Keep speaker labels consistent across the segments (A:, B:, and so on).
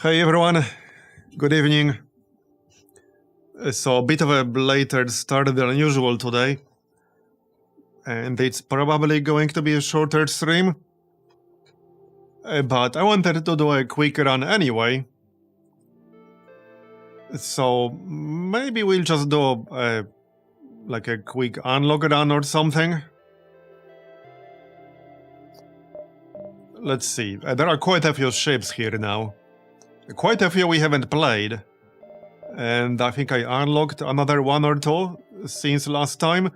A: Hey everyone, good evening. So a bit of a later start than usual today, and it's probably going to be a shorter stream, but I wanted to do a quick run anyway. So maybe we'll just do like a quick unlock run or something. Let's see, there are quite a few ships here now. Quite a few we haven't played. And I think I unlocked another one or two since last time.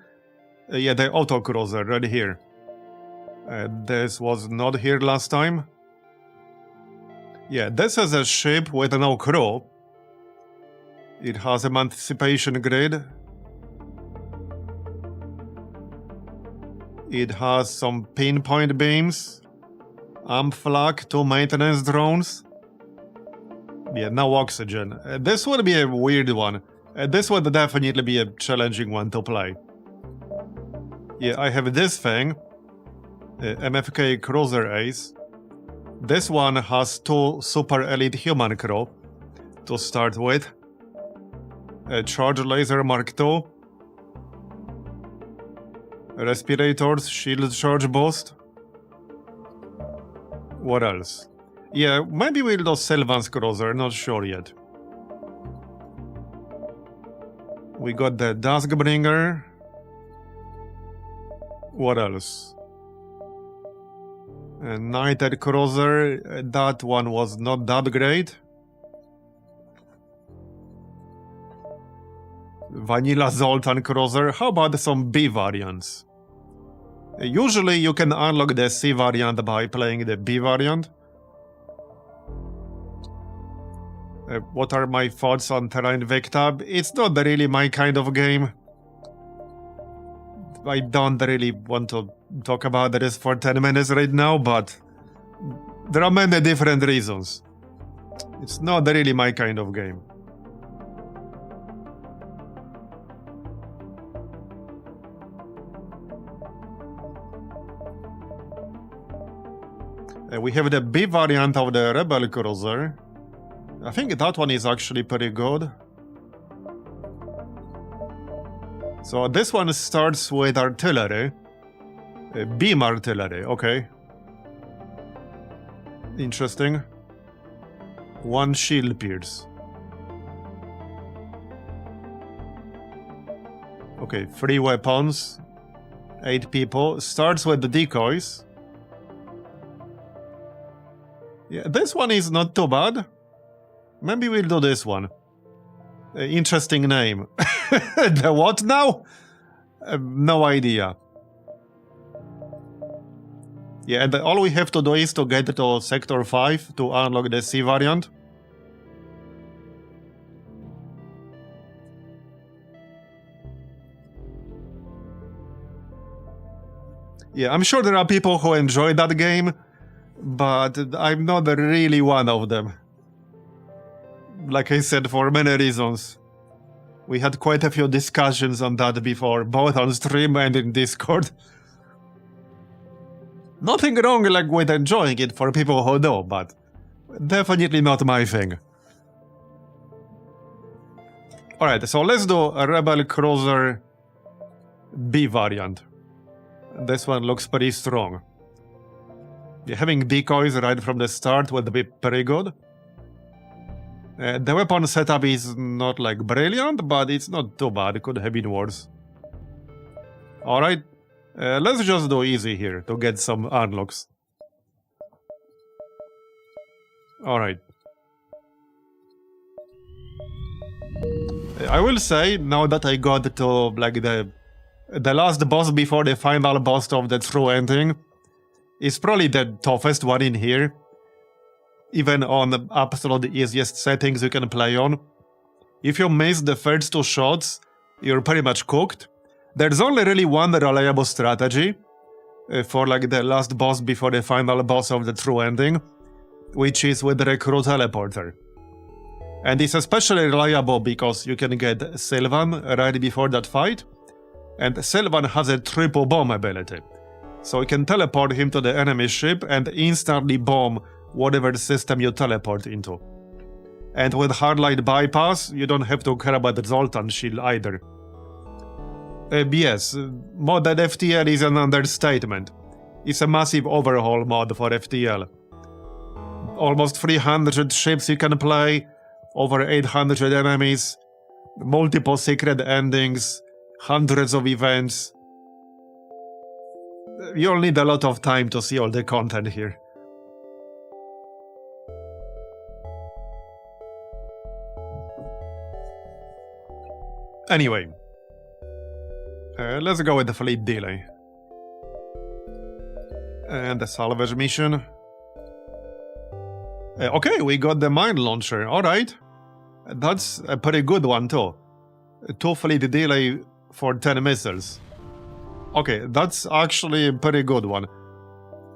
A: Yeah, the autocruiser right here. This was not here last time. Yeah, this is a ship with no crew. It has emancipation grid. It has some pinpoint beams. Flag, 2 maintenance drones. Yeah, no oxygen. This would be a weird one. This would definitely be a challenging one to play. Yeah, I have this thing. MFK Cruiser Ace. This one has 2 super elite human crew to start with. Charge Laser Mark II. Respirators, shield charge boost. What else? Yeah, maybe we'll do Sylvan's Cruiser, not sure yet. We got the Duskbringer. What else? Knighted Cruiser, that one was not that great. Vanilla Zoltan Cruiser, how about some B variants? Usually you can unlock the C variant by playing the B variant. What are my thoughts on Terra Invicta? It's not really my kind of game. I don't really want to talk about this for 10 minutes right now, but there are many different reasons. It's not really my kind of game. We have the B variant of the Rebel Cruiser. I think that one is actually pretty good. So this one starts with artillery. Beam artillery, okay. Interesting. 1 shield pierce. Okay, 3 weapons. 8 people. Starts with the decoys. Yeah, this one is not too bad. Maybe we'll do this one. Interesting name. The what now? No idea. Yeah, and all we have to do is to get to Sector 5 to unlock the C variant. Yeah, I'm sure there are people who enjoy that game, but I'm not really one of them. Like I said, for many reasons. We had quite a few discussions on that before, both on stream and in Discord. Nothing wrong with enjoying it for people who do, but definitely not my thing. Alright, so let's do a Rebel Cruiser B variant. This one looks pretty strong. Yeah, having decoys right from the start would be pretty good. The weapon setup is not brilliant, but it's not too bad. It could have been worse. Alright, let's just do easy here to get some unlocks. Alright. I will say, now that I got to the last boss before the final boss of the true ending, is probably the toughest one in here. Even on the absolute easiest settings you can play on. If you miss the first 2 shots, you're pretty much cooked. There's only really one reliable strategy for the last boss before the final boss of the true ending, which is with the Recruit Teleporter. And it's especially reliable because you can get Sylvan right before that fight, and Sylvan has a triple bomb ability. So you can teleport him to the enemy ship and instantly bomb whatever system you teleport into. And with Hardlight Bypass, you don't have to care about the Zoltan shield either. Yes, mod at FTL is an understatement. It's a massive overhaul mod for FTL. Almost 300 ships you can play, over 800 enemies, multiple secret endings, hundreds of events. You'll need a lot of time to see all the content here. Anyway, let's go with the fleet delay. And the salvage mission. Okay, we got the mine launcher, alright. That's a pretty good one too. 2 fleet delay for 10 missiles. Okay, that's actually a pretty good one.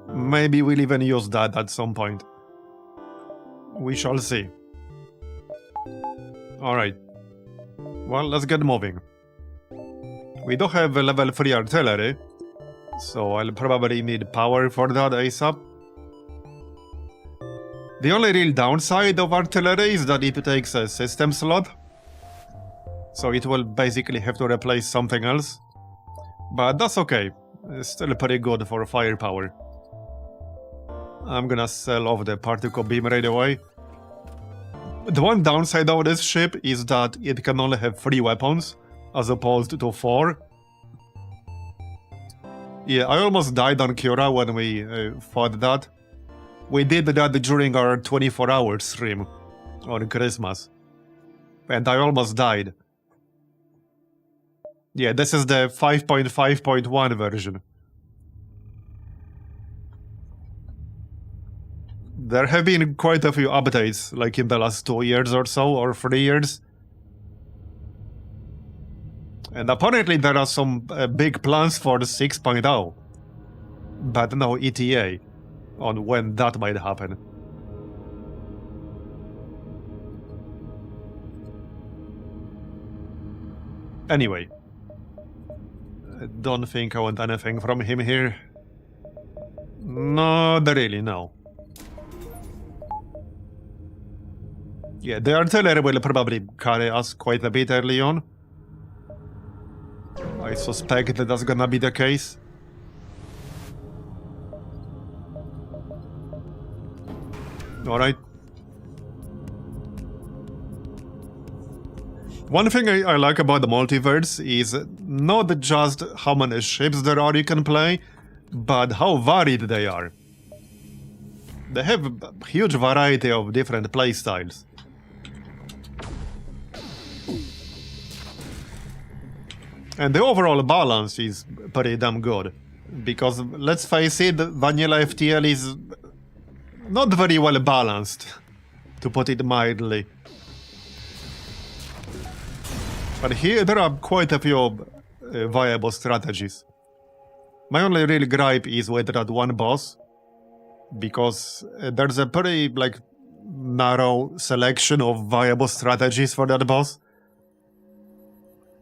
A: Maybe we'll even use that at some point. We shall see. Alright. Well, let's get moving. We do have a level 3 artillery, so I'll probably need power for that ASAP. The only real downside of artillery is that it takes a system slot, so it will basically have to replace something else. But that's okay, it's still pretty good for firepower. I'm gonna sell off the particle beam right away. The one downside of this ship is that it can only have 3 weapons, as opposed to 4. Yeah, I almost died on Cura when we fought that. We did that during our 24-hour stream on Christmas. And I almost died. Yeah, this is the 5.5.1 version. There have been quite a few updates, like in the last 2 years or so, or 3 years. And apparently there are some big plans for the 6.0. But no ETA on when that might happen. Anyway. I don't think I want anything from him here. Not really, no. Yeah, the artillery will probably carry us quite a bit early on. I suspect that that's gonna be the case. Alright. One thing I like about the multiverse is not just how many ships there are you can play, but how varied they are. They have a huge variety of different playstyles. And the overall balance is pretty damn good. Because, let's face it, vanilla FTL is not very well balanced, to put it mildly. But here there are quite a few viable strategies. My only real gripe is with that one boss, because there's a pretty, narrow selection of viable strategies for that boss.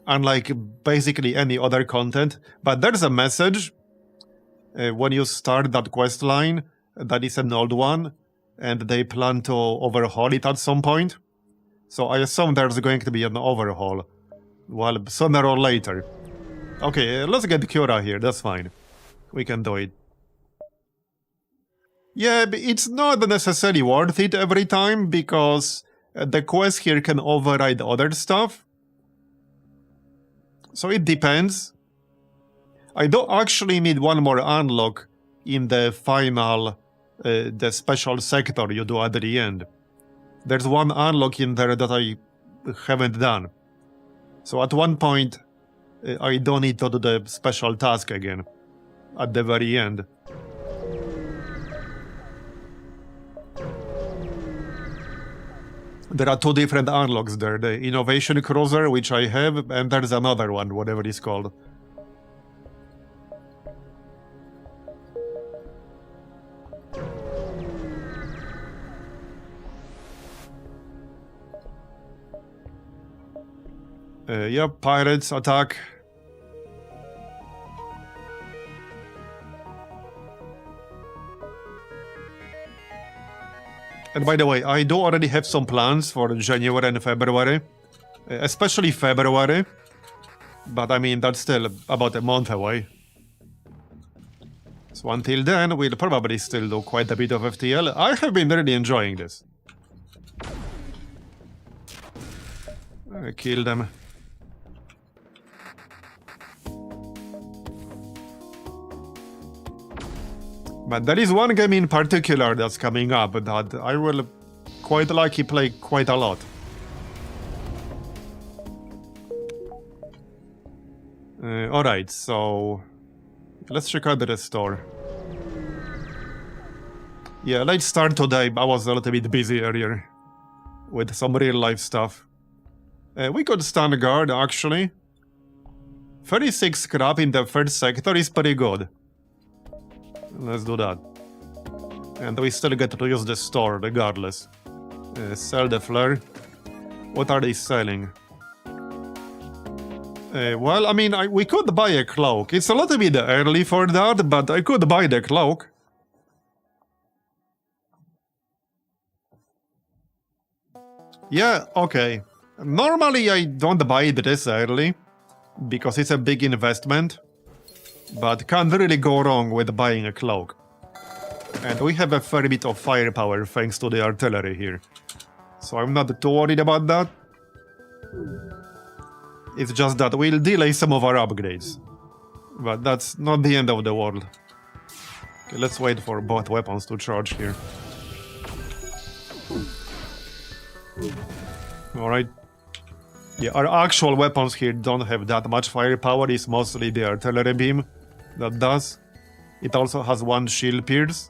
A: Unlike basically any other content. But there's a message when you start that quest line that is an old one, and they plan to overhaul it at some point. So I assume there's going to be an overhaul. Well, sooner or later. Okay, let's get Cura here, that's fine. We can do it. Yeah, but it's not necessarily worth it every time, because the quest here can override other stuff. So it depends. I do actually need one more unlock in the final, the special sector you do at the end. There's one unlock in there that I haven't done. So at one point, I don't need to do the special task again. At the very end. There are 2 different unlocks there. The Innovation Cruiser, which I have, and there's another one, whatever it's called. Yep, pirates attack. And by the way, I do already have some plans for January and February. Especially February. But I mean, that's still about a month away. So until then, we'll probably still do quite a bit of FTL. I have been really enjoying this. Kill them. But there is one game in particular that's coming up that I will quite likely play quite a lot. Alright, so let's check out the store. Yeah, let's start today. I was a little bit busy earlier with some real life stuff. We could stand guard actually. 36 scrap in the first sector is pretty good. Let's do that. And we still get to use the store regardless. Sell the flare. What are they selling? Well, I mean, we could buy a cloak. It's a little bit early for that, but I could buy the cloak. Yeah, okay. Normally I don't buy it this early, because it's a big investment. But can't really go wrong with buying a cloak. And we have a fair bit of firepower thanks to the artillery here. So I'm not too worried about that. It's just that we'll delay some of our upgrades. But that's not the end of the world. Okay, let's wait for both weapons to charge here. Alright. Yeah, our actual weapons here don't have that much firepower. It's mostly the artillery beam that does. It also has one shield pierce.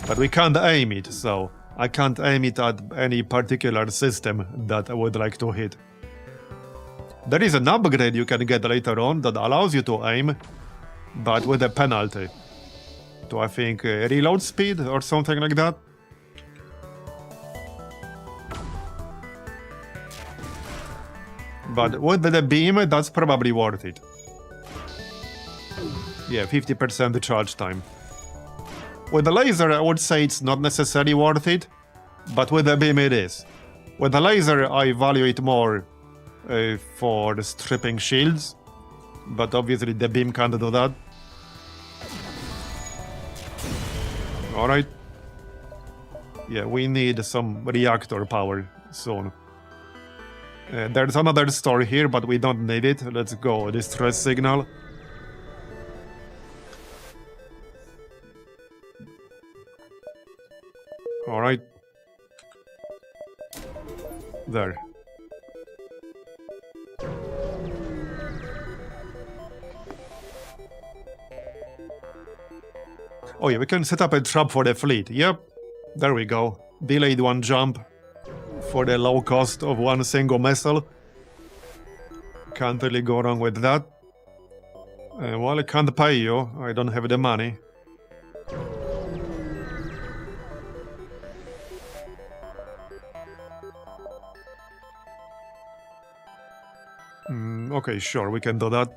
A: But we can't aim it, so I can't aim it at any particular system that I would like to hit. There is an upgrade you can get later on that allows you to aim, but with a penalty. To, I think, reload speed or something like that. But with the beam, that's probably worth it. Yeah, 50% charge time. With the laser, I would say it's not necessarily worth it, but with the beam it is. With the laser, I value it more for the stripping shields, but obviously the beam can't do that. Alright. Yeah, we need some reactor power soon. There's another store here, but we don't need it. Let's go. Distress signal. Alright. There. Oh yeah, we can set up a trap for the fleet. Yep. There we go. Delayed one jump. For the low cost of one single missile. Can't really go wrong with that. Well, I can't pay you. I don't have the money. Okay, sure, we can do that.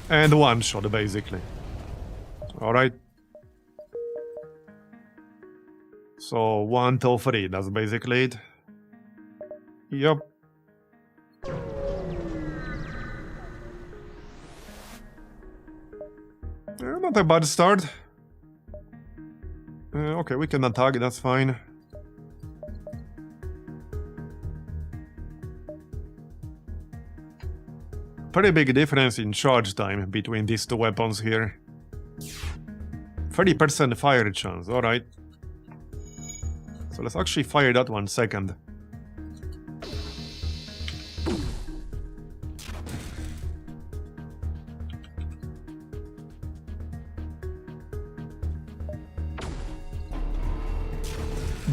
A: And one shot, basically. Alright. So, 1, 2, 3, that's basically it. Yep. Not a bad start. Okay, we can attack, that's fine. Pretty big difference in charge time between these two weapons here. 30% fire chance, alright. So let's actually fire that one second.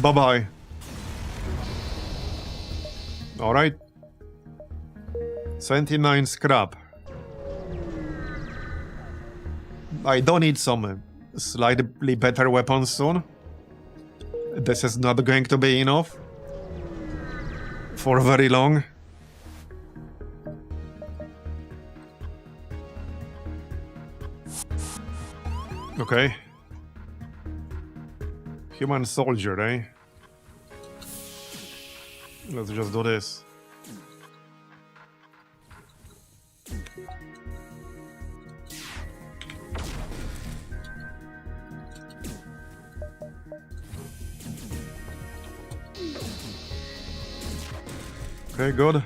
A: Bye-bye. Alright. 29 scrap. I don't need some slightly better weapons soon. This is not going to be enough for very long. Okay. Human soldier, eh? Let's just do this. Okay, good.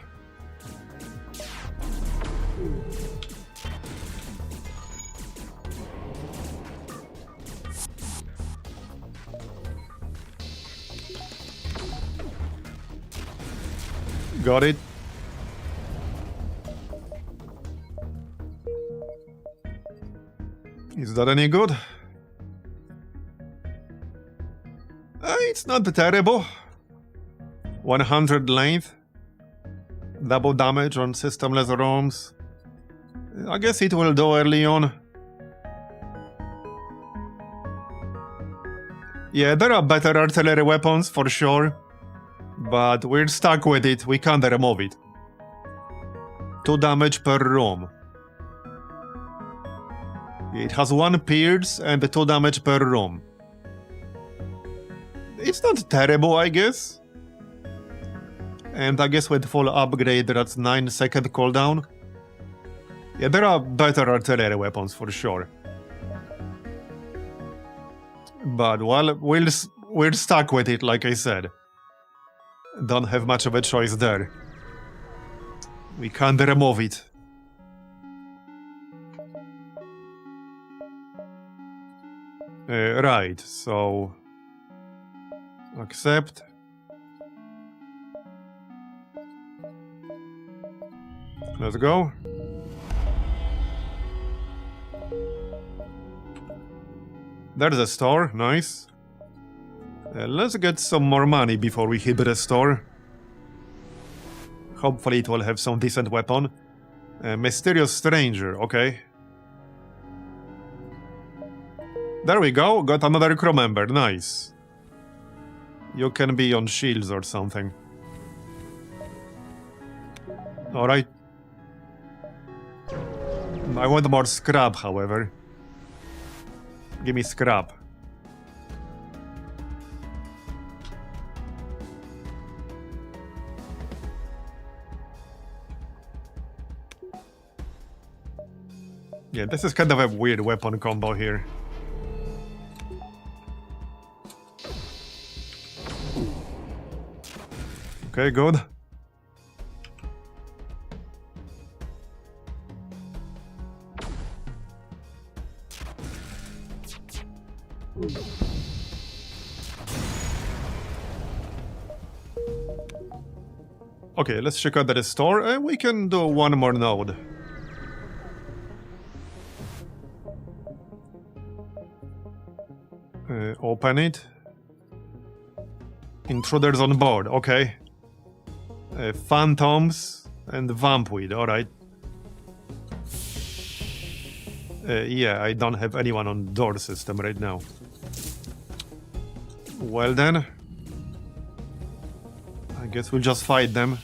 A: Got it. Is that any good? It's not terrible. 100 length. Double damage on systemless ROMs. I guess it will do early on. Yeah, there are better artillery weapons for sure. But we're stuck with it, we can't remove it. 2 damage per room. It has 1 pierce and 2 damage per room. It's not terrible, I guess. And I guess with full upgrade that's 9-second cooldown. Yeah, there are better artillery weapons for sure. But well, we're stuck with it, like I said. Don't have much of a choice there. We can't remove it. Right, so... accept. Let's go. There's a store, nice. Let's get some more money before we hit the store. Hopefully it will have some decent weapon. Mysterious stranger, okay. There we go, got another crew member, nice. You can be on shields or something. Alright. I want more scrap, however. Give me scrap. Yeah, this is kind of a weird weapon combo here. Okay, good. Okay, let's check out the store, and we can do one more node. Open it. Intruders on board, okay. Phantoms and Vampweed, alright. Yeah, I don't have anyone on door system right now. Well then. I guess we'll just fight them.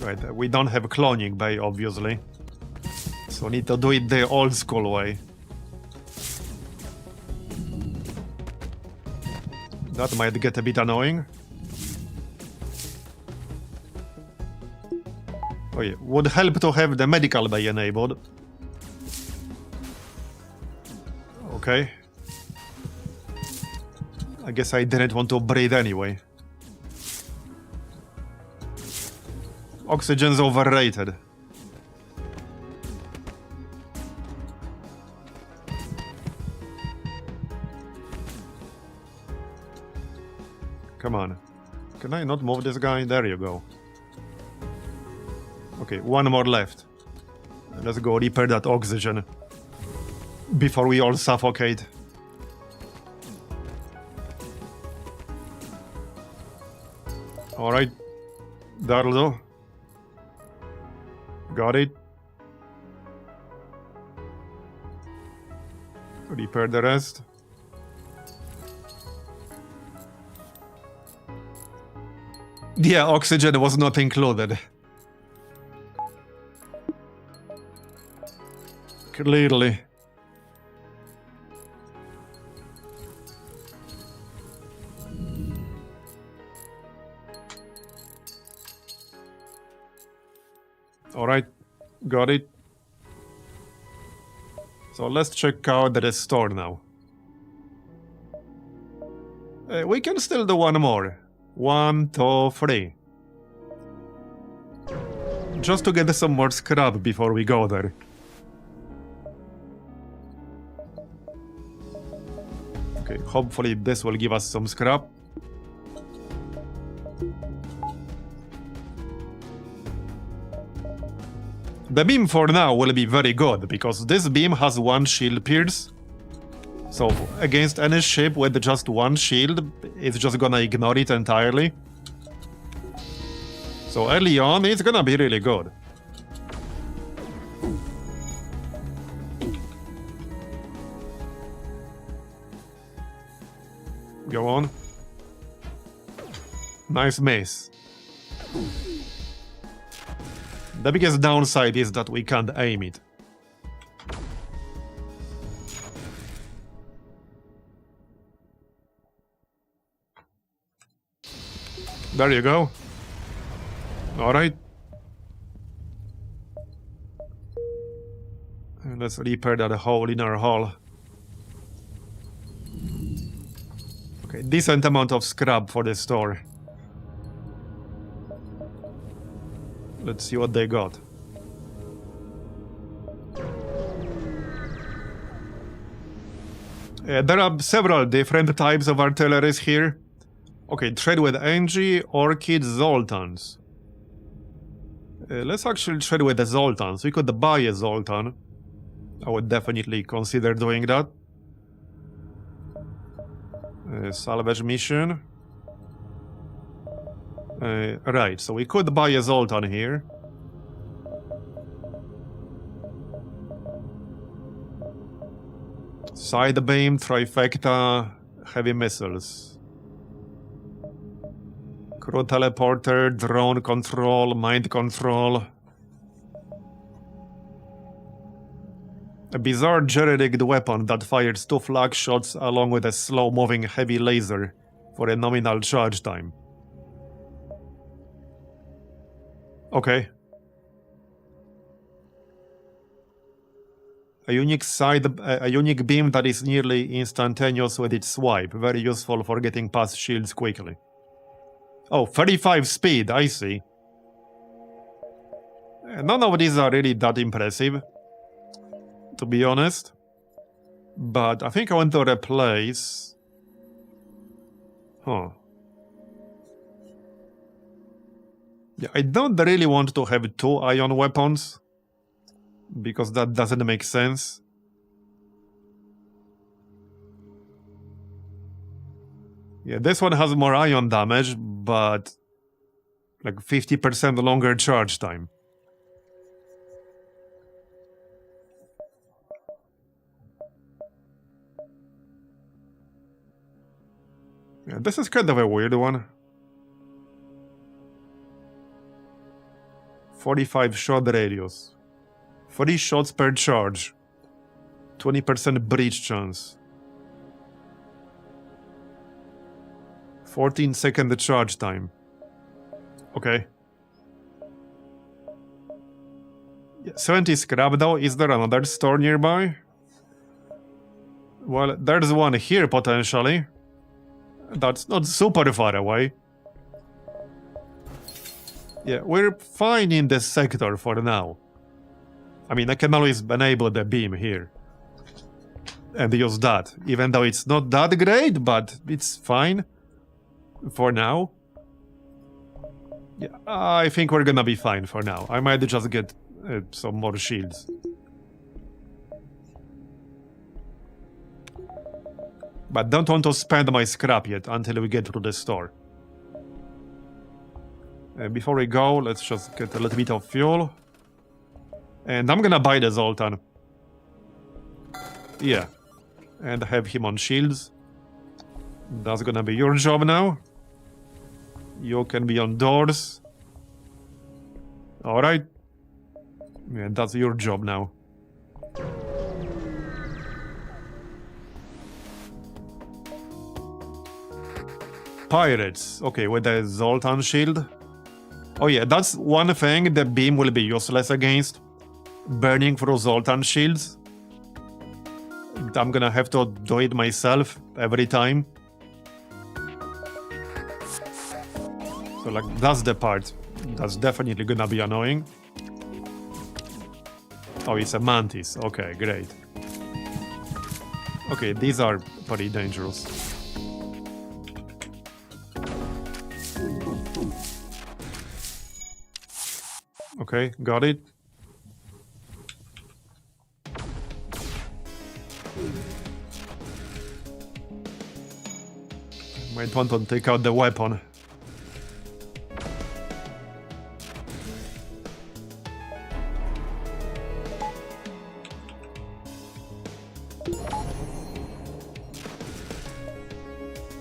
A: Right, we don't have cloning bay, obviously. So we need to do it the old school way. That might get a bit annoying. Oh yeah, would help to have the medical bay enabled. Okay. I guess I didn't want to breathe anyway. Oxygen's overrated. Come on. Can I not move this guy? There you go. Okay, one more left. Let's go repair that oxygen before we all suffocate. Alright. That'll do. Got it. Repair the rest. Yeah, oxygen was not included. Clearly. Alright, got it. So let's check out the store now. We can still do one more. 1, 2, 3. Just to get some more scrap before we go there. Okay, hopefully this will give us some scrap. The beam for now will be very good, because this beam has 1 shield pierce. So against any ship with just 1 shield, it's just gonna ignore it entirely. So early on, it's gonna be really good. Go on. Nice mace. The biggest downside is that we can't aim it. There you go. Alright. Let's repair that hole in our hull. Okay, decent amount of scrap for the store. Let's see what they got. There are several different types of artilleries here. Okay, trade with Angie, Orchid, Zoltans. Let's actually trade with the Zoltans. We could buy a Zoltan. I would definitely consider doing that. Salvage mission. Right, so we could buy a Zoltan here. Side beam, trifecta, heavy missiles. Crew teleporter, drone control, mind control. A bizarre jerry-rigged weapon that fires 2 flag shots along with a slow-moving heavy laser for a nominal charge time. Okay. A unique beam that is nearly instantaneous with its swipe. Very useful for getting past shields quickly. Oh, 35 speed, I see. None of these are really that impressive, to be honest. But I think I want to replace... Huh. Yeah, I don't really want to have 2 ion weapons, because that doesn't make sense. Yeah, this one has more ion damage, but like 50% longer charge time. Yeah, this is kind of a weird one. 45 shot radius. 3 shots per charge. 20% breach chance. 14-second charge time. Okay. Yeah, 70 scrap though. Is there another store nearby? Well, there's one here potentially. That's not super far away. Yeah, we're fine in this sector for now. I mean, I can always enable the beam here. And use that. Even though it's not that great, but it's fine. For now. Yeah, I think we're gonna be fine for now. I might just get some more shields. But don't want to spend my scrap yet until we get to the store. Before we go, let's just get a little bit of fuel. And I'm gonna buy the Zoltan. Yeah. And have him on shields. That's gonna be your job now. You can be on doors. Alright. Yeah, that's your job now. Pirates. Okay, with the Zoltan shield. Oh yeah, that's one thing the beam will be useless against. Burning through Zoltan shields. I'm gonna have to do it myself every time. So like, that's the part. That's definitely gonna be annoying. Oh, it's a mantis. Okay, great. Okay, these are pretty dangerous. Okay, got it. Might want to take out the weapon.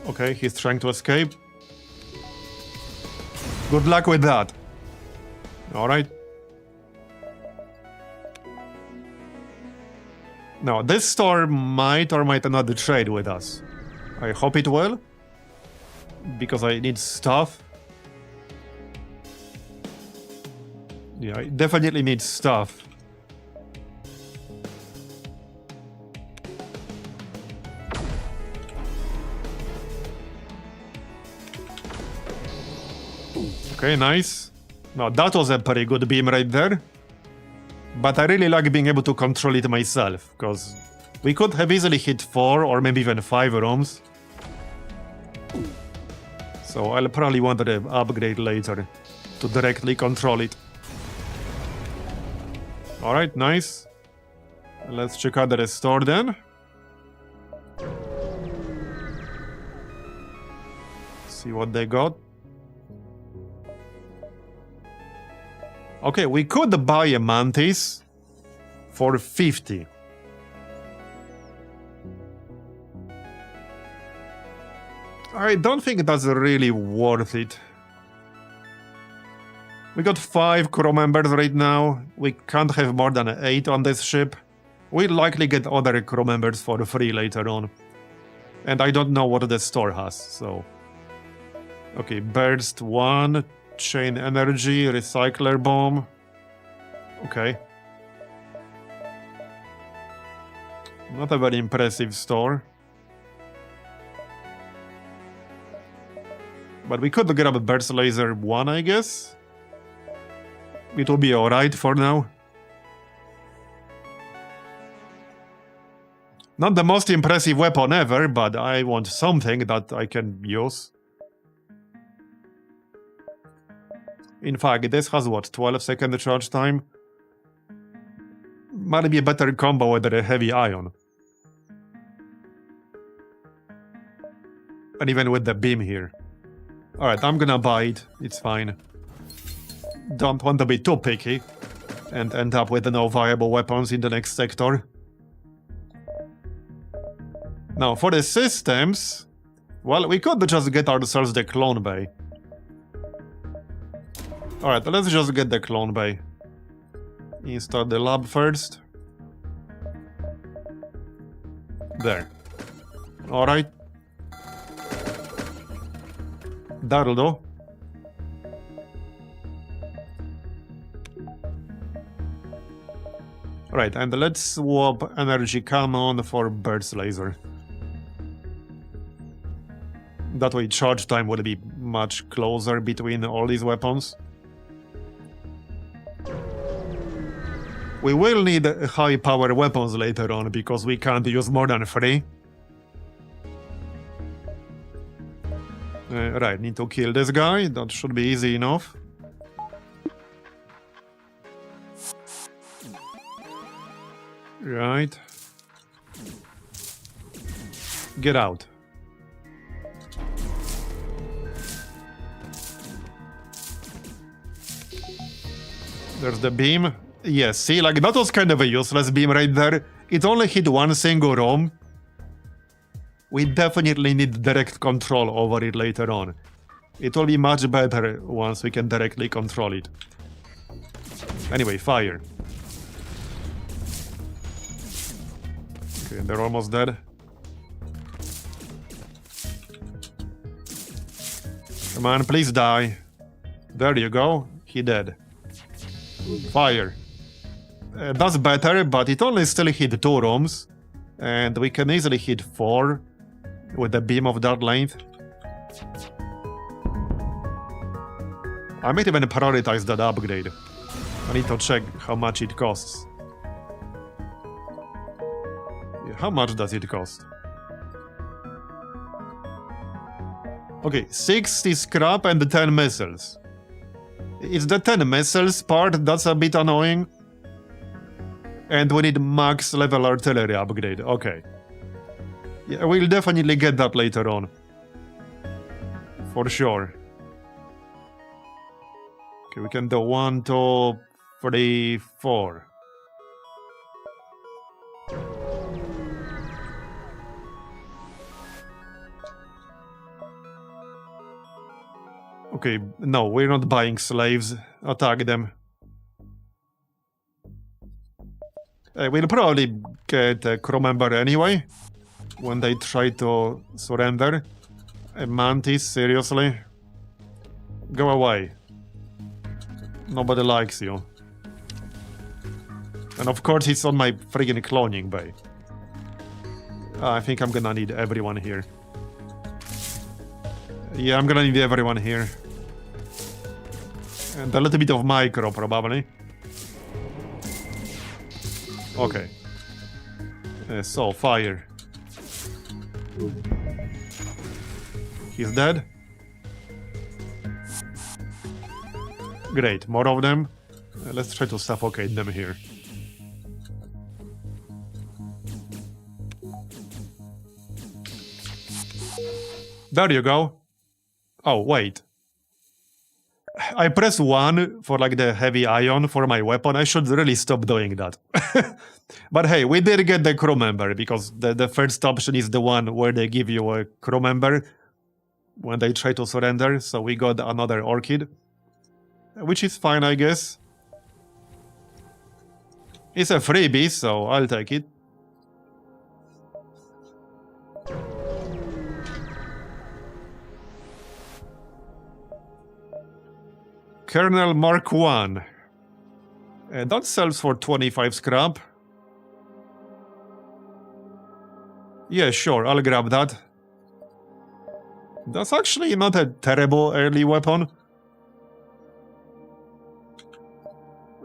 A: Okay, he's trying to escape. Good luck with that. Alright. Now, this store might or might not trade with us. I hope it will. Because I need stuff. Yeah, I definitely need stuff. Okay, nice. Now that was a pretty good beam right there. But I really like being able to control it myself, because we could have easily hit 4 or maybe even 5 rooms. So I'll probably want to upgrade later to directly control it. Alright, nice. Let's check out the restore then. See what they got. Okay, we could buy a mantis for 50. I don't think that's really worth it. We got 5 crew members right now. We can't have more than 8 on this ship. We'll likely get other crew members for free later on. And I don't know what the store has, so... Okay, burst 1, chain energy, recycler bomb. Okay. Not a very impressive store. But we could grab a burst laser 1, I guess. It will be alright for now. Not the most impressive weapon ever, but I want something that I can use. In fact, this has what, 12-second charge time? Might be a better combo with a heavy ion. And even with the beam here. Alright, I'm gonna buy it, it's fine. Don't want to be too picky and end up with no viable weapons in the next sector. Now, for the systems, well, we could just get ourselves the clone bay. Alright, let's just get the clone bay. Install the lab first. There. Alright. That'll do. Right, and let's swap energy cannon for burst laser. That way charge time will be much closer between all these weapons. We will need high power weapons later on because we can't use more than 3. Right, need to kill this guy. That should be easy enough. Right. Get out. There's the beam. Yes, see, like, that was kind of a useless beam right there. It only hit one single room. We definitely need direct control over it later on. It will be much better once we can directly control it. Anyway, fire. Okay, they're almost dead. Come on, please die. There you go. He dead. Fire. That's better, but it only still hit 2 rooms. And we can easily hit 4 with a beam of that length. I might even prioritize that upgrade. I need to check how much it costs. Yeah, how much does it cost? Okay, 60 scrap and 10 missiles. It's the 10 missiles part that's a bit annoying. And we need max level artillery upgrade. Okay. Yeah, we'll definitely get that later on. For sure. Okay, we can do 1, 2, 3, 4. Okay, no, we're not buying slaves. Attack them. We'll probably get a crew member anyway, when they try to surrender. A mantis, seriously? Go away. Nobody likes you. And of course it's on my friggin' cloning bay. I think I'm gonna need everyone here. Yeah, I'm gonna need everyone here. And a little bit of micro, probably. Okay. So, fire. He's dead. Great, more of them. Let's try to suffocate them here. There you go. Oh, wait. I press 1 for like the heavy ion for my weapon. I should really stop doing that. But hey, we did get the crew member, because the first option is the one where they give you a crew member when they try to surrender. So we got another orchid, which is fine, I guess. It's a freebie, so I'll take it. Kernel Mark 1. That sells for 25 scrap. Yeah, sure, I'll grab that. That's actually not a terrible early weapon.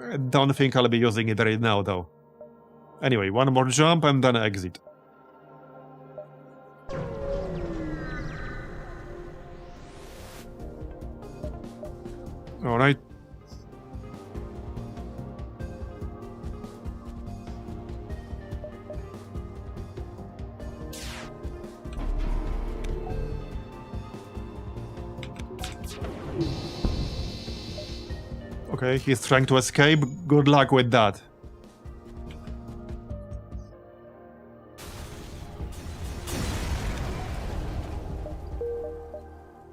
A: I don't think I'll be using it right now, though. Anyway, one more jump and then exit. Alright. Okay, he's trying to escape. Good luck with that.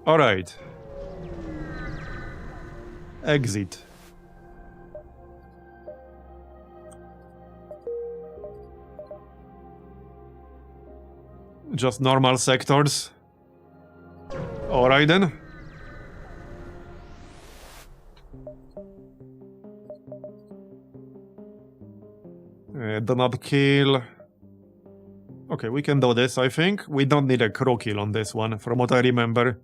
A: Alright. Exit. Just normal sectors. Alright then. Do not kill. Okay, we can do this, I think. We don't need a crew kill on this one, from what I remember.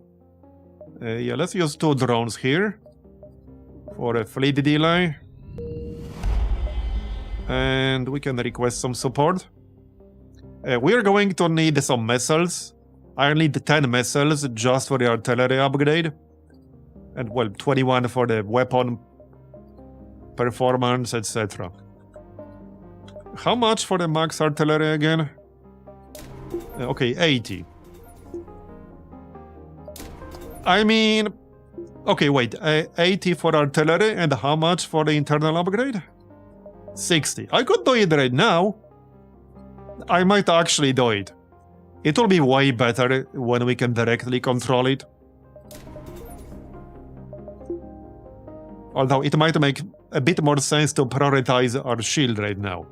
A: Yeah, let's use 2 drones here. For a fleet delay. And we can request some support. We're going to need some missiles. I need 10 missiles just for the artillery upgrade. And well, 21 for the weapon performance, etc. How much for the max artillery again? Okay, 80. I mean, Okay, wait, 80 for artillery, and how much for the internal upgrade? 60. I could do it right now. I might actually do it. It will be way better when we can directly control it. Although it might make a bit more sense to prioritize our shield right now.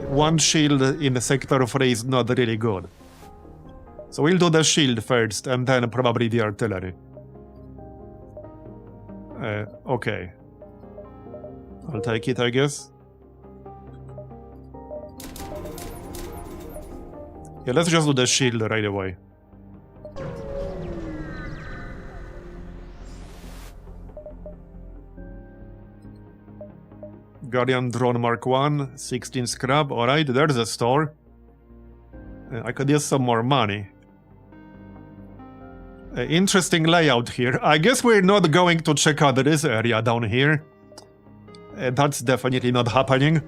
A: One shield in sector 3 is not really good. So we'll do the shield first, and then probably the artillery. Okay. I'll take it, I guess. Yeah, let's just do the shield right away. Guardian Drone Mark 1, 16 scrap. Alright, there's a store. I could use some more money. Interesting layout here. I guess we're not going to check out this area down here. That's definitely not happening.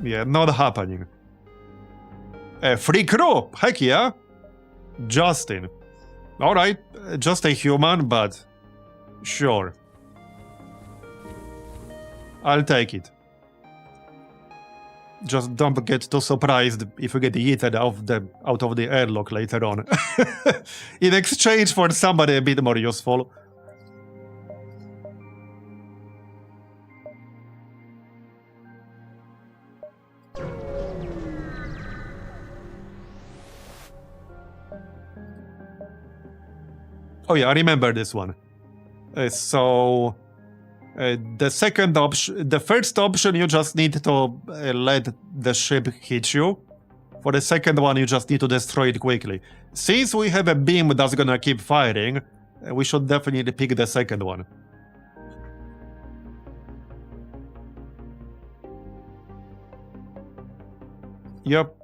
A: Yeah, not happening. Free crew! Heck yeah! Justin. Alright, just a human, but... sure. I'll take it. Just don't get too surprised if you get yeeted out of the airlock later on. In exchange for somebody a bit more useful. Oh yeah, I remember this one. The second option, the first option, you just need to let the ship hit you. For the second one, you just need to destroy it quickly. Since we have a beam that's gonna keep firing, we should definitely pick the second one. Yep.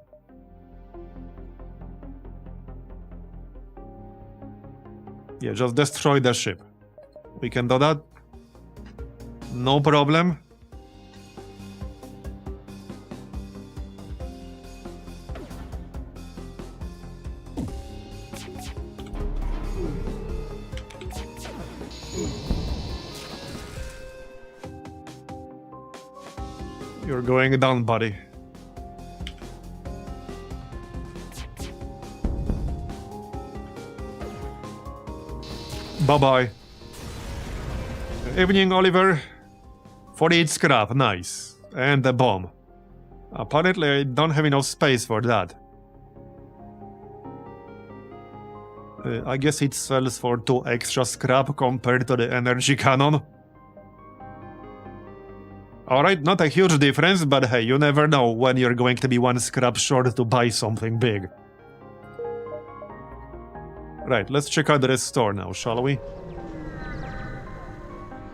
A: Yeah, just destroy the ship. We can do that. No problem. You're going down, buddy. Bye-bye. Evening, Oliver. 48 scrap, nice. And a bomb. Apparently I don't have enough space for that. I guess it sells for 2 extra scrap compared to the energy cannon. Alright, not a huge difference, but hey, you never know when you're going to be 1 scrap short to buy something big. Right, let's check out the store now, shall we?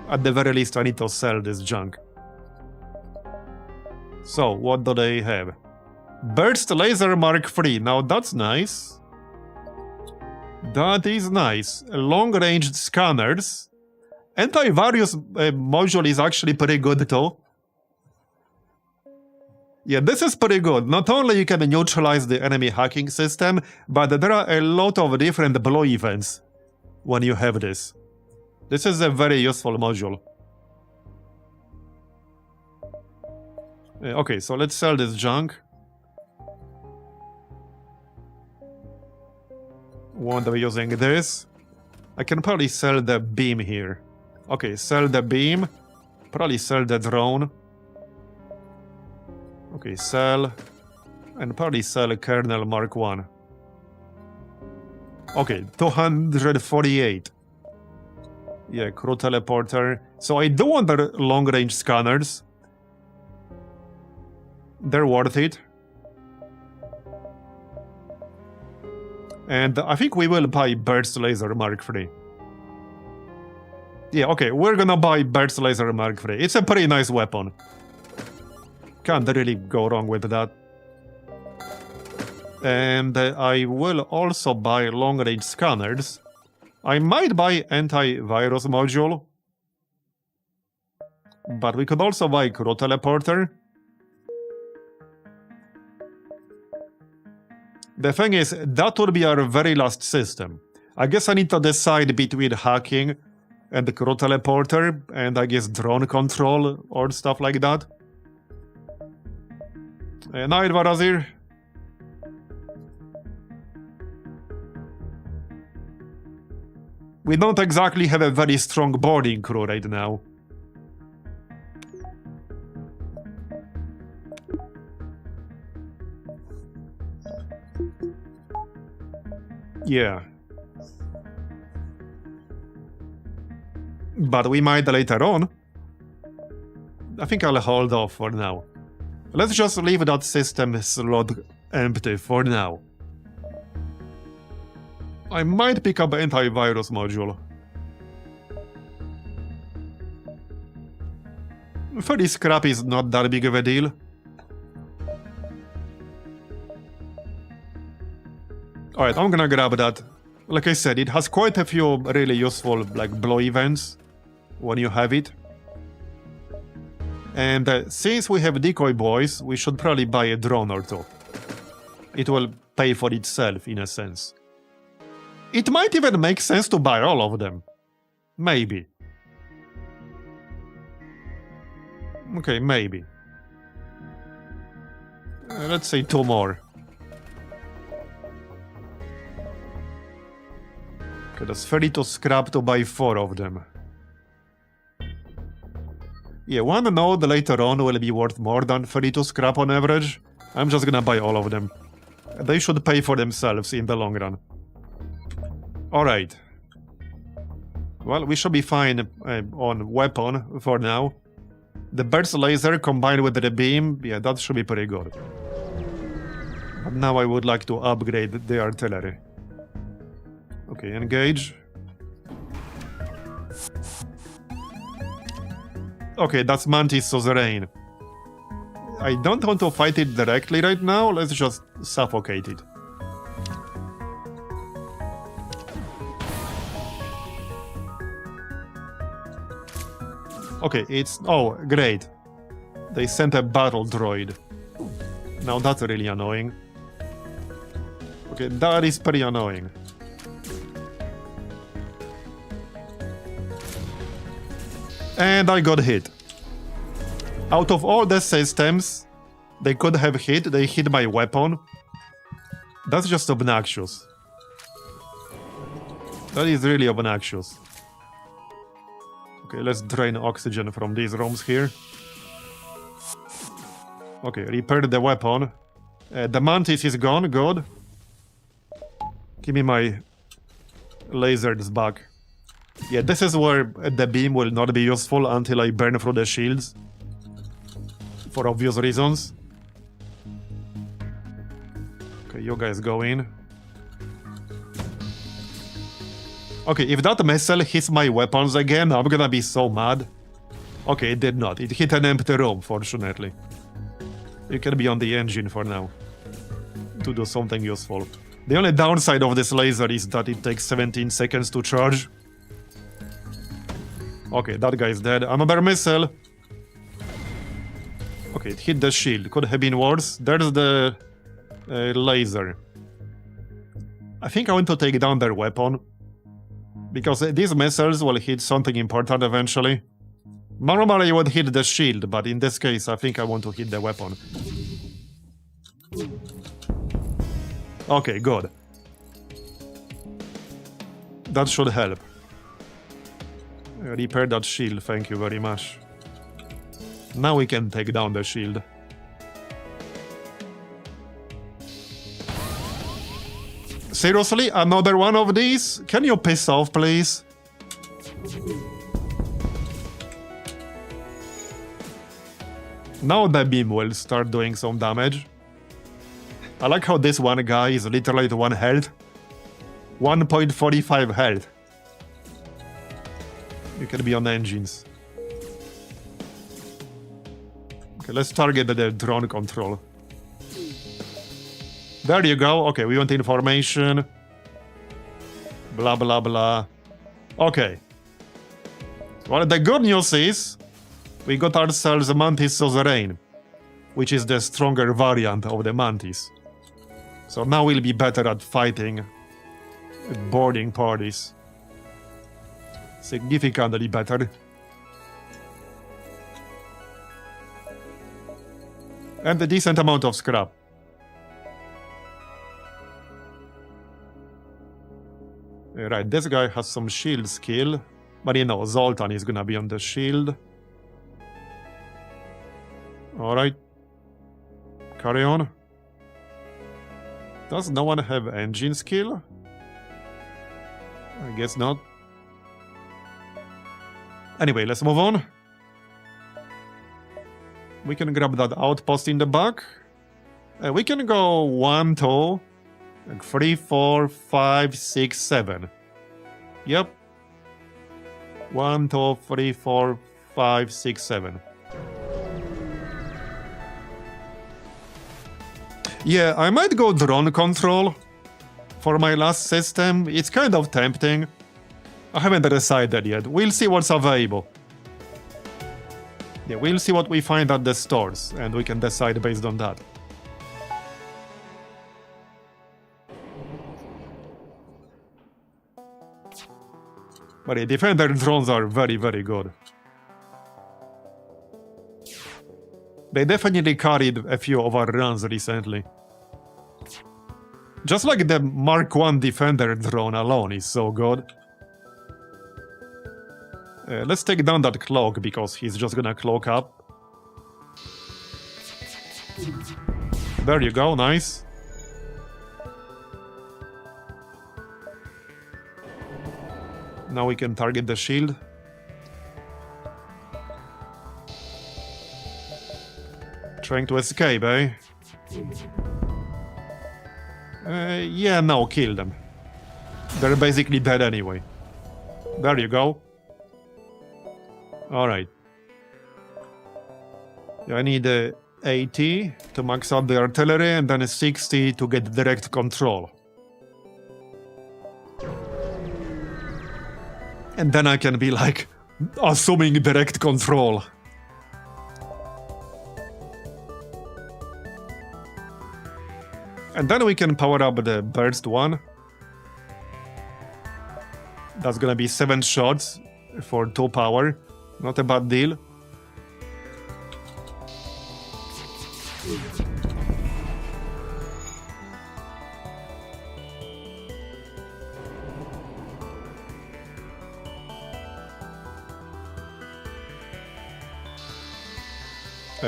A: At the very least, I need to sell this junk. So, what do they have? Burst Laser Mark III. Now, that's nice. That is nice. Long-range scanners. Antivirus module is actually pretty good, too. Yeah, this is pretty good. Not only you can neutralize the enemy hacking system, but there are a lot of different blow events when you have this. This is a very useful module. Okay, so let's sell this junk. Won't be using this. I can probably sell the beam here. Okay, sell the beam. Probably sell the drone. Okay, sell. And probably sell a kernel Mark 1. Okay, 248. Yeah, crew teleporter. So I do want the long-range scanners. They're worth it. And I think we will buy Burst Laser Mark III. Yeah, okay, we're gonna buy Burst Laser Mark III. It's a pretty nice weapon. Can't really go wrong with that. And I will also buy long-range scanners. I might buy antivirus module. But we could also buy crew teleporter. The thing is, that would be our very last system. I guess I need to decide between hacking and the crew teleporter, and I guess drone control or stuff like that. Night, Marbozir. We don't exactly have a very strong boarding crew right now. Yeah. But we might later on. I think I'll hold off for now. Let's just leave that system slot empty for now. I might pick up antivirus module. 30 scrap is not that big of a deal. Alright, I'm gonna grab that. Like I said, it has quite a few really useful like blow events when you have it. And since we have decoy boys, we should probably buy a drone or two. It will pay for itself in a sense. It might even make sense to buy all of them. Maybe. Okay, maybe. Let's say 2 more. Okay, that's 32 scrap to buy 4 of them. Yeah, one node later on will be worth more than 32 scrap on average. I'm just gonna buy all of them. They should pay for themselves in the long run. Alright. Well, we should be fine on weapon for now. The burst laser combined with the beam, yeah, that should be pretty good. But now I would like to upgrade the artillery. Okay, engage. Okay, that's Mantis Suzerain. I don't want to fight it directly right now, let's just suffocate it. Okay, it's... oh, great. They sent a battle droid. Now that's really annoying. Okay, that is pretty annoying. And I got hit. Out of all the systems they could have hit, they hit my weapon. That's just obnoxious. That is really obnoxious. Okay, let's drain oxygen from these rooms here. Okay, repair the weapon. The Mantis is gone, good. Give me my lasers back. Yeah, this is where the beam will not be useful until I burn through the shields. For obvious reasons. Okay, you guys go in. Okay, if that missile hits my weapons again, I'm gonna be so mad. Okay, it did not. It hit an empty room, fortunately. You can be on the engine for now. To do something useful. The only downside of this laser is that it takes 17 seconds to charge. Okay, that guy's dead. Another missile. Okay, it hit the shield. Could have been worse. There's the laser. I think I want to take down their weapon. Because these missiles will hit something important eventually. Normally I would hit the shield, but in this case I think I want to hit the weapon. Okay, good. That should help. Repair that shield, thank you very much. Now we can take down the shield. Seriously, another one of these? Can you piss off, please? Now the beam will start doing some damage. I like how this one guy is literally at 1 health. 1.45 health. You can be on engines. Okay, let's target the drone control. There you go. Okay, we want information. Blah, blah, blah. Okay. Well, the good news is we got ourselves a Mantis Suzerain, which is the stronger variant of the Mantis. So now we'll be better at fighting boarding parties. Significantly better. And a decent amount of scrap. Right, this guy has some shield skill. But you know, Zoltan is gonna be on the shield. Alright. Carry on. Does no one have engine skill? I guess not. Anyway, let's move on. We can grab that outpost in the back. We can go 1, 2, 3, 4, 5, 6, 7. Yep. 1, 2, 3, 4, 5, 6, 7. Yeah, I might go drone control for my last system. It's kind of tempting. I haven't decided yet. We'll see what's available. Yeah, we'll see what we find at the stores, and we can decide based on that. But the Defender drones are very, very good. They definitely carried a few of our runs recently. Just like the Mark 1 Defender drone alone is so good. Let's take down that cloak, because he's just gonna cloak up. There you go, nice. Now we can target the shield. Trying to escape, eh? Yeah, no, kill them. They're basically dead anyway. There you go. Alright. Yeah, I need 80 to max out the artillery, and then 60 to get direct control. And then I can be like, assuming direct control. And then we can power up the burst one. That's gonna be 7 shots for 2 power. Not a bad deal.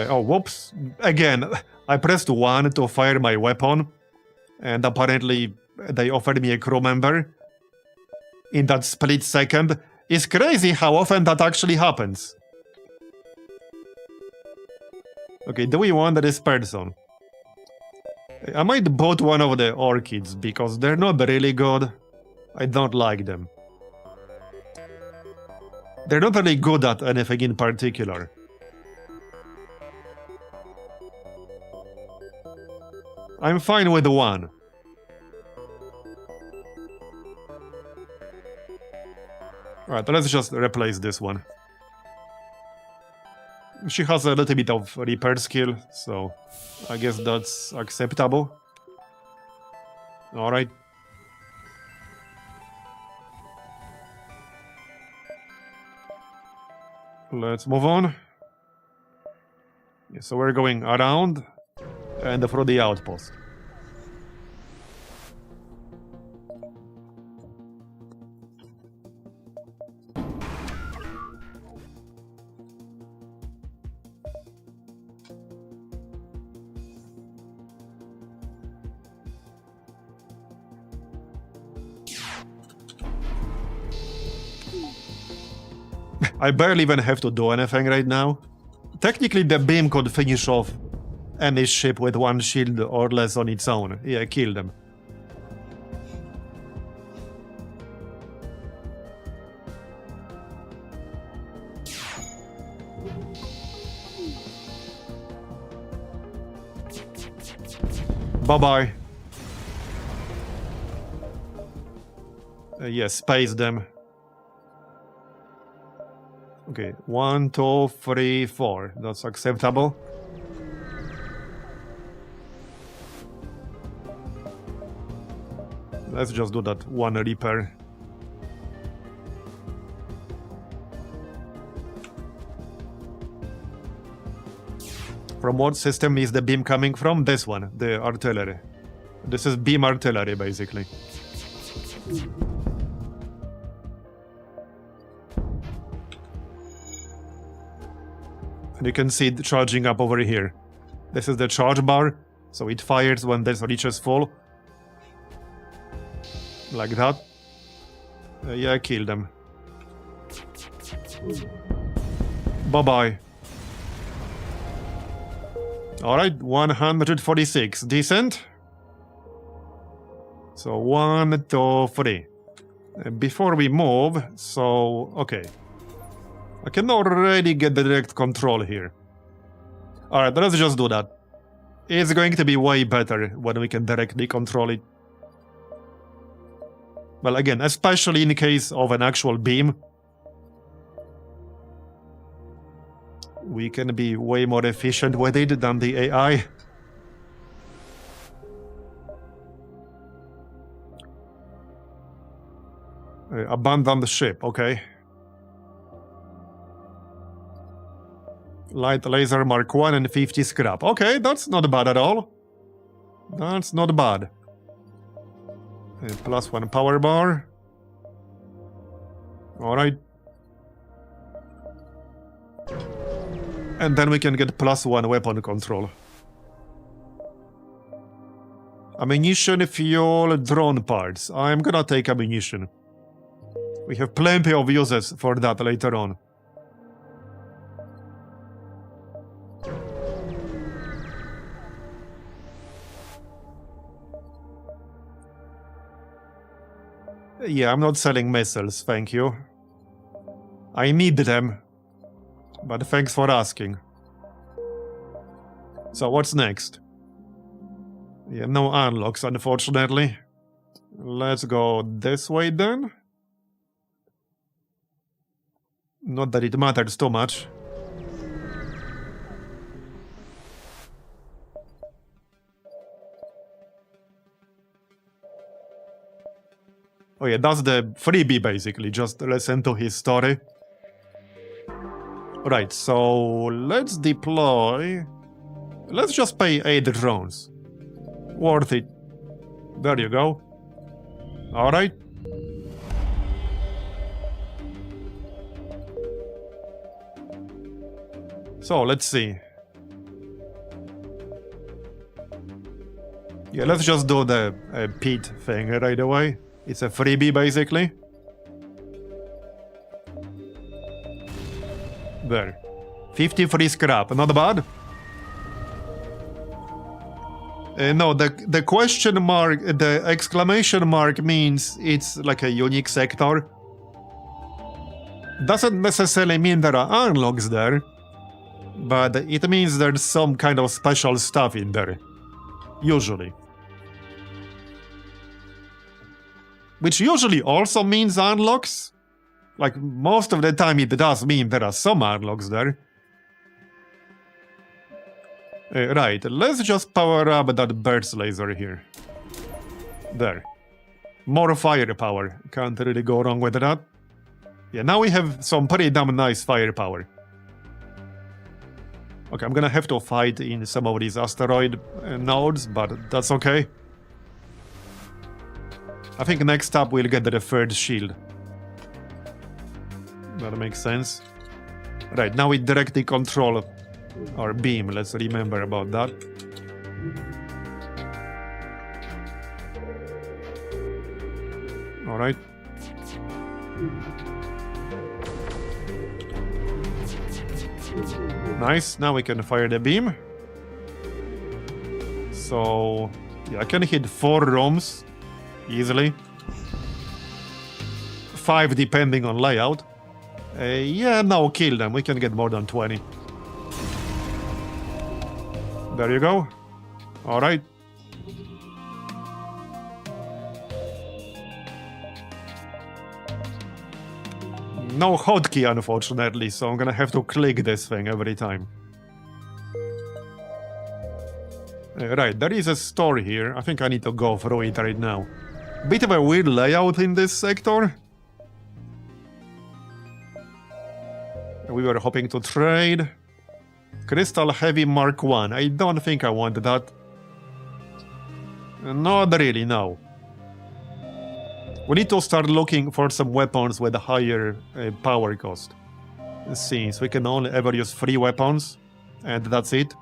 A: Oh, whoops. Again, I pressed 1 to fire my weapon, and apparently they offered me a crew member in that split second. It's crazy how often that actually happens. Okay, do we want this person? I might boot one of the orchids, because they're not really good. I don't like them. They're not really good at anything in particular. I'm fine with 1. Alright, let's just replace this one. She has a little bit of repair skill, so I guess that's acceptable. Alright. Let's move on. Yeah, so we're going around and through the outpost. I barely even have to do anything right now. Technically, the beam could finish off any ship with 1 shield or less on its own. Yeah, kill them. Bye-bye. Yeah, space them. Okay, 1, 2, 3, 4. That's acceptable. Let's just do that one repair. From what system is the beam coming from? This one, the artillery. This is beam artillery, basically. And you can see it charging up over here. This is the charge bar, so it fires when this reaches full. Like that. Yeah, kill them. Bye-bye. Alright, 146. Decent. So 1, 2, 3. Before we move, so... okay. I can already get the direct control here. Alright, let's just do that. It's going to be way better when we can directly control it. Well, again, especially in case of an actual beam. We can be way more efficient with it than the AI. Abandon the ship, okay. Light laser Mark 1 and 50 scrap. Okay, that's not bad at all. That's not bad. +1 power bar. Alright. And then we can get +1 weapon control. Ammunition, fuel, drone parts. I'm gonna take ammunition. We have plenty of uses for that later on. Yeah, I'm not selling missiles, thank you. I need them. But thanks for asking. So what's next? Yeah, no unlocks, unfortunately. Let's go this way then. Not that it matters too much. Oh yeah, that's the freebie basically, just listen to his story. Right, so let's deploy... Let's just pay 8 drones. Worth it. There you go. Alright. So, let's see. Yeah, let's just do the pit thing right away. It's a freebie, basically. There. 53 scrap, not bad. No, the question mark, the exclamation mark means it's like a unique sector. Doesn't necessarily mean there are unlocks there, but it means there's some kind of special stuff in there. Usually. Which usually also means unlocks. Like, most of the time it does mean there are some unlocks there. Right, let's just power up that burst laser here. There. More firepower. Can't really go wrong with that. Yeah, now we have some pretty damn nice firepower. Okay, I'm gonna have to fight in some of these asteroid nodes, but that's okay. I think next up we'll get the third shield. That makes sense. Right, now we directly control our beam. Let's remember about that. Alright. Nice, now we can fire the beam. So, yeah, I can hit 4 rooms easily. 5 depending on layout. Yeah, no, kill them. We can get more than 20. There you go. Alright. No hotkey, unfortunately, so I'm gonna have to click this thing every time. Right, there is a store here. I think I need to go through it right now. Bit of a weird layout in this sector. We were hoping to trade. Crystal Heavy Mark 1. I don't think I want that. Not really, no. We need to start looking for some weapons with a higher power cost. Since we can only ever use 3 weapons, and that's it.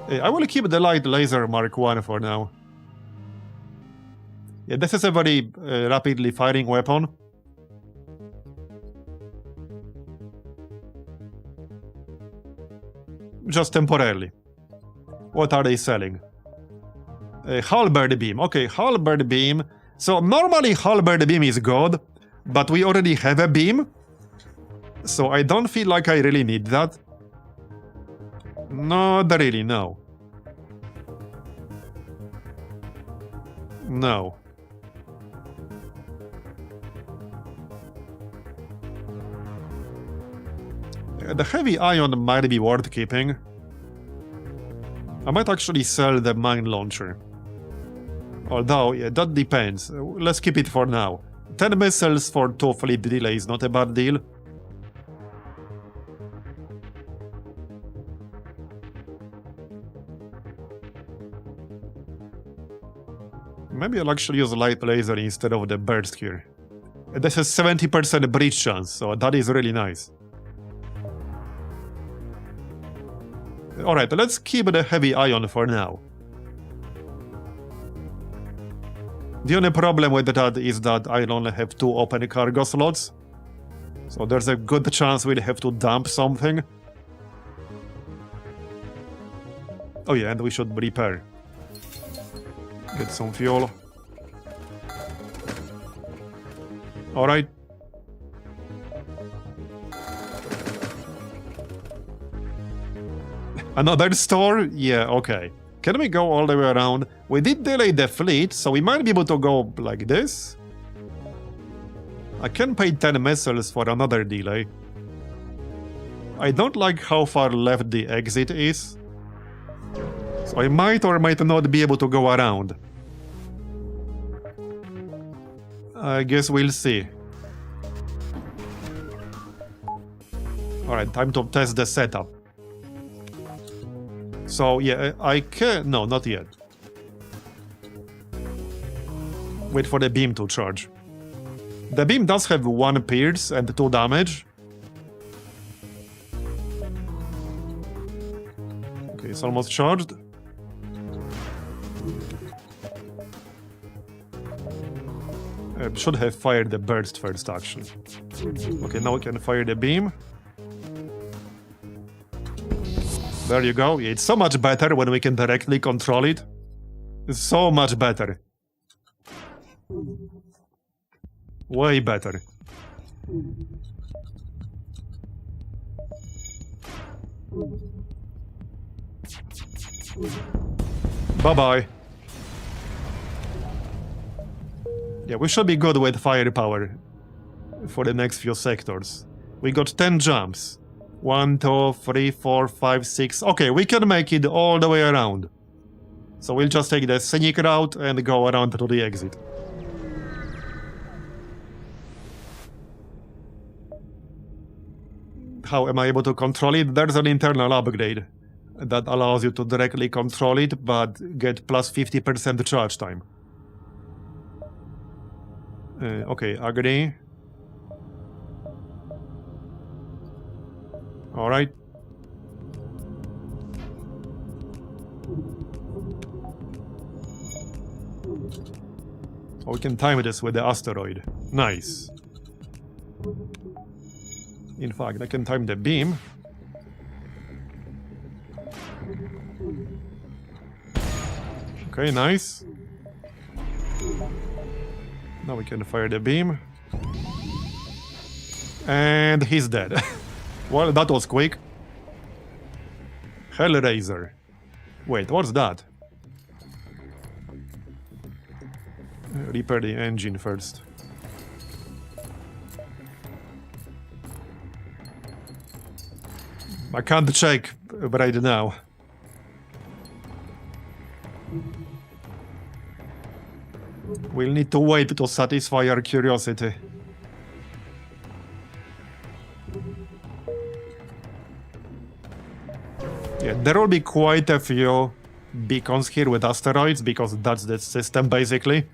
A: I will keep the Light Laser Mark 1 for now. Yeah, this is a very rapidly firing weapon. Just temporarily. What are they selling? Halberd Beam. Okay, Halberd Beam. So normally Halberd Beam is good, but we already have a beam. So I don't feel like I really need that. Not really, no. No. The heavy ion might be worth keeping. I might actually sell the mine launcher. Although, yeah, that depends. Let's keep it for now. 10 missiles for 2 fleet delays, not a bad deal. Maybe I'll actually use light laser instead of the burst here. This is 70% breach chance, so that is really nice. Alright, let's keep the heavy ion for now. The only problem with that is that I only have 2 open cargo slots. So there's a good chance we'll have to dump something. Oh yeah, and we should repair. Get some fuel. Alright. Another store? Yeah, okay. Can we go all the way around? We did delay the fleet, so we might be able to go like this. I can pay 10 missiles for another delay. I don't like how far left the exit is. So I might or might not be able to go around. I guess we'll see. Alright, time to test the setup. So yeah, I can... no, not yet. Wait for the beam to charge. The beam does have 1 pierce and 2 damage. Okay, it's almost charged. Should have fired the burst first, actually. Okay, now we can fire the beam. There you go. It's so much better when we can directly control it. It's so much better. Way better. Bye-bye. Yeah, we should be good with firepower for the next few sectors. We got 10 jumps. 1, 2, 3, 4, 5, 6. Okay, we can make it all the way around. So we'll just take the scenic route and go around to the exit. How am I able to control it? There's an internal upgrade that allows you to directly control it, but get plus 50% charge time. Okay, agree. Alright. We can time this with the asteroid. Nice. In fact, I can time the beam. Okay, nice. Now we can fire the beam. And he's dead. Well, that was quick. Hellraiser. Wait, what's that? Repair the engine first. I can't check right now. We'll need to wait to satisfy our curiosity. Yeah, there will be quite a few beacons here with asteroids, because that's the system, basically.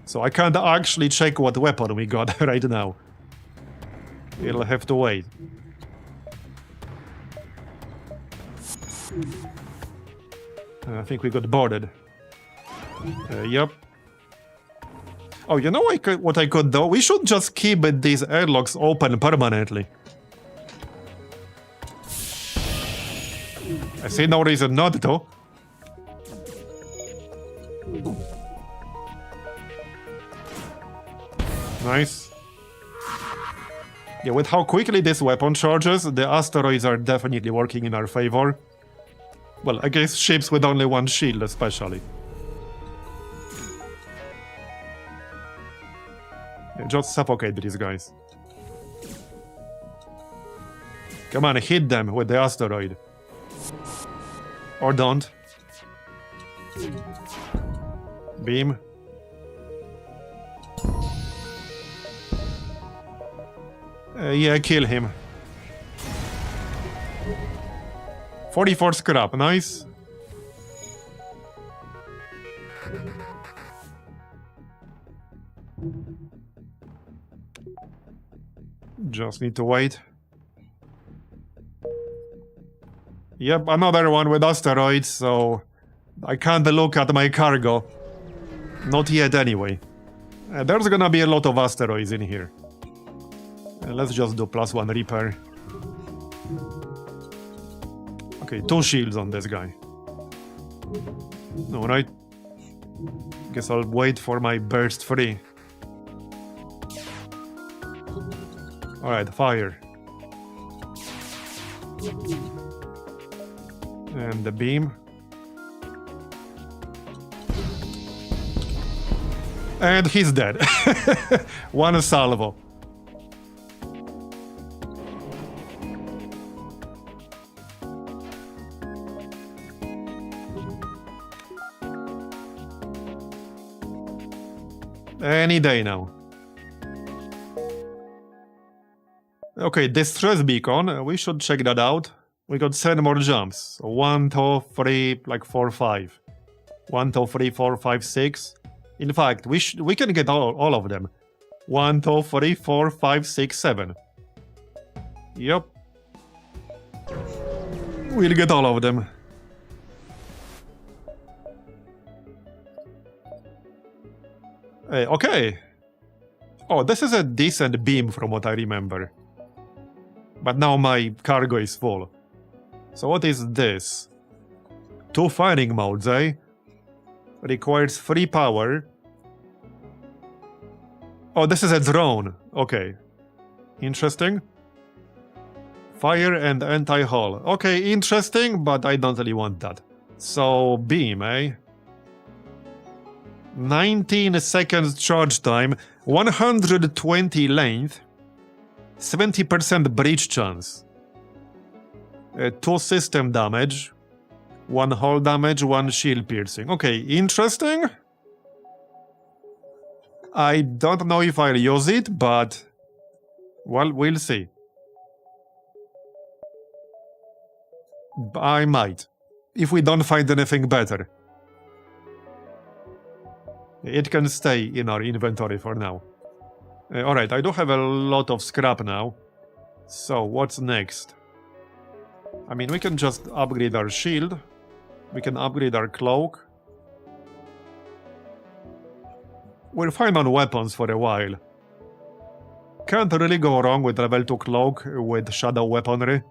A: So I can't actually check what weapon we got right now. We'll have to wait. I think we got boarded. Yep. Oh, you know what I could do? We should just keep these airlocks open permanently. I see no reason not to. Nice. Yeah, with how quickly this weapon charges, the asteroids are definitely working in our favor. Well, I guess ships with only one shield, especially. Yeah, just suffocate these guys. Come on, hit them with the asteroid. Or don't. Beam. Yeah, kill him. 44 scrap, nice. Just need to wait. Yep, another one with asteroids, so I can't look at my cargo. Not yet, anyway. There's gonna be a lot of asteroids in here. Let's just do +1 repair. Okay, 2 shields on this guy. Alright. Guess I'll wait for my burst free. Alright, fire. And the beam. And he's dead. One salvo. Any day now. Okay, distress beacon. We should check that out. We got 7 more jumps. So 1, 2, 3, like 4, 5. 1, 2, 3, 4, 5, 6. In fact, we can get all of them. 1, 2, 3, 4, 5, 6, 7. Yep. We'll get all of them. Okay. Oh, this is a decent beam from what I remember. But now my cargo is full. So what is this? 2 firing modes, eh? Requires 3 power. Oh, this is a drone. Okay. Interesting. Fire and anti-hull. Okay, interesting, but I don't really want that. So, beam, eh? 19 seconds charge time, 120 length, 70% breach chance. 2 system damage, 1 hull damage, 1 shield piercing. Okay, interesting. I don't know if I'll use it, but... well, we'll see. I might, if we don't find anything better. It can stay in our inventory for now. Alright, I do have a lot of scrap now. So, what's next? I mean, we can just upgrade our shield. We can upgrade our cloak. We're fine on weapons for a while. Can't really go wrong with level 2 cloak with shadow weaponry.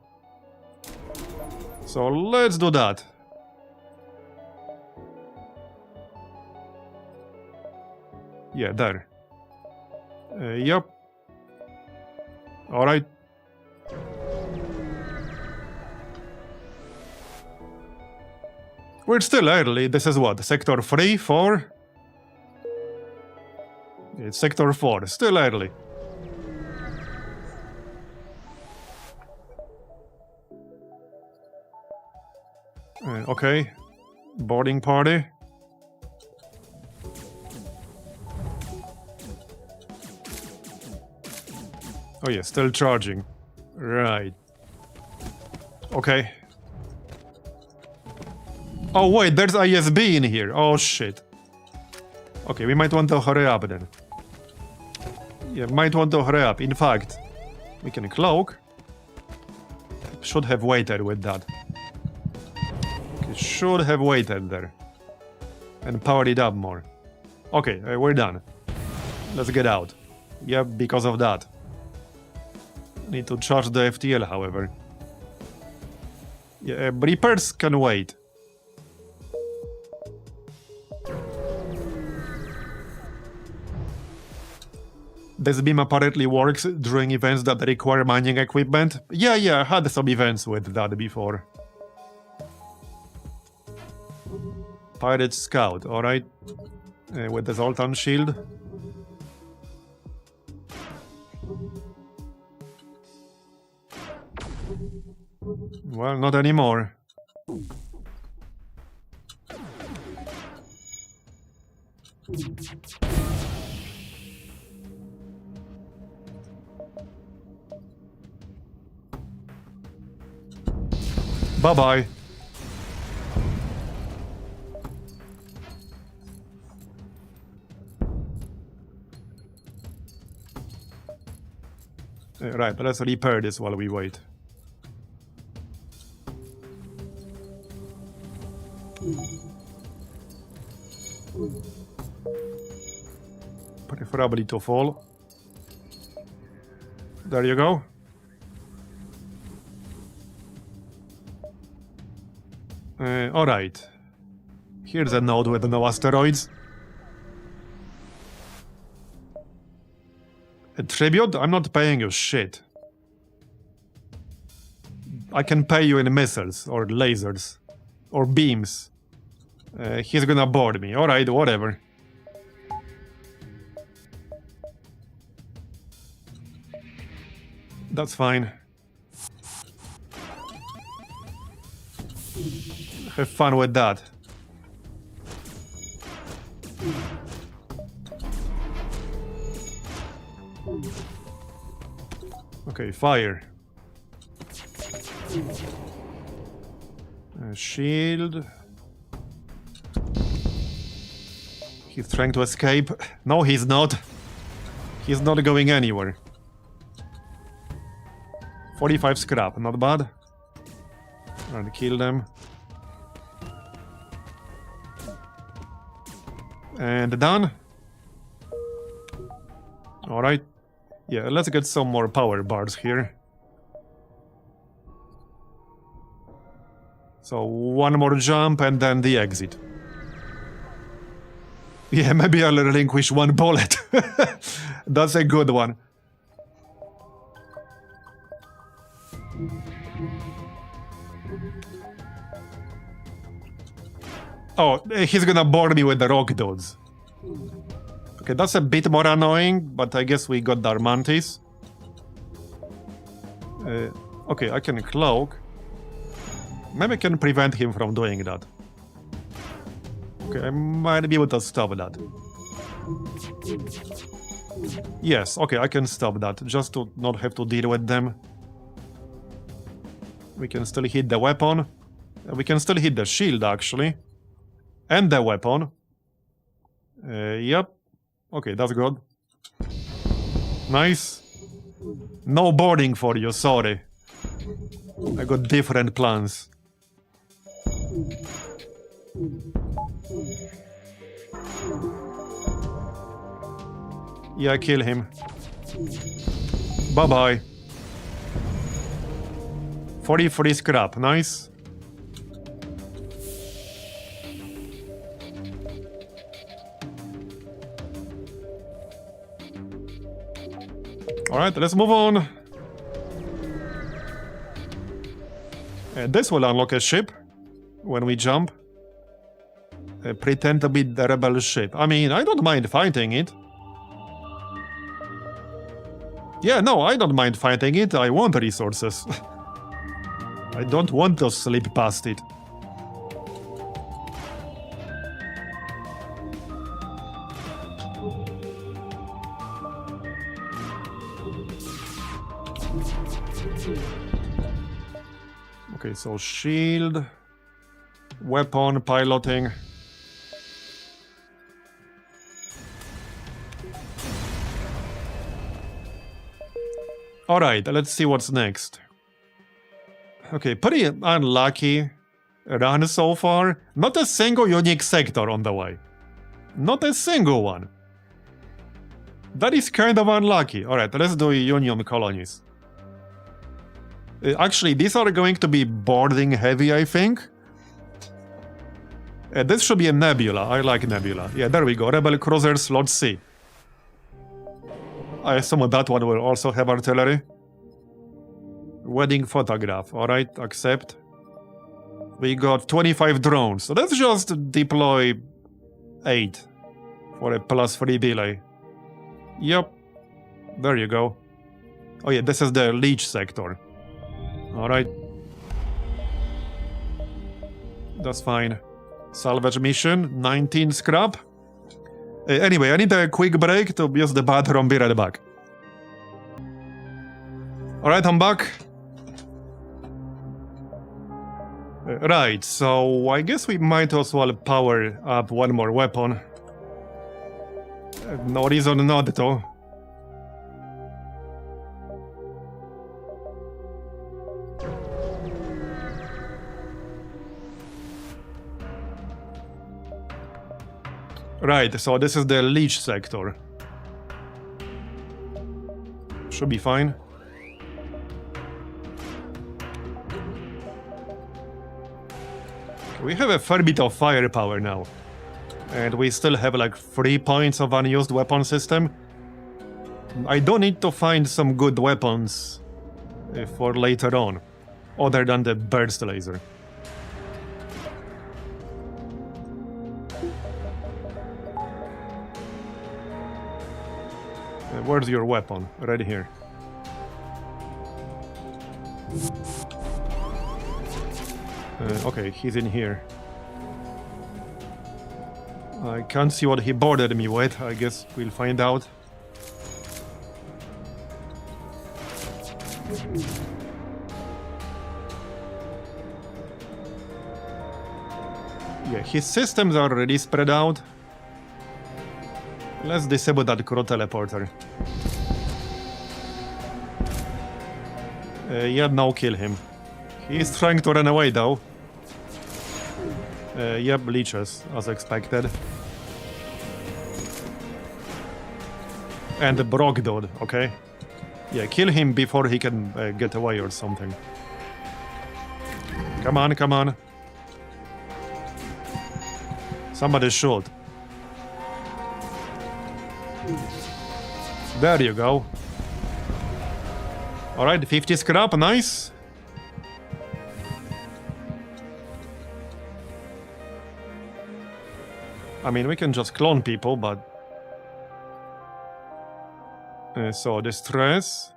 A: So let's do that. Yeah, there. Yep. Alright. We're still early. This is what? Sector 3, 4? It's Sector 4. Still early. Okay. Boarding party. Oh yeah, still charging. Right. Okay. Oh wait, there's ISB in here. Oh shit. Okay, we might want to hurry up then. Yeah, might want to hurry up. In fact, we can cloak. Should have waited with that. Okay, should have waited there. And powered it up more. Okay, we're done. Let's get out. Yeah, because of that. Need to charge the FTL, however. Yeah, repairs can wait. This beam apparently works during events that require mining equipment. Yeah, I had some events with that before. Pirate Scout, alright. With the Zoltan shield. Well, not anymore. Bye-bye. Right, but let's repair this while we wait. Preferably to fall. There you go. Alright. Here's a node with no asteroids. A tribute? I'm not paying you shit. I can pay you in missiles, or lasers, or beams. He's gonna board me. Alright, whatever. That's fine. Have fun with that. Okay, fire. Shield. He's trying to escape. No, he's not. He's not going anywhere. 45 scrap, not bad. And kill them. And done. Alright. Yeah, let's get some more power bars here. So, one more jump and then the exit. Yeah, maybe I'll relinquish one bullet. That's a good one. Oh, he's gonna board me with the rock dudes. Okay, that's a bit more annoying, but I guess we got Darmantis. Okay, I can cloak. Maybe I can prevent him from doing that. Okay, I might be able to stop that. Yes, okay, I can stop that, just to not have to deal with them. We can still hit the weapon. We can still hit the shield, actually. And the weapon. Yep. Okay, that's good. Nice. No boarding for you, sorry. I got different plans. Yeah, kill him. Bye-bye. 43 scrap, nice. Alright, let's move on. This will unlock a ship when we jump. Pretend to be the rebel ship. I mean, I don't mind fighting it. Yeah, no, I don't mind fighting it. I want resources. I don't want to slip past it. Okay, so shield, weapon, piloting. Alright, let's see what's next. Okay, pretty unlucky run so far. Not a single unique sector on the way. Not a single one. That is kind of unlucky. Alright, let's do Union colonies. Actually, these are going to be boarding heavy, I think. This should be a Nebula. I like Nebula. Yeah, there we go. Rebel cruisers, slot C. I assume that one will also have artillery. Wedding photograph. Alright, accept. We got 25 drones. So let's just deploy 8 for a +3 delay. Yep. There you go. Oh yeah, this is the leech sector. Alright. That's fine. Salvage mission, 19 scrap. Anyway, I need a quick break to use the bathroom. Be right back. Alright, I'm back. Right, so I guess we might as well power up one more weapon. No reason not to. Right, so this is the leech sector. Should be fine. We have a fair bit of firepower now. And we still have like 3 points of unused weapon system. I do need to find some good weapons for later on, other than the burst laser. Where's your weapon? Right here. Okay, he's in here. I can't see what he boarded me with. I guess we'll find out. Yeah, his systems are already spread out. Let's disable that crew teleporter. Yeah, no, kill him. He's trying to run away though. Yep, leeches, as expected. And the Brock dude, okay? Yeah, kill him before he can get away or something. Come on, come on. Somebody shoot. There you go. Alright, 50 scrap, nice. I mean, we can just clone people, but... so, distress...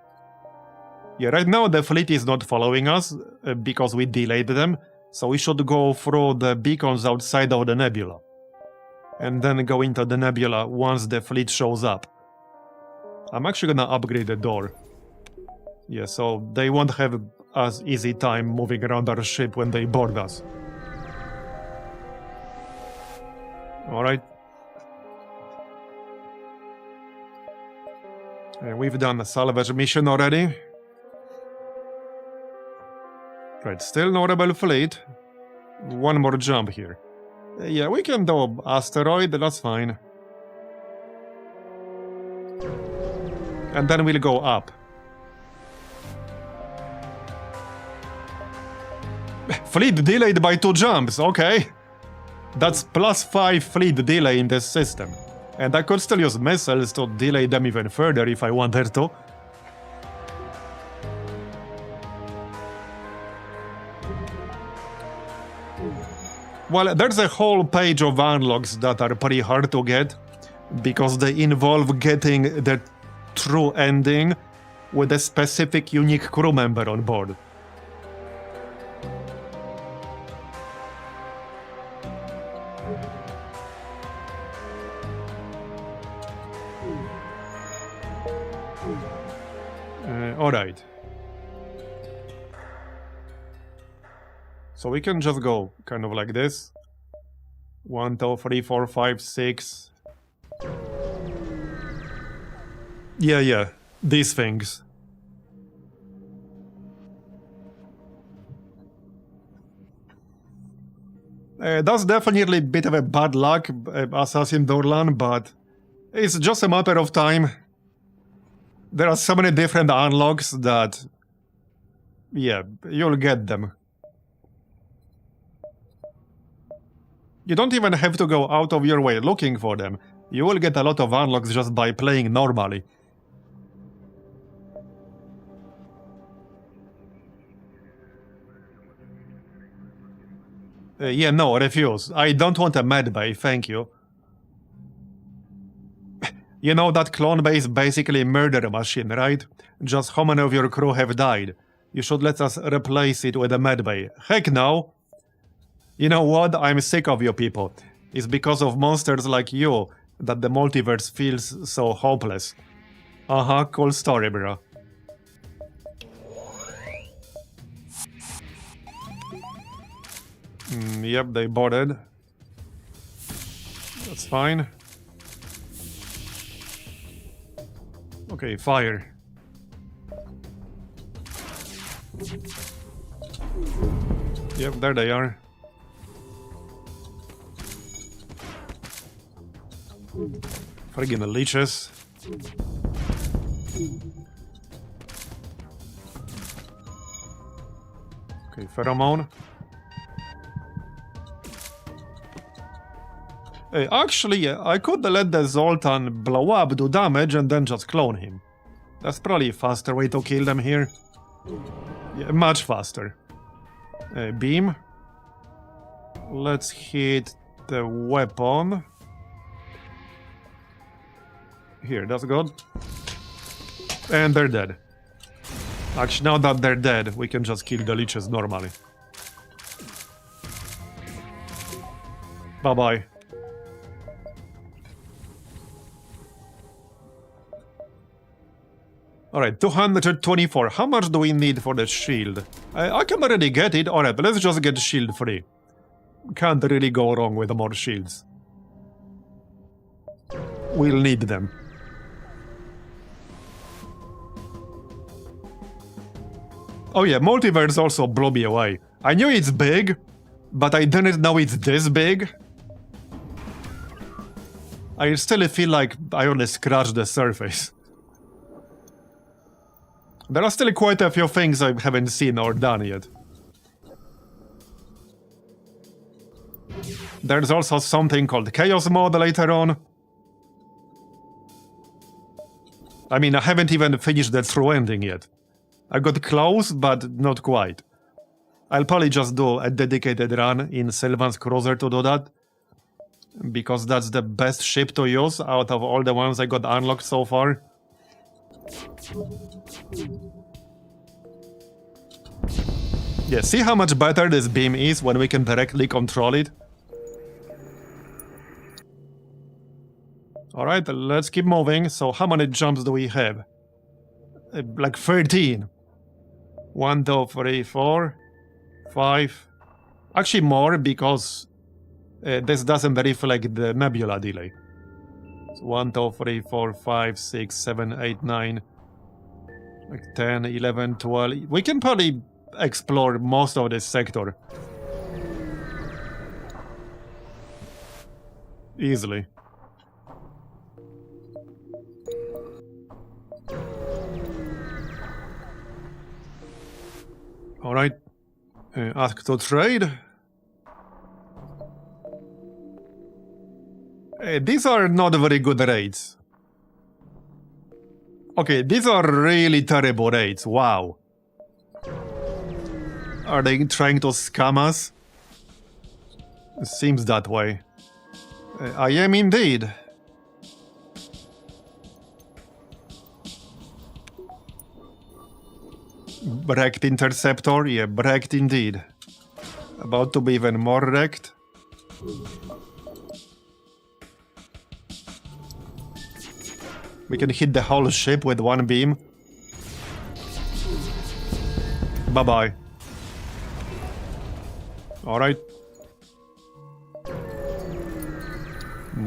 A: Yeah, right now the fleet is not following us, because we delayed them, so we should go through the beacons outside of the nebula. And then go into the nebula once the fleet shows up. I'm actually gonna upgrade the door. Yeah, so they won't have as easy time moving around our ship when they board us. Alright. We've done a salvage mission already. Right, still no rebel fleet. One more jump here. Yeah, we can do asteroid, that's fine. And then we'll go up. Fleet delayed by 2 jumps, okay. That's +5 fleet delay in this system. And I could still use missiles to delay them even further if I wanted to. Well, there's a whole page of unlocks that are pretty hard to get, because they involve getting the true ending with a specific unique crew member on board. Alright. So we can just go kind of like this. 1, 2, 3, 4, 5, 6. Yeah. These things. That's definitely a bit of a bad luck, Assassin Dorlan, but it's just a matter of time. There are so many different unlocks that, yeah, you'll get them. You don't even have to go out of your way looking for them. You will get a lot of unlocks just by playing normally. Yeah, no, refuse. I don't want a medbay, thank you. You know that clone bay is basically a murder machine, right? Just how many of your crew have died? You should let us replace it with a medbay. Heck no! You know what? I'm sick of you people. It's because of monsters like you that the multiverse feels so hopeless. Cool story, bro. Yep, they boarded. That's fine. Okay, fire. Yep, there they are. Friggin' leeches. Okay, pheromone. Hey, actually, I could let the Zoltan blow up, do damage, and then just clone him. That's probably a faster way to kill them here. Yeah, much faster. Beam. Let's hit the weapon. Here, that's good. And they're dead. Actually, now that they're dead, we can just kill the leeches normally. Bye-bye. Alright, 224. How much do we need for the shield? I can already get it. Alright, let's just get shield free. Can't really go wrong with more shields. We'll need them. Oh yeah, Multiverse also blew me away. I knew it's big, but I didn't know it's this big. I still feel like I only scratched the surface. There are still quite a few things I haven't seen or done yet. There's also something called Chaos Mode later on. I mean, I haven't even finished the true ending yet. I got close, but not quite. I'll probably just do a dedicated run in Sylvan's Cruiser to do that. Because that's the best ship to use out of all the ones I got unlocked so far. Yeah, see how much better this beam is when we can directly control it? Alright, let's keep moving. So how many jumps do we have? Like 13. 1, 2, 3, 4, 5. Actually more, because this doesn't reflect the nebula delay. So 1, 2, 3, 4, 5, 6, 7, 8, 9. Like 10, 11, 12. We can probably explore most of this sector. Easily. Alright. Ask to trade. These are not very good raids. Okay, these are really terrible raids. Wow. Are they trying to scam us? It seems that way. I am indeed. Wrecked interceptor? Yeah, wrecked indeed. About to be even more wrecked. We can hit the whole ship with one beam. Bye-bye. Alright.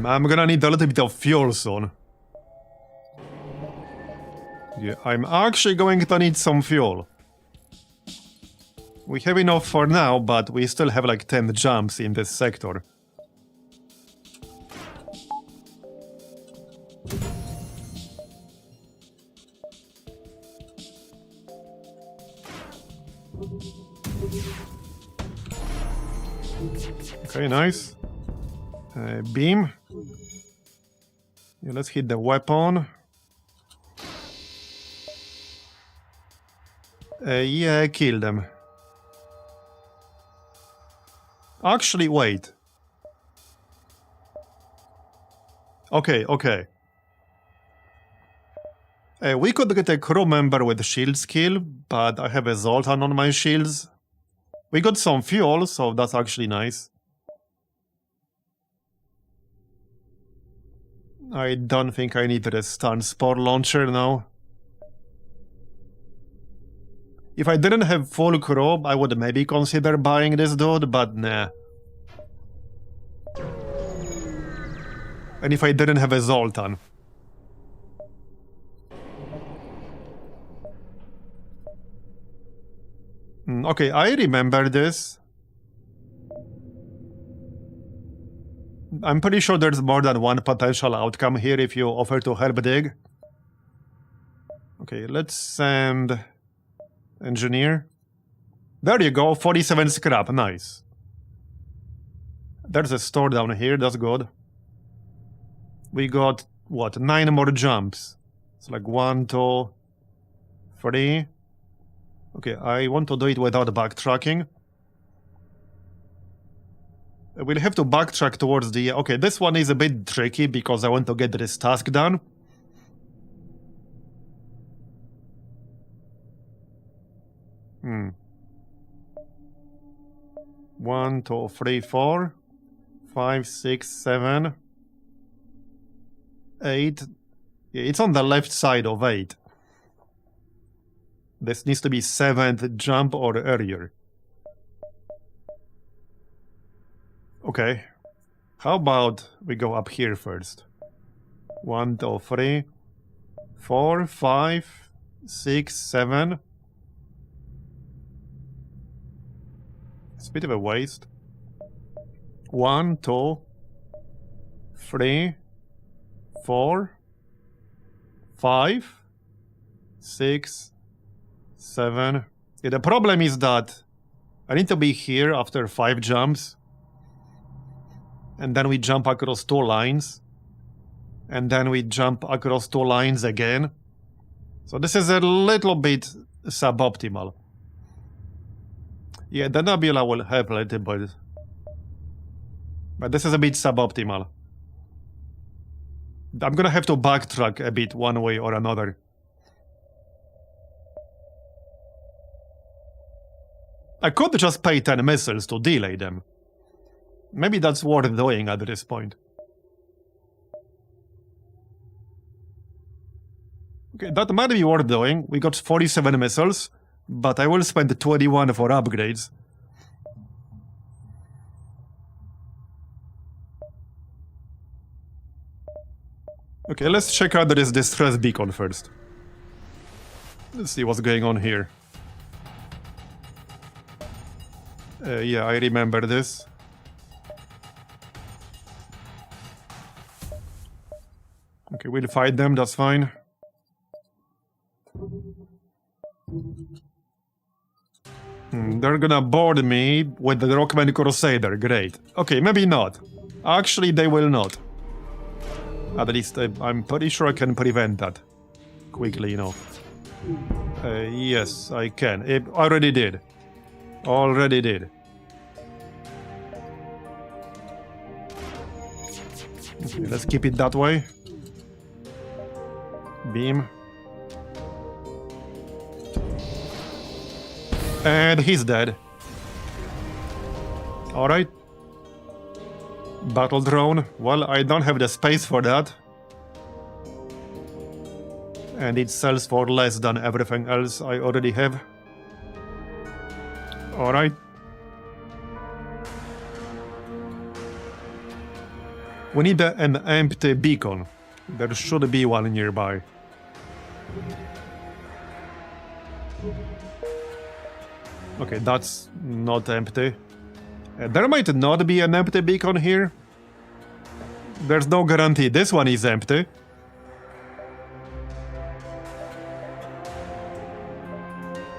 A: I'm gonna need a little bit of fuel soon. Yeah, I'm actually going to need some fuel. We have enough for now, but we still have like 10 jumps in this sector. Okay, nice. Beam. Yeah, let's hit the weapon. Yeah, kill them. Actually, wait. Okay. We could get a crew member with shield skill, but I have a Zoltan on my shields. We got some fuel, so that's actually nice. I don't think I need a stun spore launcher now. If I didn't have full crew, I would maybe consider buying this dude, but nah. And if I didn't have a Zoltan. Okay, I remember this. I'm pretty sure there's more than one potential outcome here if you offer to help dig. Okay, let's send engineer. There you go, 47 scrap, nice. There's a store down here, that's good. We got, what, 9 more jumps. It's like 1, 2, 3. Okay, I want to do it without backtracking. We'll have to backtrack towards the... Okay, this one is a bit tricky because I want to get this task done. One, 2, 3, 4, 5, 6, 7, 8. Yeah, it's on the left side of 8. This needs to be 7th jump or earlier. Okay. How about we go up here first? 1, 2, 3, 4, 5, 6, 7. It's a bit of a waste. 1, 2, 3, 4, 5, 6, 7. Yeah, the problem is that I need to be here after 5 jumps. And then we jump across 2 lines. And then we jump across 2 lines again. So this is a little bit suboptimal. Yeah, the Nebula will help a little bit. But this is a bit suboptimal. I'm gonna have to backtrack a bit one way or another. I could just pay 10 missiles to delay them. Maybe that's worth doing at this point. Okay, that might be worth doing. We got 47 missiles, but I will spend 21 for upgrades. Okay, let's check out this distress beacon first. Let's see what's going on here. Yeah, I remember this. Okay, we'll fight them, that's fine. They're gonna board me with the Rockman Crusader, great. Okay, maybe not. Actually, they will not. At least I'm pretty sure I can prevent that. Quickly, you know. Yes, I can. It already did. Already did. Okay, let's keep it that way. Beam. And he's dead. Alright. Battle drone. Well, I don't have the space for that. And it sells for less than everything else I already have. Alright. We need an empty beacon. There should be one nearby. Okay, that's not empty. There might not be an empty beacon here. There's no guarantee this one is empty.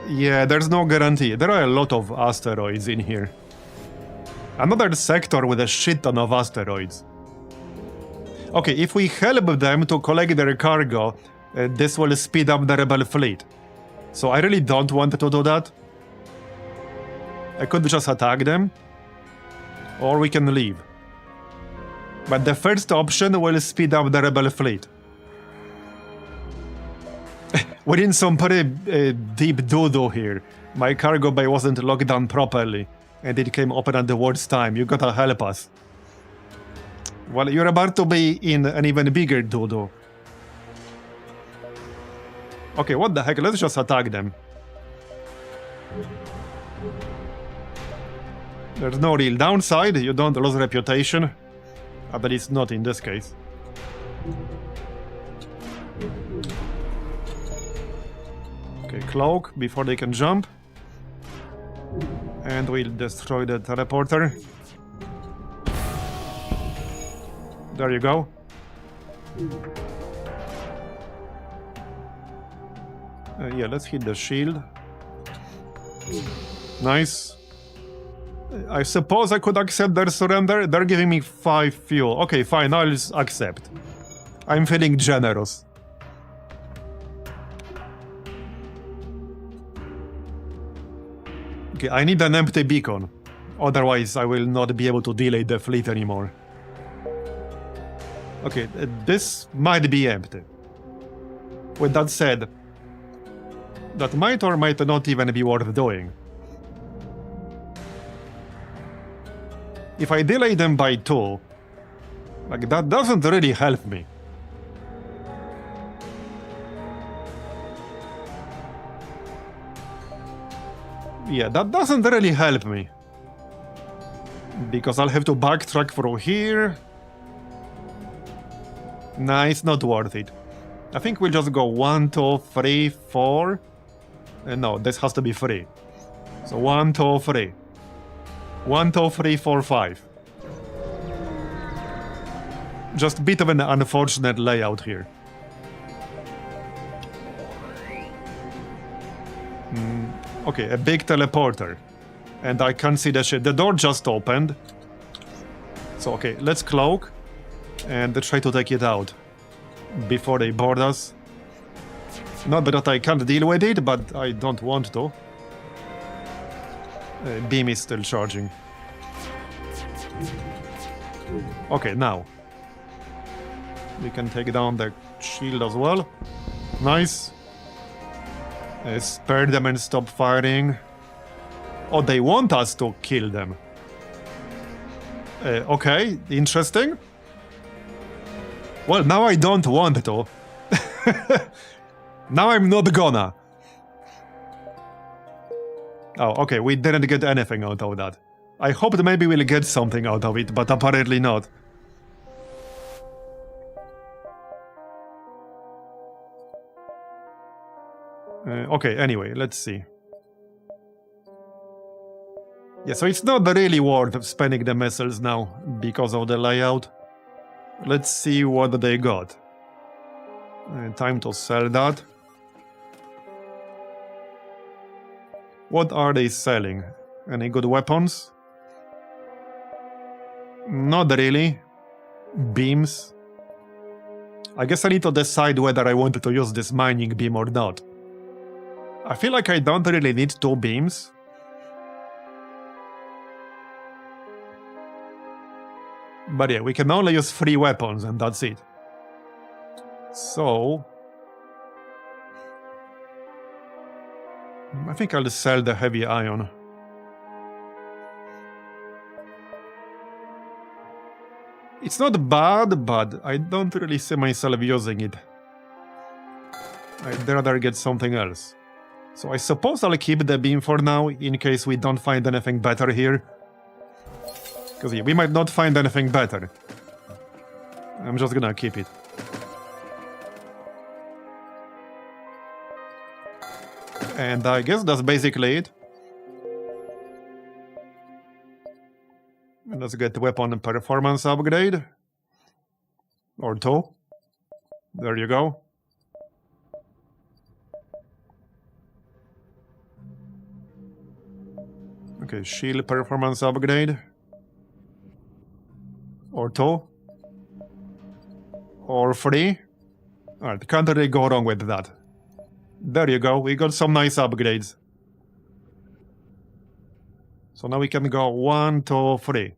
A: Yeah, there's no guarantee. There are a lot of asteroids in here. Another sector with a shit ton of asteroids. Okay, if we help them to collect their cargo, this will speed up the rebel fleet. So I really don't want to do that. I could just attack them. Or we can leave. But the first option will speed up the rebel fleet. We're in some pretty deep doo-doo here. My cargo bay wasn't locked down properly, and it came open at the worst time. You gotta help us. Well, you're about to be in an even bigger doo-doo. Okay, what the heck? Let's just attack them. There's no real downside. You don't lose reputation. But it's not in this case. Okay, cloak before they can jump. And we'll destroy the teleporter. There you go. Yeah, let's hit the shield. Nice. I suppose I could accept their surrender. They're giving me 5 fuel. Okay, fine, I'll accept. I'm feeling generous. Okay, I need an empty beacon. Otherwise, I will not be able to delay the fleet anymore. Okay, this might be empty. With that said, that might or might not even be worth doing. If I delay them by 2, like that doesn't really help me. Yeah, that doesn't really help me. Because I'll have to backtrack through here. Nah, it's not worth it. I think we'll just go 1, 2, 3, 4. No, this has to be 3. So 1, 2, 3. 1, 2, 3, 4, 5. Just a bit of an unfortunate layout here. Okay, a big teleporter. And I can't see the shit. The door just opened. So, okay, let's cloak. And try to take it out. Before they board us. Not that I can't deal with it, but I don't want to. Beam is still charging. Okay, now. We can take down the shield as well. Nice. Spare them and stop firing. Oh, they want us to kill them. Okay, interesting. Well, now I don't want to. Now I'm not gonna. Oh, okay, we didn't get anything out of that. I hoped maybe we'll get something out of it, but apparently not. Okay, anyway, let's see. Yeah, so it's not really worth spending the missiles now, because of the layout. Let's see what they got. Time to sell that. What are they selling? Any good weapons? Not really. Beams. I guess I need to decide whether I wanted to use this mining beam or not. I feel like I don't really need 2 beams. But yeah, we can only use 3 weapons and that's it. So... I think I'll sell the heavy iron. It's not bad, but I don't really see myself using it. I'd rather get something else. So I suppose I'll keep the beam for now, in case we don't find anything better here. Because yeah, we might not find anything better. I'm just gonna keep it. And I guess that's basically it. Let's get weapon performance upgrade. Or 2. There you go. Okay, shield performance upgrade. Or 2. Or 3. Alright, can't really go wrong with that. There you go, we got some nice upgrades. So now we can go 1, 2, 3.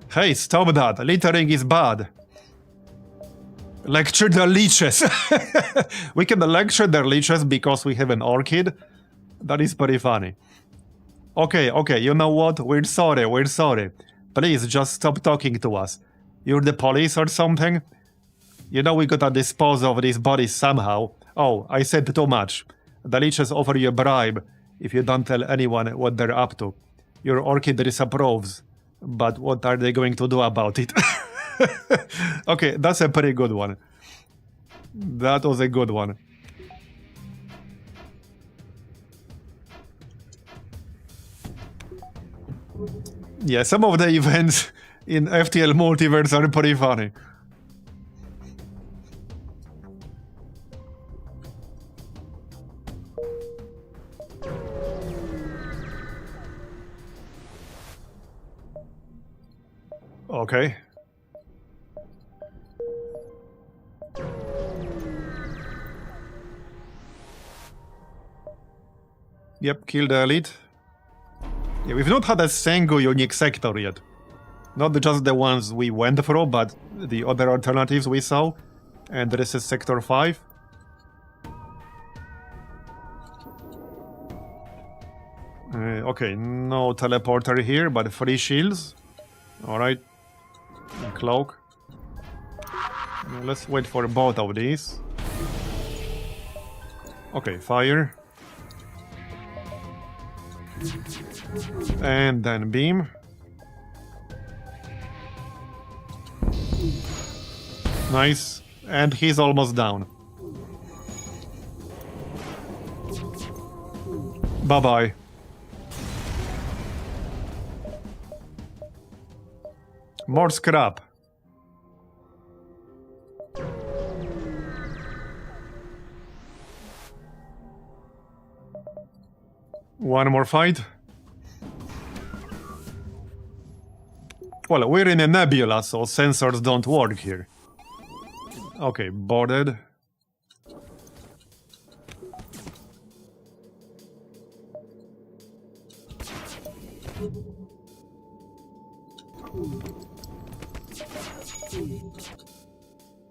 A: Hey, stop that. Littering is bad. Lecture the leeches. We can lecture the leeches because we have an orchid. That is pretty funny. Okay, you know what? We're sorry. Please just stop talking to us. You're the police or something? You know we gotta dispose of these bodies somehow. Oh, I said too much. The leeches offer you a bribe if you don't tell anyone what they're up to. Your orchid disapproves. But what are they going to do about it? Okay, that's a pretty good one. That was a good one. Yeah, some of the events in FTL Multiverse are pretty funny. Okay. Yep, kill the elite. Yeah, we've not had a single unique sector yet. Not just the ones we went through, but the other alternatives we saw. And this is Sector 5. Okay, no teleporter here, but 3 shields. Alright. Cloak. Let's wait for both of these. Okay, fire. And then beam. Nice. And he's almost down. Bye-bye. More scrap. One more fight. Well, we're in a nebula, so sensors don't work here. Okay, boarded.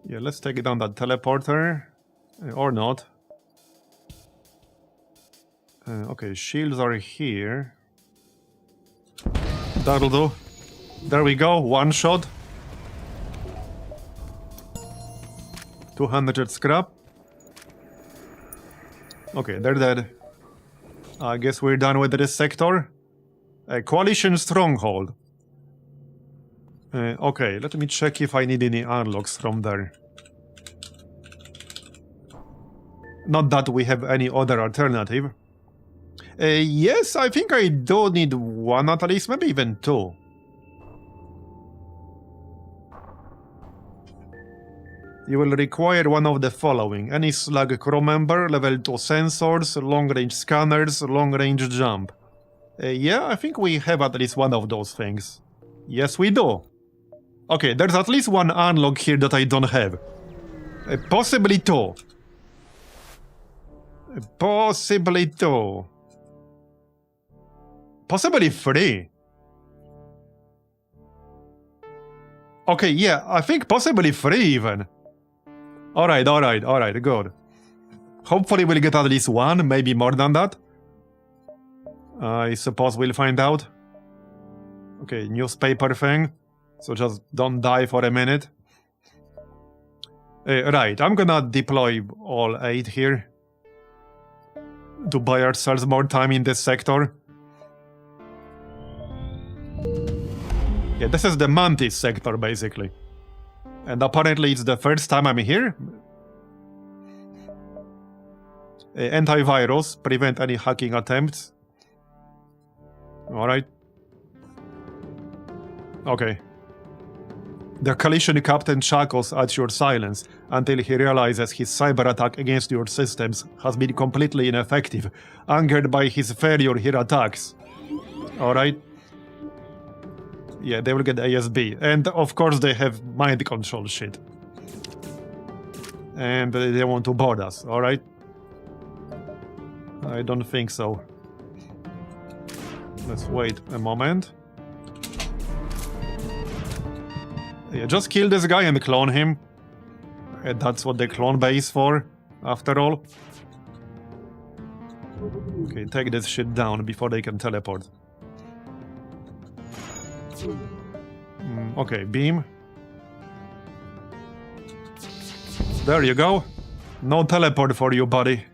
A: Yeah, let's take down that teleporter. Or not. Okay, shields are here. That'll do. There we go, one shot. 200 scrap. Okay, they're dead. I guess we're done with this sector. A coalition stronghold. Okay, let me check if I need any unlocks from there. Not that we have any other alternative. Yes, I think I do need one at least, maybe even 2. You will require one of the following. Any slug crew member, level 2 sensors, long-range scanners, long-range jump. Yeah, I think we have at least one of those things. Yes, we do. Okay, there's at least one unlock here that I don't have. Possibly 2. Possibly 2. Possibly 3. Okay, yeah, I think possibly 3 even. Alright, good. Hopefully we'll get at least one, maybe more than that. I suppose we'll find out. Okay, newspaper thing. So just don't die for a minute. Right, I'm gonna deploy all 8 here. To buy ourselves more time in this sector. Yeah, this is the Mantis sector, basically. And apparently it's the first time I'm here. Antivirus, prevent any hacking attempts. Alright. Okay. The collision captain chuckles at your silence until he realizes his cyber attack against your systems has been completely ineffective. Angered by his failure, he attacks. Alright. Yeah, they will get ASB. And of course they have mind control shit. And they want to board us, alright? I don't think so. Let's wait a moment. Yeah, just kill this guy and clone him. That's what the clone base is for, after all. Okay, take this shit down before they can teleport. Okay, beam. There you go. No teleport for you, buddy.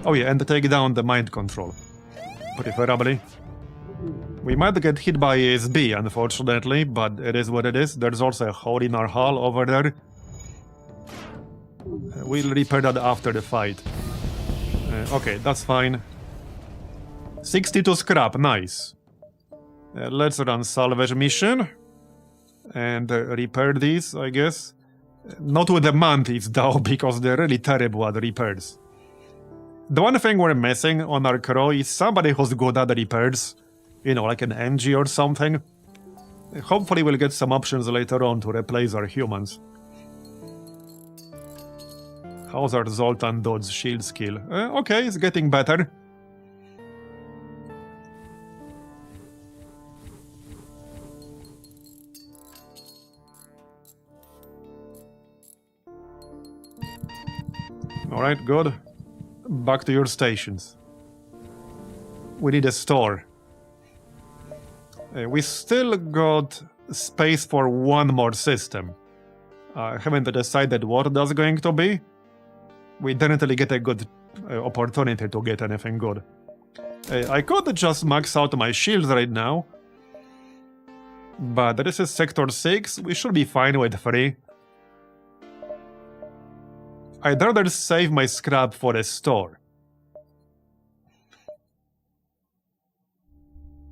A: Oh yeah, and take down the mind control. Preferably. We might get hit by ASB, unfortunately, but it is what it is. There's also a hole in our hull over there. We'll repair that after the fight. Okay, that's fine. 62 scrap, nice. Let's run salvage mission. And repair these, I guess. Not with the Mantis, though, because they're really terrible at repairs. The one thing we're missing on our crew is somebody who's good at repairs. You know, like an MG or something. Hopefully we'll get some options later on to replace our humans. How's our Zoltan Dod's shield skill? Okay, it's getting better. Alright, good. Back to your stations. We need a store. We still got space for one more system. I haven't decided what that's going to be. We didn't really get a good opportunity to get anything good. I could just max out my shields right now. But this is Sector 6, we should be fine with 3. I'd rather save my scrap for a store.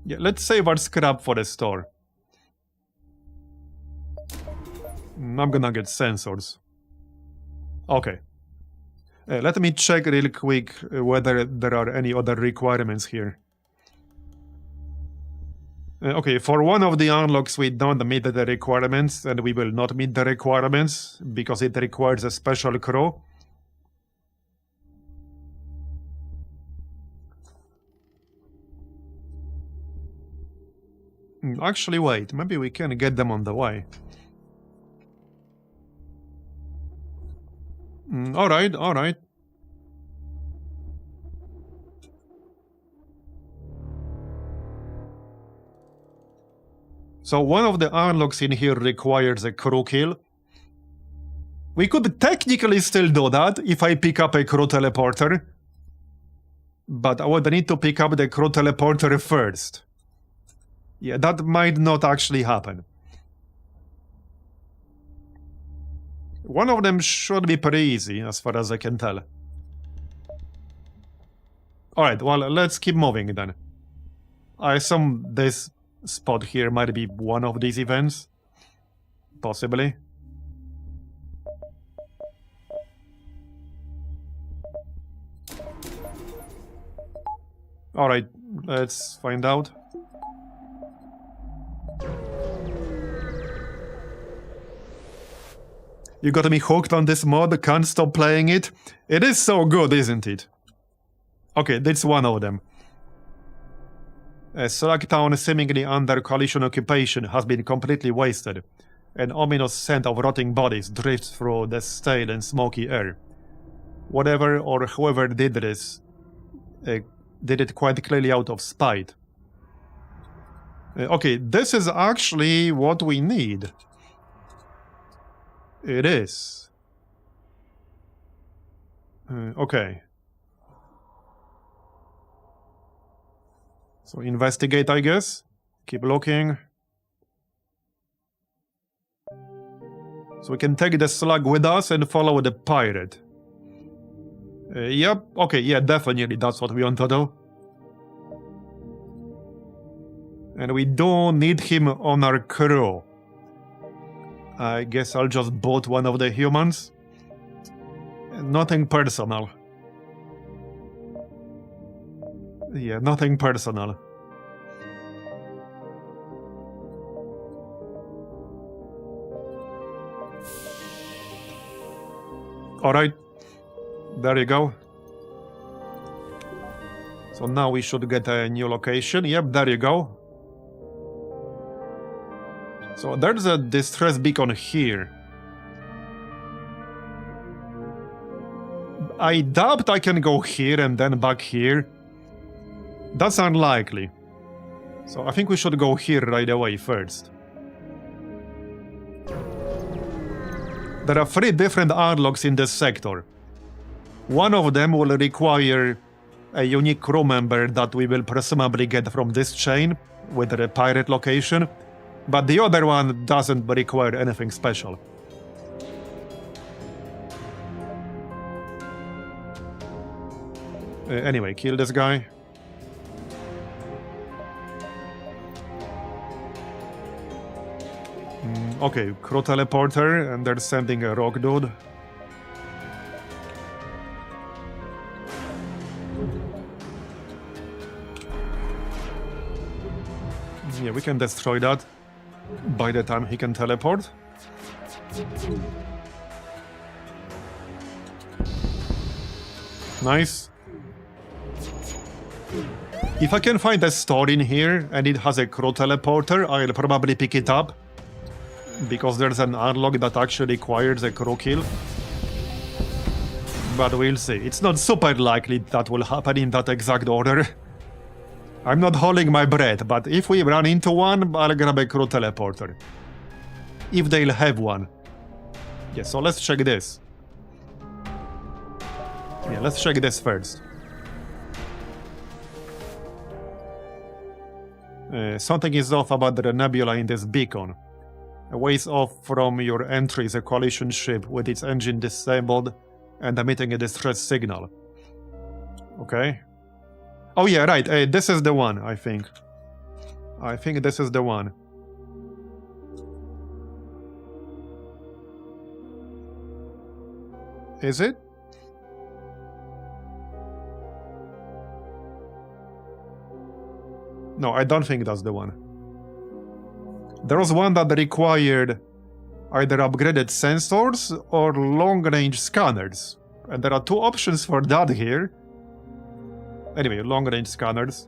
A: Yeah, let's save our scrap for a store. I'm gonna get sensors. Okay. Let me check real quick whether there are any other requirements here. Okay, for one of the unlocks we don't meet the requirements, and we will not meet the requirements because it requires a special crew. Actually, wait, maybe we can get them on the way. Alright, alright. So one of the unlocks in here requires a crew kill. We could technically still do that if I pick up a crew teleporter. But I would need to pick up the crew teleporter first. Yeah, that might not actually happen. One of them should be pretty easy, as far as I can tell. Alright, well, let's keep moving then. I assume this spot here might be one of these events. Possibly. Alright, let's find out. You got me hooked on this mod, can't stop playing it. It is so good, isn't it? Okay, that's one of them. A Slag town seemingly under coalition occupation has been completely wasted. An ominous scent of rotting bodies drifts through the stale and smoky air. Whatever or whoever did this, did it quite clearly out of spite. Okay, this is actually what we need. It is. Okay. So investigate, I guess. Keep looking. So we can take the slug with us and follow the pirate. Yep, okay, yeah, definitely that's what we want to do. And we don't need him on our crew. I guess I'll just boot one of the humans. Nothing personal. Yeah, nothing personal. Alright, there you go. So now we should get a new location. Yep, there you go. So there's a distress beacon here. I doubt I can go here and then back here. That's unlikely. So I think we should go here right away first. There are 3 different unlocks in this sector. One of them will require a unique crew member that we will presumably get from this chain with the pirate location, but the other one doesn't require anything special. Anyway, kill this guy. Okay, crew teleporter, and they're sending a rock dude. Yeah, we can destroy that by the time he can teleport. Nice. If I can find a store in here and it has a crew teleporter, I'll probably pick it up. Because there's an unlock that actually requires a crew kill. But we'll see. It's not super likely that will happen in that exact order. I'm not holding my breath, but if we run into one, I'll grab a crew teleporter. If they'll have one. Yeah, so let's check this. Yeah, let's check this first. Something is off about the nebula in this beacon. A ways off from your entry is a coalition ship with its engine disabled and emitting a distress signal. Okay. Oh yeah, right. This is the one, I think. I think this is the one. Is it? No, I don't think that's the one. There was one that required either upgraded sensors or long-range scanners. And there are 2 options for that here. Anyway, long-range scanners.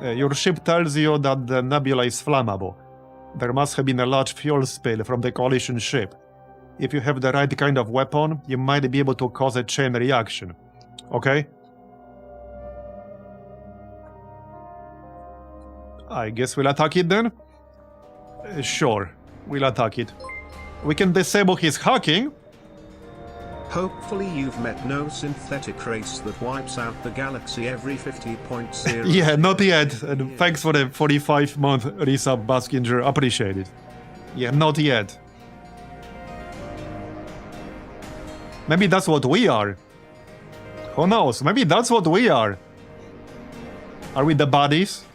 A: Your ship tells you that the nebula is flammable. There must have been a large fuel spill from the coalition ship. If you have the right kind of weapon, you might be able to cause a chain reaction. Okay? I guess we'll attack it then? Sure, we'll attack it. We can disable his hacking.
B: Hopefully you've met no synthetic race that wipes out the galaxy every 50.0.
A: Yeah, not yet. And thanks for the 45-month resub, Baskinger. Appreciate it. Yeah, not yet. Maybe that's what we are. Who knows? Maybe that's what we are. Are we the baddies?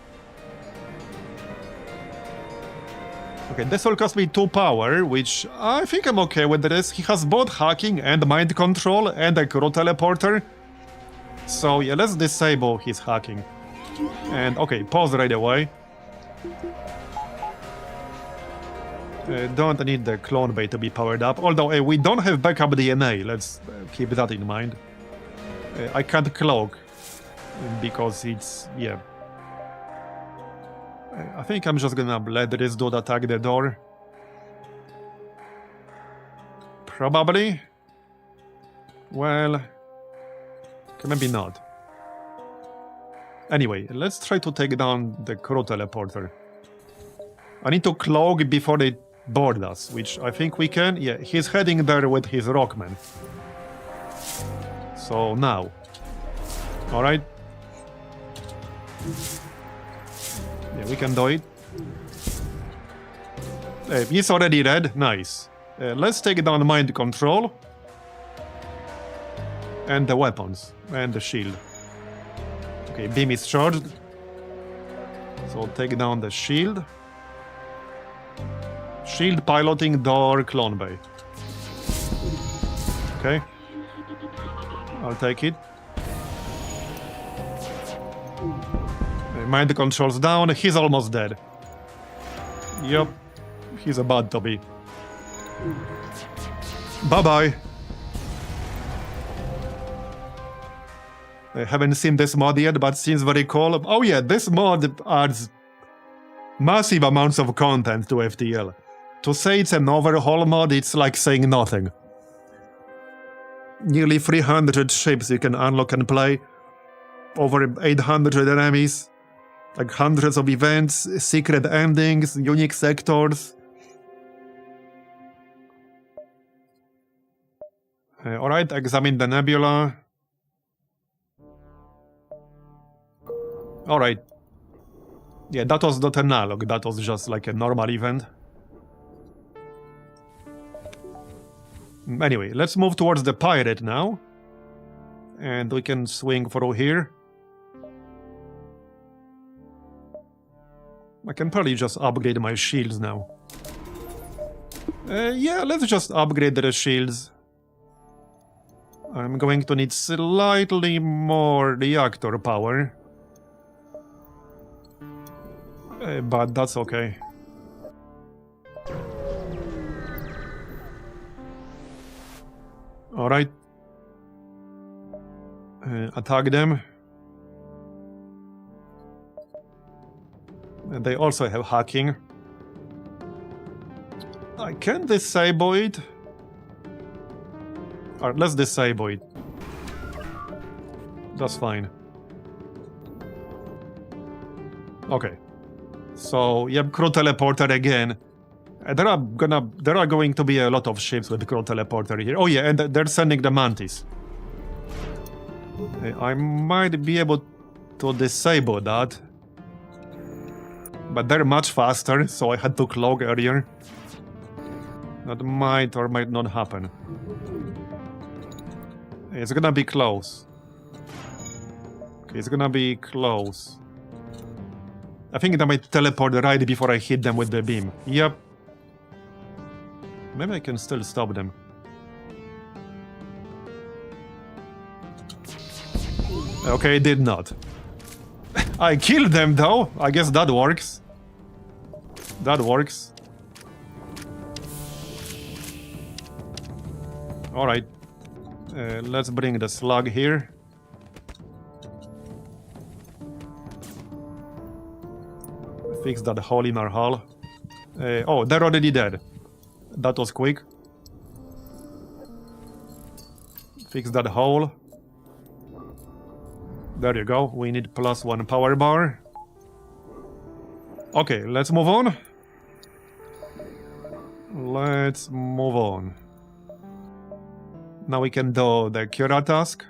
A: Okay, this will cost me 2 power, which I think I'm okay with this. He has both hacking and mind control and a crew teleporter. So yeah, let's disable his hacking. And okay, pause right away. Don't need the clone bay to be powered up. Although we don't have backup DNA, let's keep that in mind. I can't cloak because it's, yeah. I think I'm just gonna let this dude attack the door. Probably. Well, maybe not. Anyway, let's try to take down the crew teleporter. I need to cloak before they board us, which I think we can. Yeah, he's heading there with his rockman. So now. Alright. Yeah, we can do it. He's already dead. Nice. Let's take down mind control. And the weapons. And the shield. Okay, beam is charged. So take down the shield. Shield piloting door clone bay. Okay. I'll take it. Mind controls down. He's almost dead. Yup. He's about to be. Bye-bye. I haven't seen this mod yet, but seems very cool. Oh yeah, this mod adds massive amounts of content to FTL. To say it's an overhaul mod, it's like saying nothing. Nearly 300 ships you can unlock and play. Over 800 enemies. Like hundreds of events, secret endings, unique sectors. Alright, examine the nebula. Alright. Yeah, that was not an analog, that was just like a normal event. Anyway, let's move towards the pirate now. And we can swing through here. I can probably just upgrade my shields now. Yeah, let's just upgrade the shields. I'm going to need slightly more reactor power. But that's okay. Alright. Attack them. And they also have hacking. I can disable it. Alright, let's disable it. That's fine. Okay. So, yep, crew teleporter again. There are going to be a lot of ships with crew teleporter here. Oh yeah, and they're sending the mantis. I might be able to disable that. But they're much faster, so I had to cloak earlier. That might or might not happen. It's gonna be close. Okay, it's gonna be close. I think that might teleport right before I hit them with the beam. Yep. Maybe I can still stop them. Okay, did not. I killed them though. I guess that works. That works. Alright. Let's bring the slug here. Fix that hole in our hull. Oh, they're already dead. That was quick. Fix that hole. There you go. We need +1 power bar. Okay, let's move on. Let's move on. Now we can do the Cura task.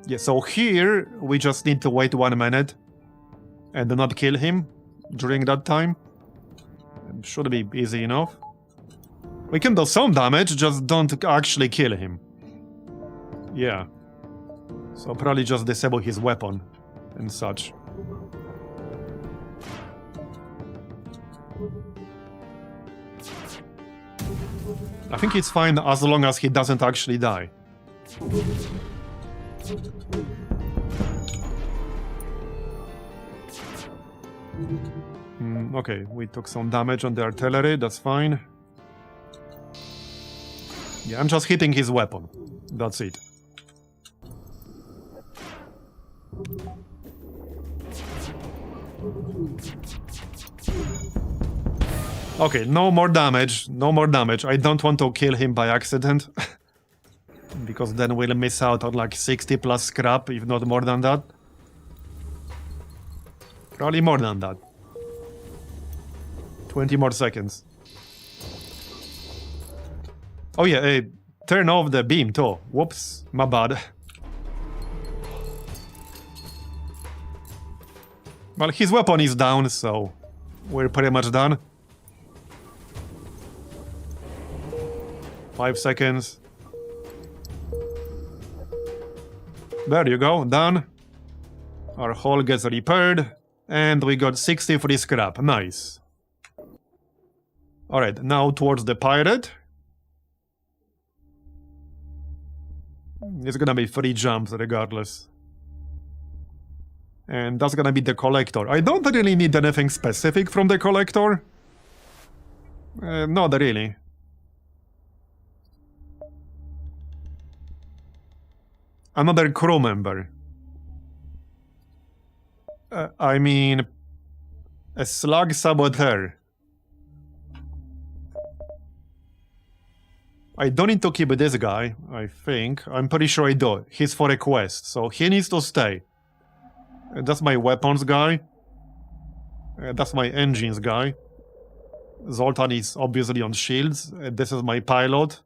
A: Yeah, so here we just need to wait 1 minute and do not kill him during that time. It should be easy enough. We can do some damage, just don't actually kill him. Yeah. So probably just disable his weapon and such. I think it's fine as long as he doesn't actually die. Okay, we took some damage on the artillery, that's fine. Yeah, I'm just hitting his weapon. That's it. Okay, no more damage. No more damage. I don't want to kill him by accident. Because then we'll miss out on like 60 plus scrap, if not more than that. Probably more than that. 20 more seconds. Oh yeah, turn off the beam too. Whoops, my bad. Well, his weapon is down, so we're pretty much done. 5 seconds. There you go, done. Our hull gets repaired, and we got 60 free scrap. Nice. Alright, now towards the pirate. It's gonna be free jumps regardless. And that's gonna be the collector. I don't really need anything specific from the collector. Not really. Another crew member. I mean... a slug saboteur. I don't need to keep this guy, I think. I'm pretty sure I do. He's for a quest, so he needs to stay. That's my weapons guy. That's my engines guy. Zoltan is obviously on shields. This is my pilot.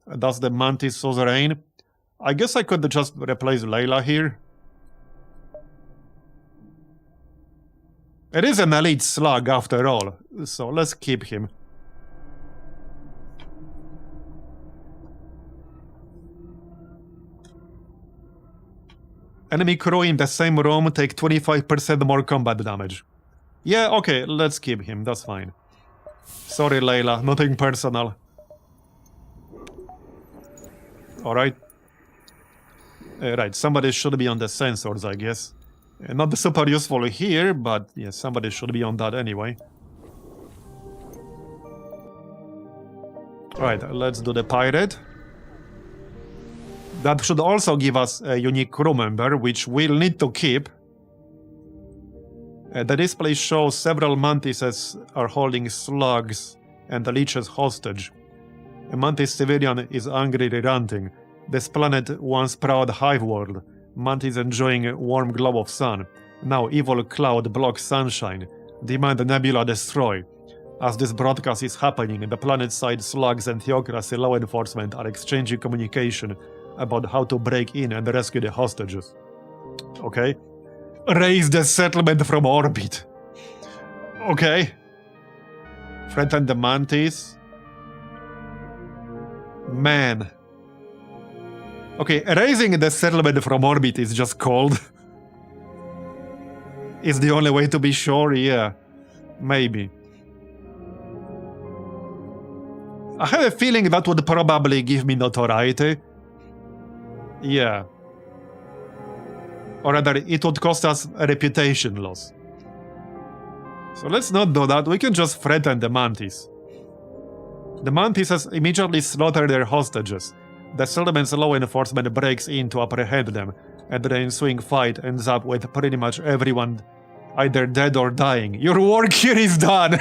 A: That's the Mantis Suzerain. I guess I could just replace Layla here. It is an elite slug after all, so let's keep him. Enemy crew in the same room take 25% more combat damage. Yeah, okay, let's keep him, that's fine. Sorry, Layla, nothing personal. Alright. Right, somebody should be on the sensors, I guess. Not super useful here, but yeah, somebody should be on that anyway. Alright, let's do the pirate. That should also give us a unique crew member, which we'll need to keep. The display shows several mantises are holding slugs and the leeches hostage. A mantis civilian is angrily ranting. This planet once proud hive world. Mantis enjoying a warm glow of sun. Now evil cloud blocks sunshine. Demand nebula destroy. As this broadcast is happening, the planet-side slugs and theocracy law enforcement are exchanging communication about how to break in and rescue the hostages. Okay. Raise the settlement from orbit. Okay. Threaten the mantis. Man. Okay, raising the settlement from orbit is just cold. Is the only way to be sure? Yeah. Maybe. I have a feeling that would probably give me notoriety. Yeah. Or rather, it would cost us a reputation loss. So let's not do that, we can just threaten the mantis. The mantises immediately slaughter their hostages. The settlement's law enforcement breaks in to apprehend them, and the ensuing fight ends up with pretty much everyone either dead or dying. Your work here is done!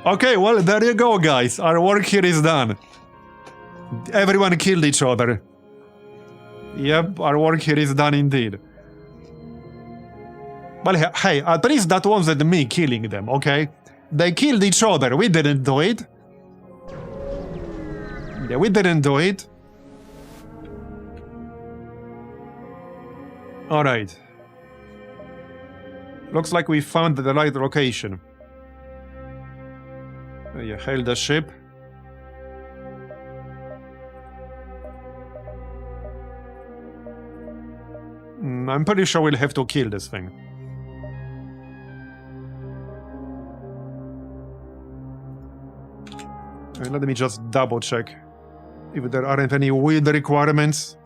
A: Okay, well, there you go, guys. Our work here is done. Everyone killed each other. Yep, our work here is done indeed. Well, hey, at least that wasn't me killing them, okay? They killed each other, we didn't do it. Yeah, we didn't do it. Alright. Looks like we found the right location. Yeah, hail the ship. I'm pretty sure we'll have to kill this thing. Let me just double check if there aren't any weird requirements.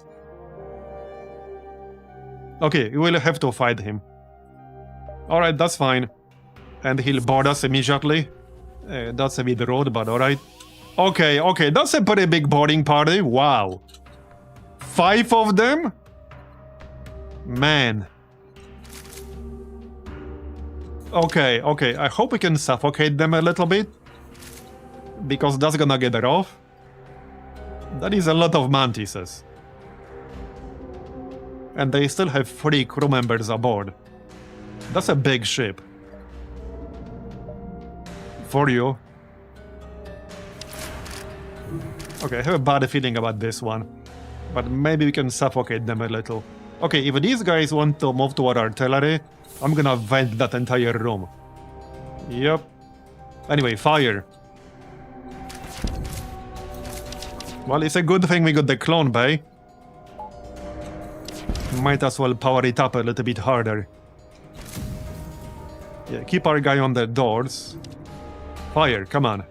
A: Okay, we'll have to fight him. Alright, that's fine. And he'll board us immediately. That's a bit rude, but alright. Okay, okay, that's a pretty big boarding party. Wow. 5 of them? Man. Okay, okay, I hope we can suffocate them a little bit. Because that's gonna get rough. That is a lot of mantises. And they still have 3 crew members aboard. That's a big ship. For you. Okay, I have a bad feeling about this one. But maybe we can suffocate them a little. Okay, if these guys want to move toward artillery, I'm gonna vent that entire room. Yep. Anyway, fire. Well, it's a good thing we got the clone bay. Might as well power it up a little bit harder. Yeah, keep our guy on the doors. Fire, come on.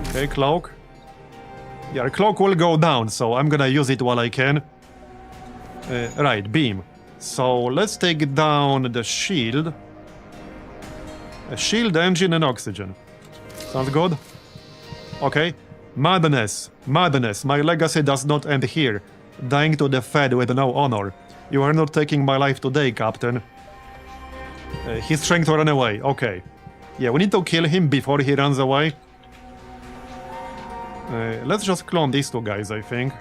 A: Okay, cloak. Yeah, cloak will go down, so I'm gonna use it while I can. Right, beam. So let's take down the shield. A shield, engine, and oxygen. Sounds good? Okay. Madness. Madness. My legacy does not end here. Dying to the Fed with no honor. You are not taking my life today, Captain. He's trying to run away. Okay. Yeah, we need to kill him before he runs away. Let's just clone these two guys, I think.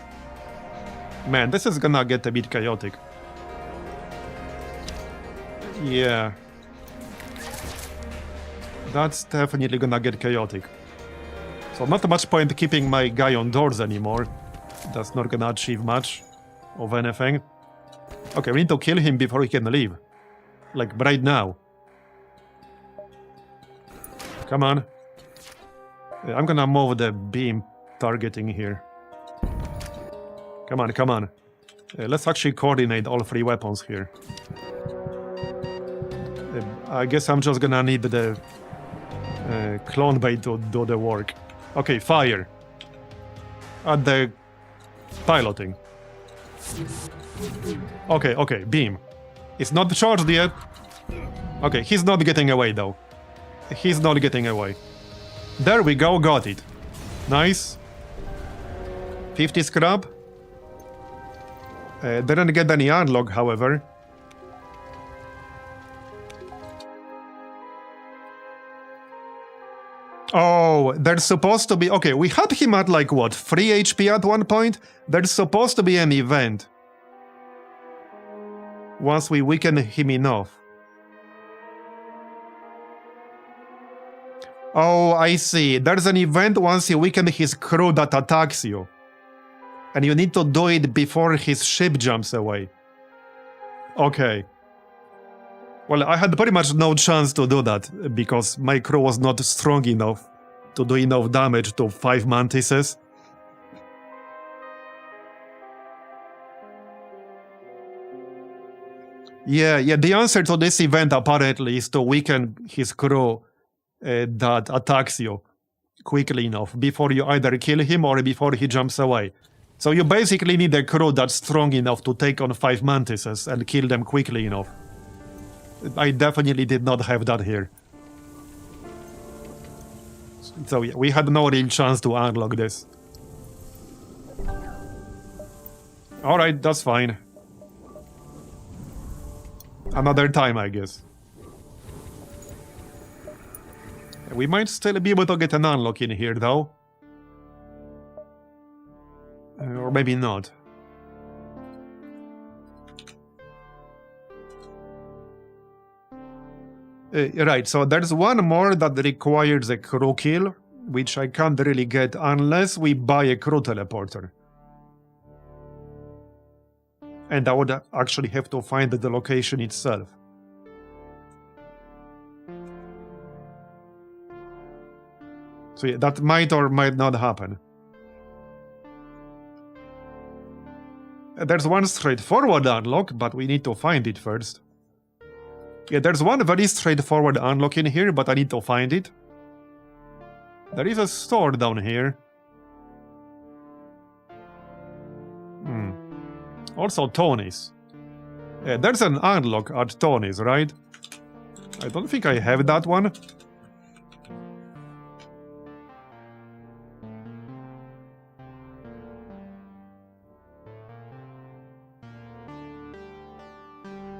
A: Man, this is gonna get a bit chaotic. Yeah. That's definitely gonna get chaotic. So not much point keeping my guy on doors anymore. That's not gonna achieve much of anything. Okay, we need to kill him before he can leave. Like, right now. Come on. I'm gonna move the beam targeting here. Come on, come on. Let's actually coordinate all three weapons here. I guess I'm just gonna need the clone bay to do the work. Okay, fire. At the piloting. Okay, okay, beam. It's not charged yet. Okay, he's not getting away though. He's not getting away. There we go, got it. Nice. 50 scrap. Didn't get any unlock, however. Oh, there's supposed to be... Okay, we had him at like, what, 3 HP at one point? There's supposed to be an event. Once we weaken him enough. Oh, I see. There's an event once you weaken his crew that attacks you. And you need to do it before his ship jumps away. Okay. Well, I had pretty much no chance to do that, because my crew was not strong enough to do enough damage to 5 mantises. Yeah, the answer to this event apparently is to weaken his crew that attacks you quickly enough before you either kill him or before he jumps away. So you basically need a crew that's strong enough to take on 5 mantises and kill them quickly enough. I definitely did not have that here. So yeah, we had no real chance to unlock this. Alright, that's fine. Another time, I guess. We might still be able to get an unlock in here, though. Or maybe not. Right, so there's one more that requires a crew kill, which I can't really get unless we buy a crew teleporter. And I would actually have to find the location itself. So yeah, that might or might not happen. There's one straightforward unlock, but we need to find it first. Yeah, there's one very straightforward unlock in here, but I need to find it. There is a store down here. Also Tony's. Yeah, there's an unlock at Tony's, right? I don't think I have that one.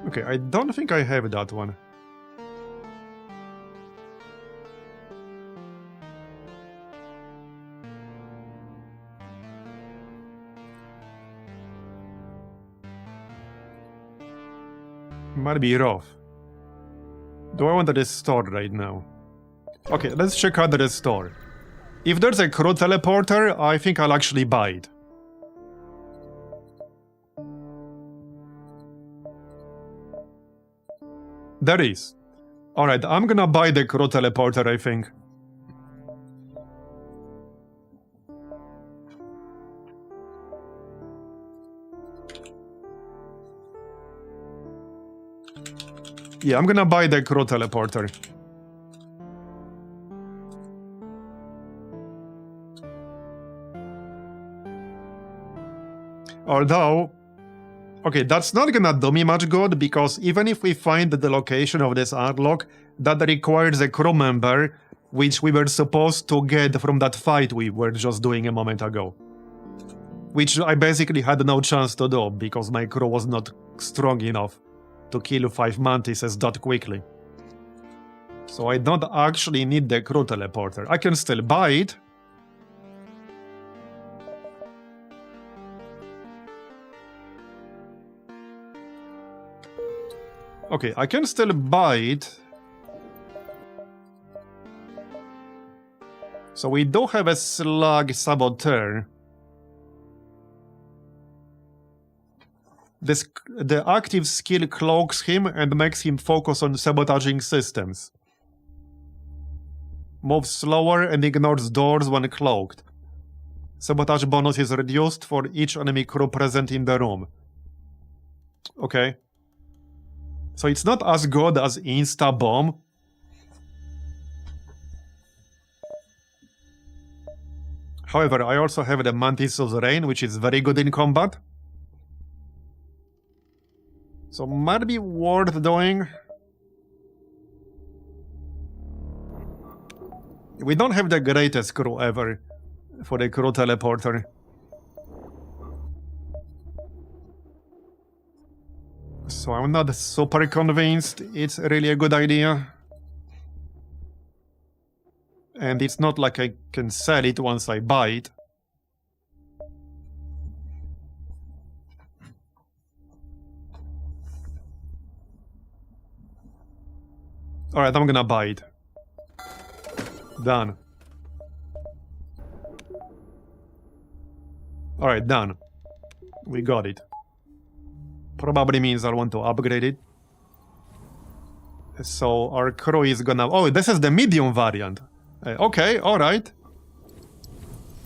A: Okay, I don't think I have that one. Might be rough. Do I want this stored right now? Okay, let's check out the store. If there's a crew teleporter, I think I'll actually buy it. There is. Alright, I'm gonna buy the crew teleporter, I think. Yeah, I'm gonna buy the crew teleporter. Although, okay, that's not gonna do me much good, because even if we find the location of this unlock, that requires a crew member, which we were supposed to get from that fight we were just doing a moment ago. Which I basically had no chance to do, because my crew was not strong enough to kill 5 mantises that quickly. So I don't actually need the crew teleporter. I can still buy it. Okay, I can still buy it. So we do have a slug saboteur. The active skill cloaks him and makes him focus on sabotaging systems. Moves slower and ignores doors when cloaked. Sabotage bonus is reduced for each enemy crew present in the room. Okay. So it's not as good as Insta-Bomb. However, I also have the Mantis's Rain, which is very good in combat. So might be worth doing. We don't have the greatest crew ever for the crew teleporter. So I'm not super convinced it's really a good idea. And it's not like I can sell it once I buy it. Alright, I'm gonna buy it. Done. Alright, done. We got it. Probably means I'll want to upgrade it. So our crew is gonna... Oh, this is the medium variant. Okay, alright.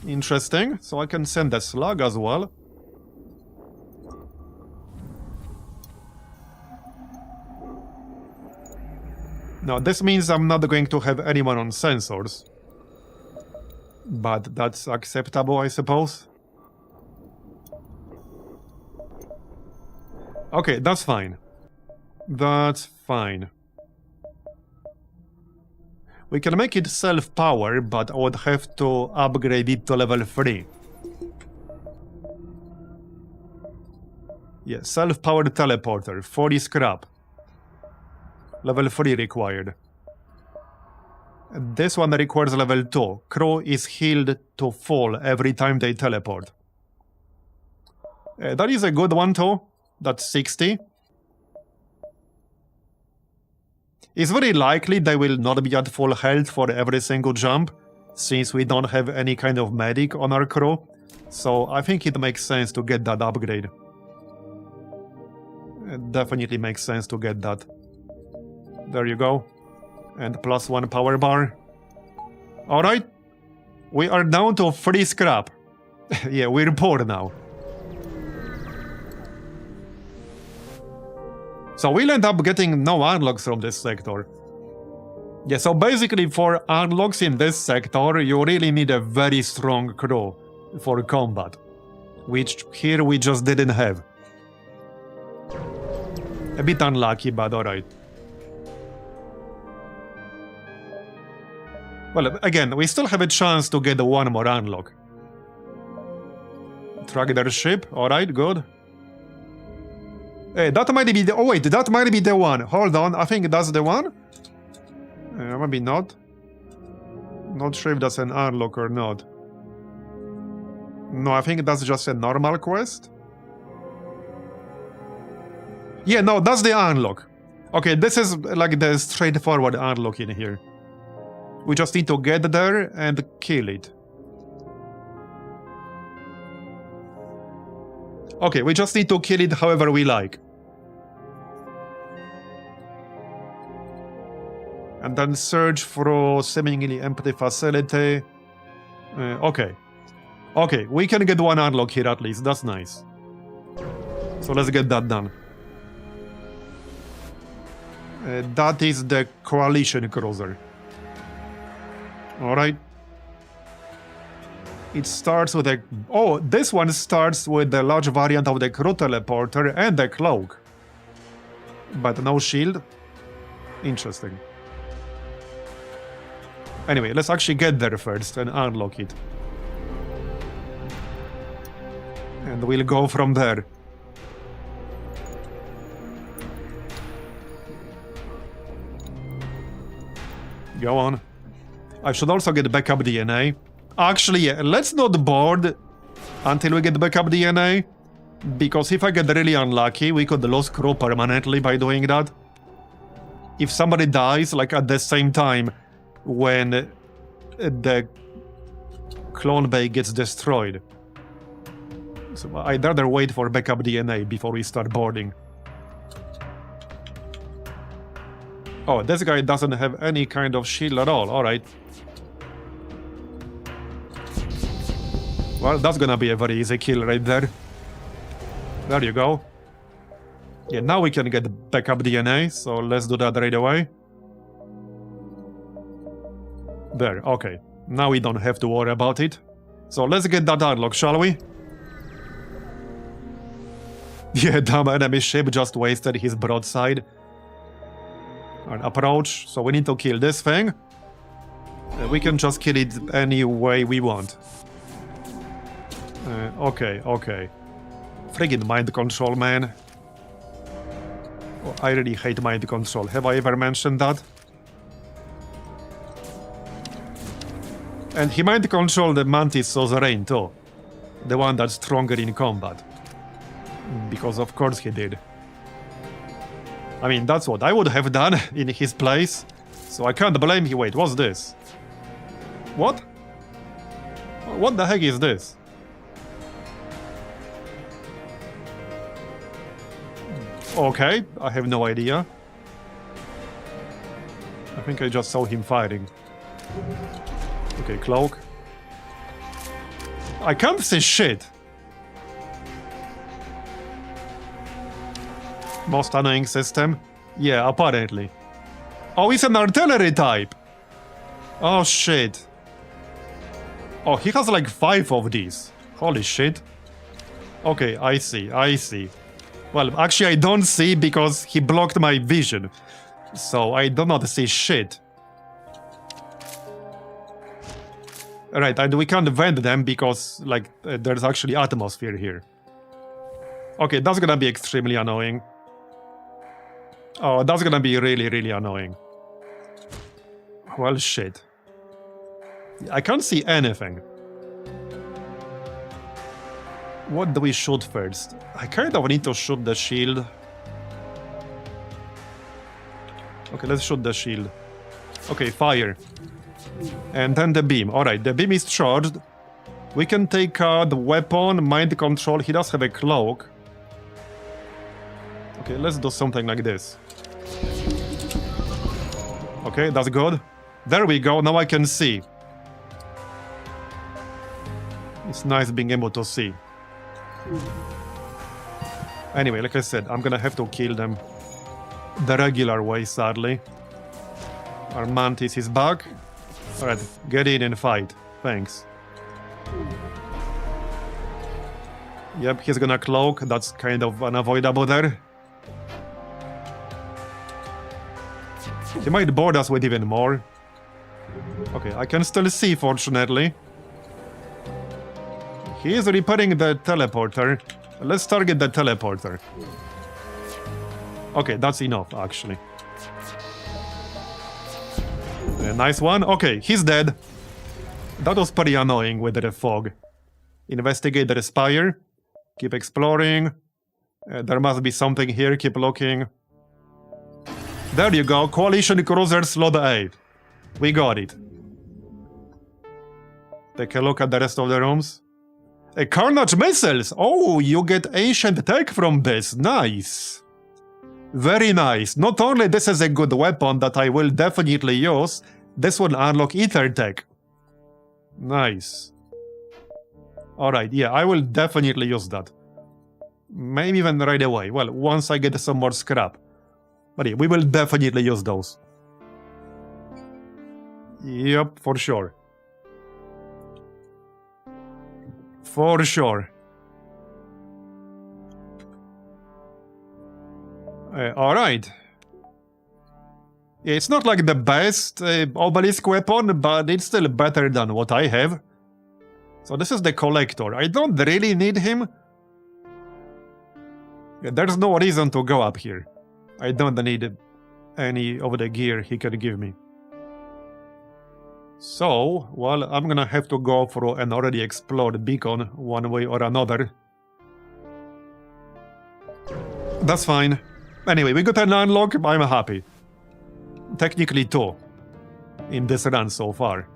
A: Interesting. So I can send the slug as well. Now, this means I'm not going to have anyone on sensors. But that's acceptable, I suppose. Okay, that's fine. That's fine. We can make it self-power, but I would have to upgrade it to level 3. Yeah, self-powered teleporter, 40 scrap. Level 3 required. This one requires level 2. Crew is healed to full every time they teleport. That is a good one too. That's 60. It's very likely they will not be at full health for every single jump, since we don't have any kind of medic on our crew. So I think it makes sense to get that upgrade. It definitely makes sense to get that. There you go. And +1 power bar. Alright. We are down to 3 scrap. Yeah, we're poor now. So we'll end up getting no unlocks from this sector. Yeah, so basically for unlocks in this sector, you really need a very strong crew for combat. Which here we just didn't have. A bit unlucky, but alright. Well, again, we still have a chance to get one more unlock. Track their ship, alright, good. Hey, that might be the... Oh wait, that might be the one. Hold on, I think that's the one? Maybe not. Not sure if that's an unlock or not. No, I think that's just a normal quest. Yeah, no, that's the unlock. Okay, this is like the straightforward unlock in here. We just need to get there and kill it. Okay, we just need to kill it however we like. And then search for seemingly empty facility. Okay. Okay, we can get one unlock here at least. That's nice. So let's get that done. That is the coalition cruiser. Alright. It starts with a... Oh, this one starts with the large variant of the crew teleporter and the cloak. But no shield. Interesting. Anyway, let's actually get there first and unlock it. And we'll go from there. Go on. I should also get backup DNA. Actually, yeah, let's not board until we get backup DNA. Because if I get really unlucky, we could lose crew permanently by doing that. If somebody dies, like at the same time when the clone bay gets destroyed. So I'd rather wait for backup DNA before we start boarding. Oh, this guy doesn't have any kind of shield at all. Alright. Well, that's gonna be a very easy kill right there. There you go. Yeah, now we can get backup DNA, so let's do that right away. There, okay. Now we don't have to worry about it. So let's get that unlocked, shall we? Yeah, damn enemy ship just wasted his broadside. An approach, so we need to kill this thing. We can just kill it any way we want. Okay, okay. Friggin' mind control, man. Oh, I really hate mind control. Have I ever mentioned that? And he mind control the Mantis Suzerain too. The one that's stronger in combat. Because of course he did. I mean, that's what I would have done in his place. So I can't blame him. Wait, what's this? What? What the heck is this? Okay, I have no idea. I think I just saw him fighting. Okay, cloak. I can't see shit. Most annoying system? Yeah, apparently. Oh, it's an artillery type! Oh, shit. Oh, he has like 5 of these. Holy shit. Okay, I see, I see. Well, actually I don't see because he blocked my vision. So I do not see shit. Right, and we can't vent them because, like, there's actually atmosphere here. Okay, that's gonna be extremely annoying. Oh, that's gonna be really, really annoying. Well, shit. I can't see anything. What do we shoot first? I kind of need to shoot the shield. Okay, let's shoot the shield. Okay, fire. And then the beam. Alright, the beam is charged. We can take the weapon, mind control. He does have a cloak. Okay, let's do something like this. Okay, that's good. There we go, now I can see. It's nice being able to see. Anyway, like I said, I'm gonna have to kill them the regular way, sadly. Our Mantis is back. Alright, get in and fight. Thanks. Yep, he's gonna cloak. That's kind of unavoidable there. He might board us with even more. Okay, I can still see, fortunately. He is repairing the teleporter. Let's target the teleporter. Okay, that's enough, actually. A nice one. Okay, he's dead. That was pretty annoying with the fog. Investigate the spire. Keep exploring. There must be something here. Keep looking. There you go. Coalition cruiser slot A. We got it. Take a look at the rest of the rooms. Carnage missiles! Oh, you get ancient tech from this. Nice. Very nice. Not only this is a good weapon that I will definitely use, this will unlock ether tech. Nice. Alright, yeah, I will definitely use that. Maybe even right away. Well, once I get some more scrap. But yeah, we will definitely use those. Yep, for sure. For sure. Alright. It's not like the best obelisk weapon, but it's still better than what I have. So this is the collector. I don't really need him. Yeah, there's no reason to go up here. I don't need any of the gear he can give me. So, well, I'm gonna have to go through an already explored beacon one way or another. That's fine. Anyway, we got an unlock, I'm happy. Technically 2 in this run so far.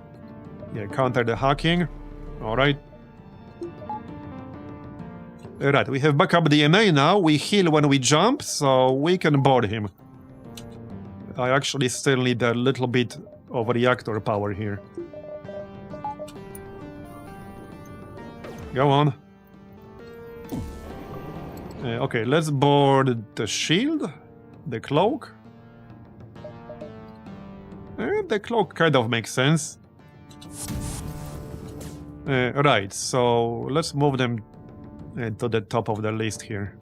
A: Yeah, counter the hacking. Alright. Right, we have backup DNA now. We heal when we jump, so we can board him. I actually still need a little bit of reactor power here. Go on. Okay, let's board the shield, the cloak. The cloak kind of makes sense. Right, so let's move them to the top of the list here.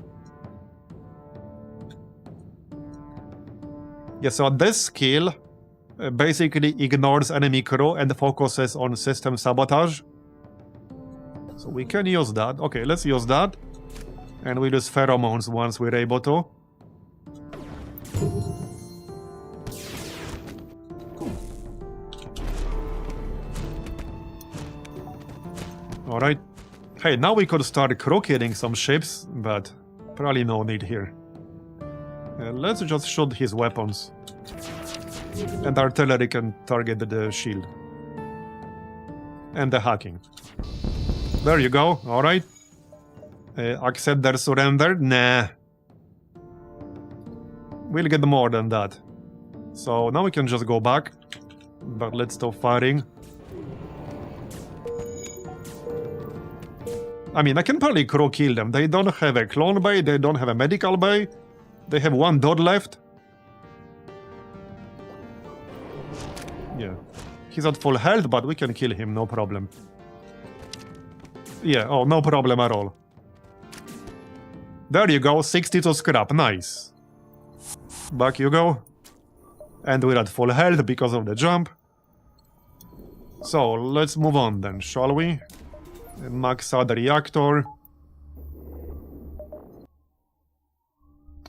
A: Yeah, so this skill basically ignores enemy crew and focuses on system sabotage. So we can use that. Okay, let's use that. And we'll use pheromones once we're able to. Alright. Hey, now we could start crew killing some ships, but probably no need here. Let's just shoot his weapons. And artillery can target the shield. And the hacking. There you go, alright. Accept their surrender? Nah. We'll get more than that. So now we can just go back. But let's stop firing. I mean, I can probably crew kill them. They don't have a clone bay, they don't have a medical bay. They have 1 dot left. Yeah. He's at full health, but we can kill him, no problem. Yeah, oh, no problem at all. There you go, 62 scrap, nice. Back you go. And we're at full health because of the jump. So, let's move on then, shall we? Max out the reactor.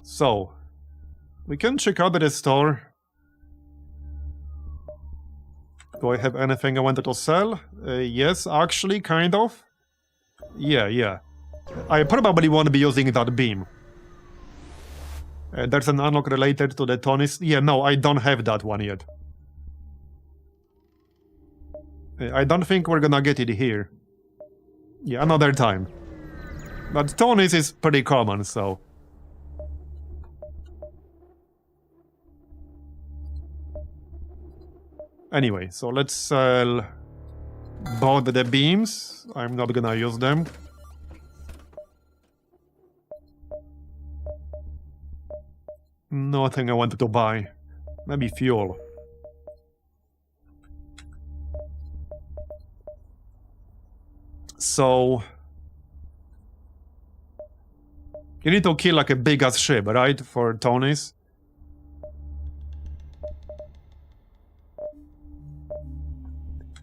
A: So, we can check out the store. Do I have anything I wanted to sell? Yes, actually, kind of. Yeah. I probably won't be using that beam. There's an unlock related to the Tony's. Yeah, no, I don't have that one yet. I don't think we're gonna get it here. Yeah, another time. But Tony's is pretty common, so... Anyway, so let's sell both the beams. I'm not gonna use them. Nothing I wanted to buy. Maybe fuel. So... You need to kill like a big-ass ship, right? For Tony's.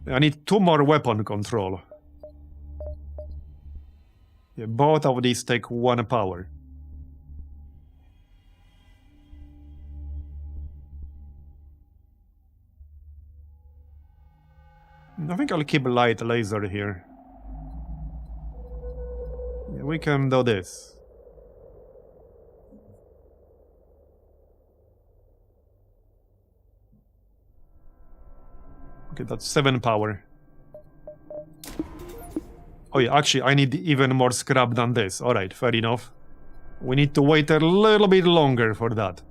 A: I need 2 more weapon control. Yeah, both of these take 1 power. I think I'll keep light laser here. Yeah, we can do this. Okay, that's 7 power. Oh yeah, actually, I need even more scrap than this. Alright, fair enough. We need to wait a little bit longer for that.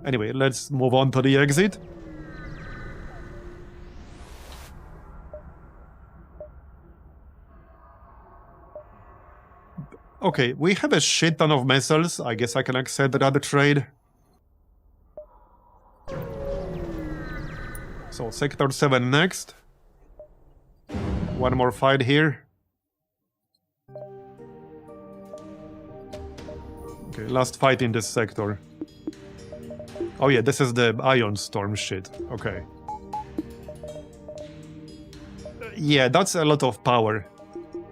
A: Anyway, let's move on to the exit. Okay, we have a shit ton of missiles. I guess I can accept that trade. So, Sector 7 next. One more fight here. Okay, last fight in this sector. Oh yeah, this is the Ion Storm shit. Okay. Yeah, that's a lot of power.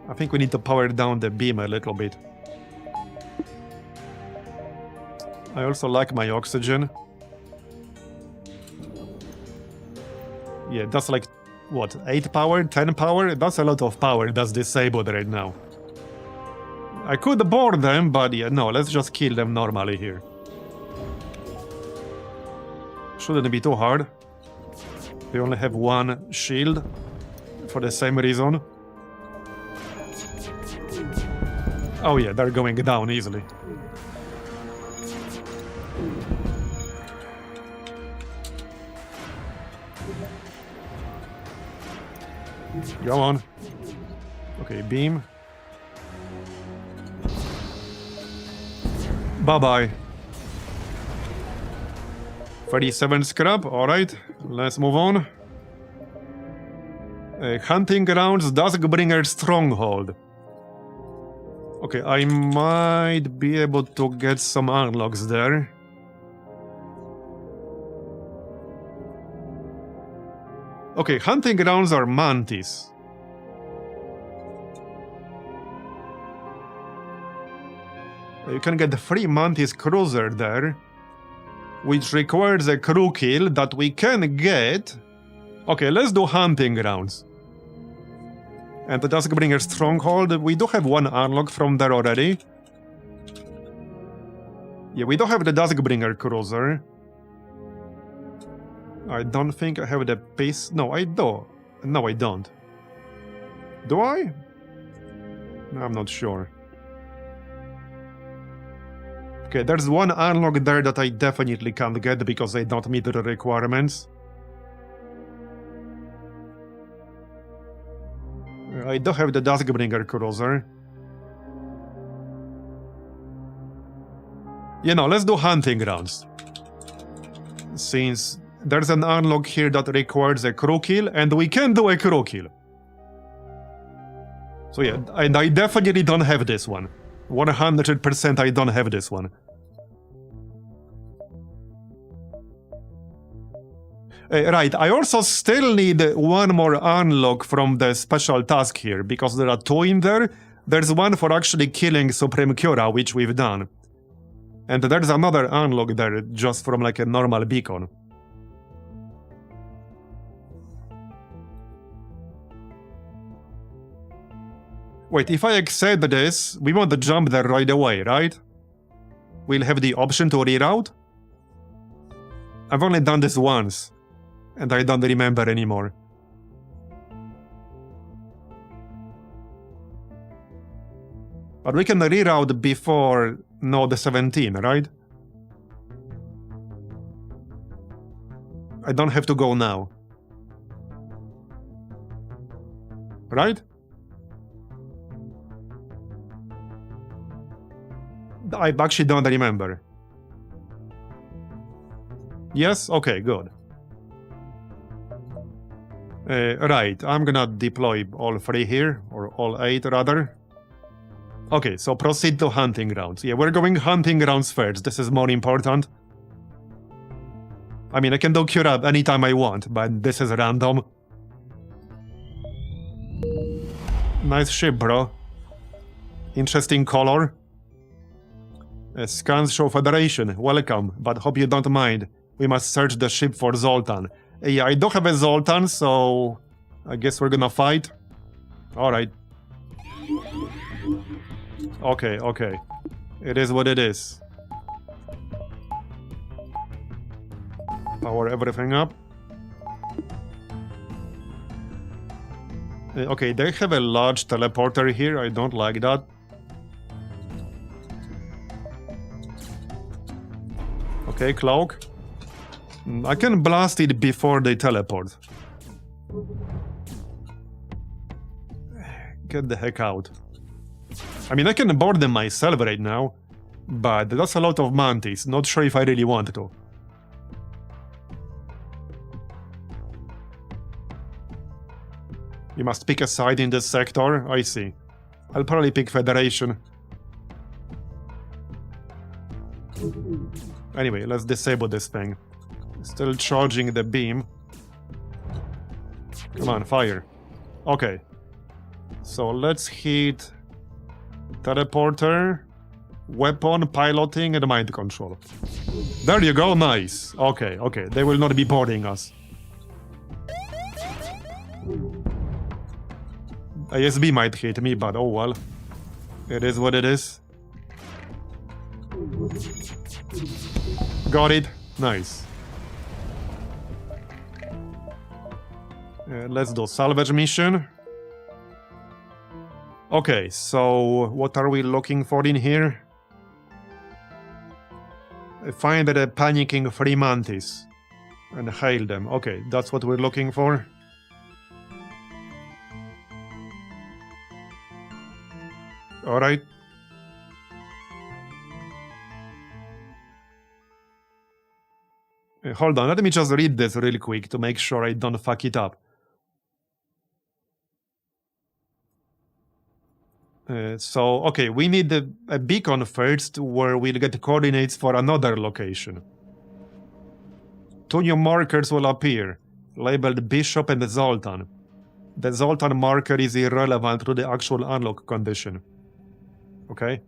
A: I think we need to power down the beam a little bit. I also like my oxygen. Yeah, that's like, what, 8 power, 10 power? That's a lot of power that's disabled right now. I could board them, but yeah, no, let's just kill them normally here. Shouldn't be too hard. We only have one shield for the same reason. Oh yeah, they're going down easily. Go on. Okay, beam. Bye-bye. 37 scrap, alright. Let's move on. Hunting grounds, Duskbringer Stronghold. Okay, I might be able to get some unlocks there. Okay, hunting grounds are mantis. You can get the free mantis cruiser there, which requires a crew kill that we can get. Okay, let's do hunting grounds. And the Duskbringer Stronghold, we do have one unlock from there already. Yeah, we don't have the Duskbringer cruiser. I don't think I have the piece. No, I do. No, I don't. Do I? I'm not sure. Okay, there's one unlock there that I definitely can't get because I don't meet the requirements. I do have the Duskbringer cruiser. You know, let's do hunting grounds. Since there's an unlock here that requires a crew kill, and we can do a crew kill. So yeah, and I definitely don't have this one. 100% I don't have this one. Right, I also still need one more unlock from the special task here, because there are 2 in there. There's one for actually killing Supreme Cura, which we've done. And there's another unlock there, just from like a normal beacon. Wait, if I accept this, we want to jump there right away, right? We'll have the option to reroute? I've only done this once, and I don't remember anymore. But we can reroute before Node 17, right? I don't have to go now. Right? I actually don't remember. Yes? Okay, good. Right, I'm gonna deploy all 3 here, or all 8 rather. Okay, so proceed to hunting grounds. Yeah, we're going hunting grounds first, this is more important. I mean, I can do cure up anytime I want, but this is random. Nice ship, bro. Interesting color. Scans show Federation, welcome, but hope you don't mind. We must search the ship for Zoltan. Yeah, I don't have a Zoltan, so I guess we're gonna fight. Alright. Okay, okay. It is what it is. Power everything up. Okay, they have a large teleporter here. I don't like that. Okay, cloak. I can blast it before they teleport. Get the heck out. I mean, I can board them myself right now, but that's a lot of mantis. Not sure if I really want to. You must pick a side in this sector? I see. I'll probably pick Federation. Anyway, let's disable this thing. Still charging the beam. Come on, fire. Okay. So let's hit teleporter, weapon, piloting, and mind control. There you go, nice. Okay, okay, they will not be boarding us. ASB might hit me, but oh well. It is what it is. Got it. Nice. Let's do salvage mission. Okay, so what are we looking for in here? Find the panicking free mantis and hail them. Okay, that's what we're looking for. Alright. Hold on, let me just read this real quick to make sure I don't fuck it up. Okay, we need a beacon first where we'll get coordinates for another location. 2 new markers will appear, labeled Bishop and Zoltan. The Zoltan marker is irrelevant to the actual unlock condition. Okay?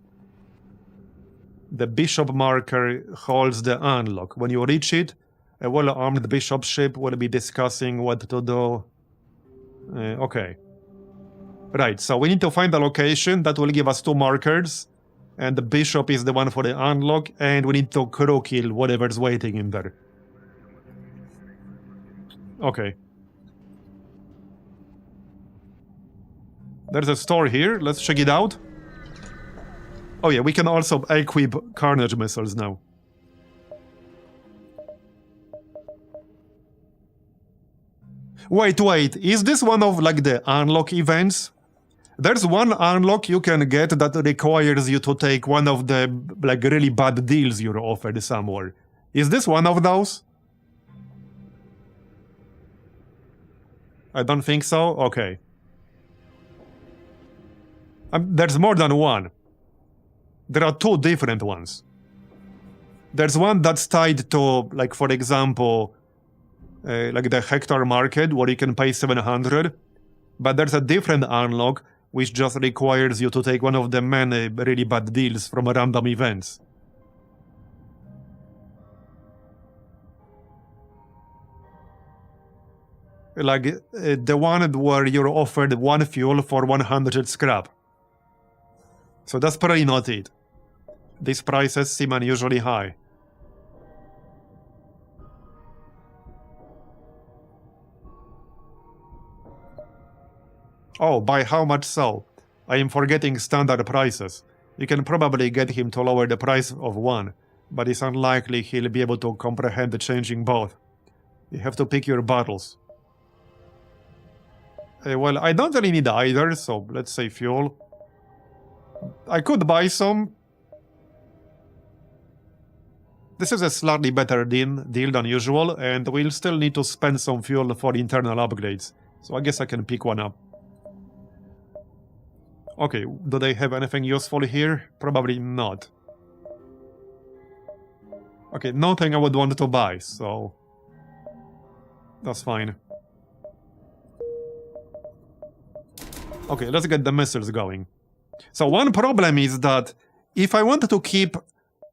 A: The Bishop marker holds the unlock. When you reach it, a well-armed Bishop ship will be discussing what to do. Okay. Right, so we need to find a location that will give us 2 markers, and the Bishop is the one for the unlock, and we need to crew kill whatever's waiting in there. Okay. There's a store here, let's check it out. Oh yeah, we can also equip Carnage missiles now. Wait, is this one of like the unlock events? There's one unlock you can get that requires you to take one of the like really bad deals you're offered somewhere. Is this one of those? I don't think so? Okay. There's more than one. There are 2 different ones. There's one that's tied to, like, for example, like the Hector market, where you can pay 700. But there's a different unlock, which just requires you to take one of the many really bad deals from random events. Like, the one where you're offered 1 fuel for 100 scrap. So that's probably not it. These prices seem unusually high. Oh, by how much so? I am forgetting standard prices. You can probably get him to lower the price of 1, but it's unlikely he'll be able to comprehend changing both. You have to pick your battles. Well, I don't really need either, so let's say fuel. I could buy some. This is a slightly better deal than usual, and we'll still need to spend some fuel for internal upgrades, so I guess I can pick one up. Okay, do they have anything useful here? Probably not. Okay, nothing I would want to buy, so that's fine. Okay, let's get the missiles going. So one problem is that if I want to keep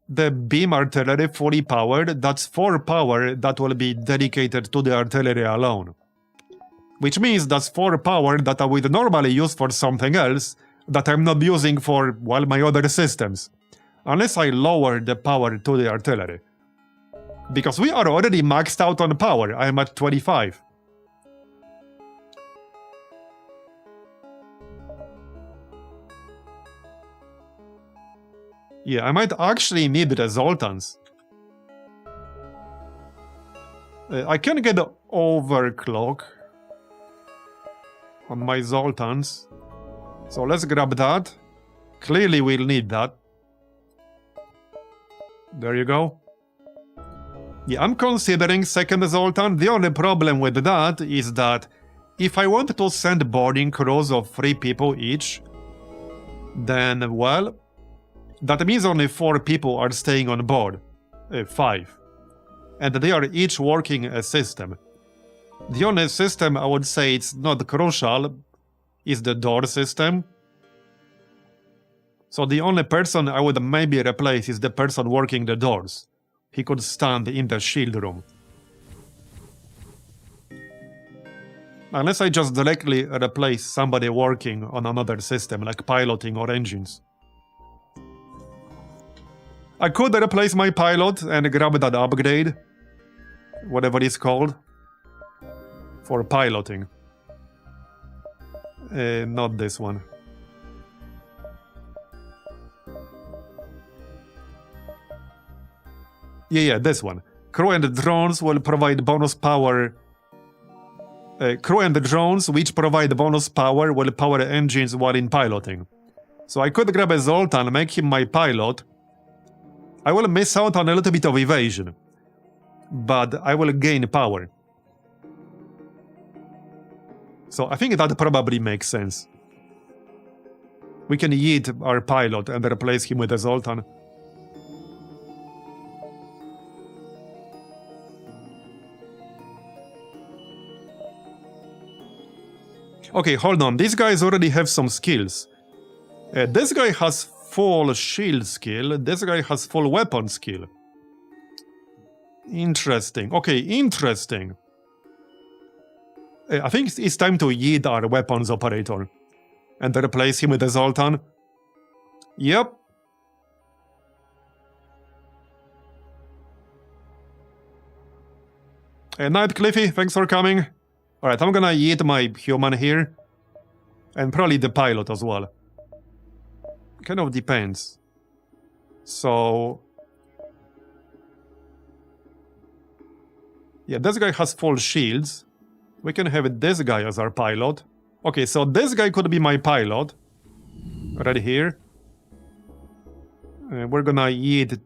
A: the beam artillery fully powered, that's 4 power that will be dedicated to the artillery alone. Which means that's 4 power that I would normally use for something else that I'm not using for, well, my other systems. Unless I lower the power to the artillery. Because we are already maxed out on power, I'm at 25. Yeah, I might actually need the Zoltans. I can get overclock on my Zoltans. So let's grab that. Clearly we'll need that. There you go. Yeah, I'm considering second Zoltan. The only problem with that is that if I want to send boarding crews of 3 people each, then, well, that means only 4 people are staying on board. 5. And they are each working a system. The only system I would say it's not crucial is the door system. So the only person I would maybe replace is the person working the doors. He could stand in the shield room. Unless I just directly replace somebody working on another system, like piloting or engines. I could replace my pilot and grab that upgrade, whatever it's called, for piloting. Not this one. Yeah, this one. Crew and drones will provide bonus power. Crew and drones which provide bonus power will power engines while in piloting. So I could grab a Zoltan, make him my pilot. I will miss out on a little bit of evasion, but I will gain power. So I think that probably makes sense. We can yeet our pilot and replace him with a Zoltan. Okay, hold on. These guys already have some skills. This guy has full shield skill. This guy has full weapon skill. Interesting. Okay, interesting. I think it's time to yeet our weapons operator and replace him with a Zoltan. Yep. Night, Cliffy. Thanks for coming. Alright, I'm gonna yeet my human here. And probably the pilot as well. Kind of depends. So... yeah, this guy has full shields. We can have this guy as our pilot. Okay, so this guy could be my pilot. Right here. We're gonna yeet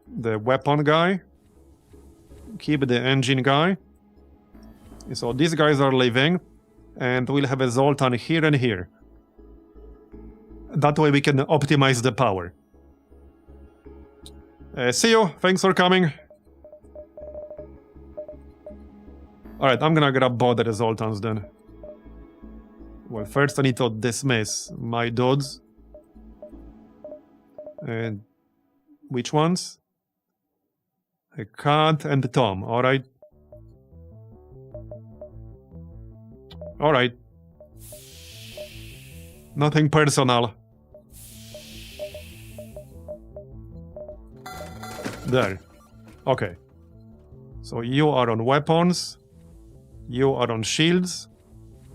A: the weapon guy. Keep the engine guy. So these guys are leaving. And we'll have a Zoltan here and here. That way we can optimize the power. See you. Thanks for coming. Alright, I'm gonna grab both the Zoltans then. Well, first I need to dismiss my dudes. And which ones? A Cat and Tom, alright. Alright. Nothing personal. There. Okay. So you are on weapons. You are on shields.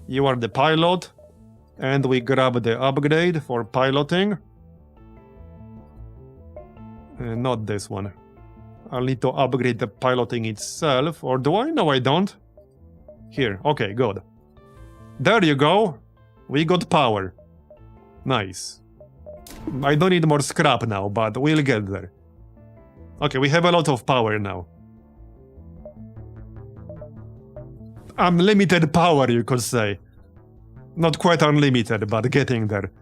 A: You are the pilot. And we grab the upgrade for piloting. Not this one. I'll need to upgrade the piloting itself. Or do I? No, I don't. Here. Okay, good. There you go. We got power. Nice. I don't need more scrap now, but we'll get there. Okay, we have a lot of power now. Unlimited power, you could say. Not quite unlimited, but getting there.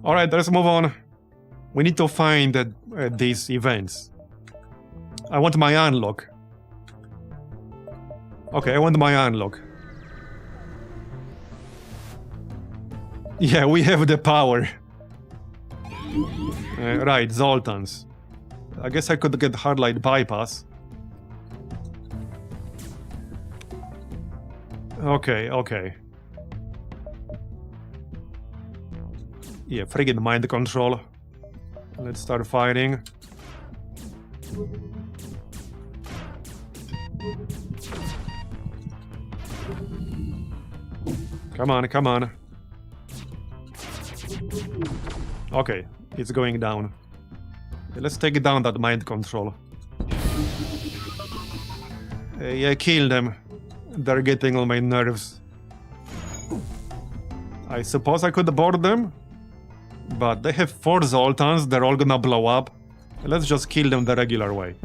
A: Alright, let's move on. We need to find these events. I want my unlock. Okay, I want my unlock. Yeah, we have the power. Right, Zoltans. I guess I could get hardlight bypass. Okay, okay. Yeah, friggin' mind control. Let's start fighting. Come on, come on. Okay, it's going down. Let's take down that mind control. Yeah, kill them. They're getting on my nerves. I suppose I could board them, but they have 4 Zoltans, they're all gonna blow up. Let's just kill them the regular way.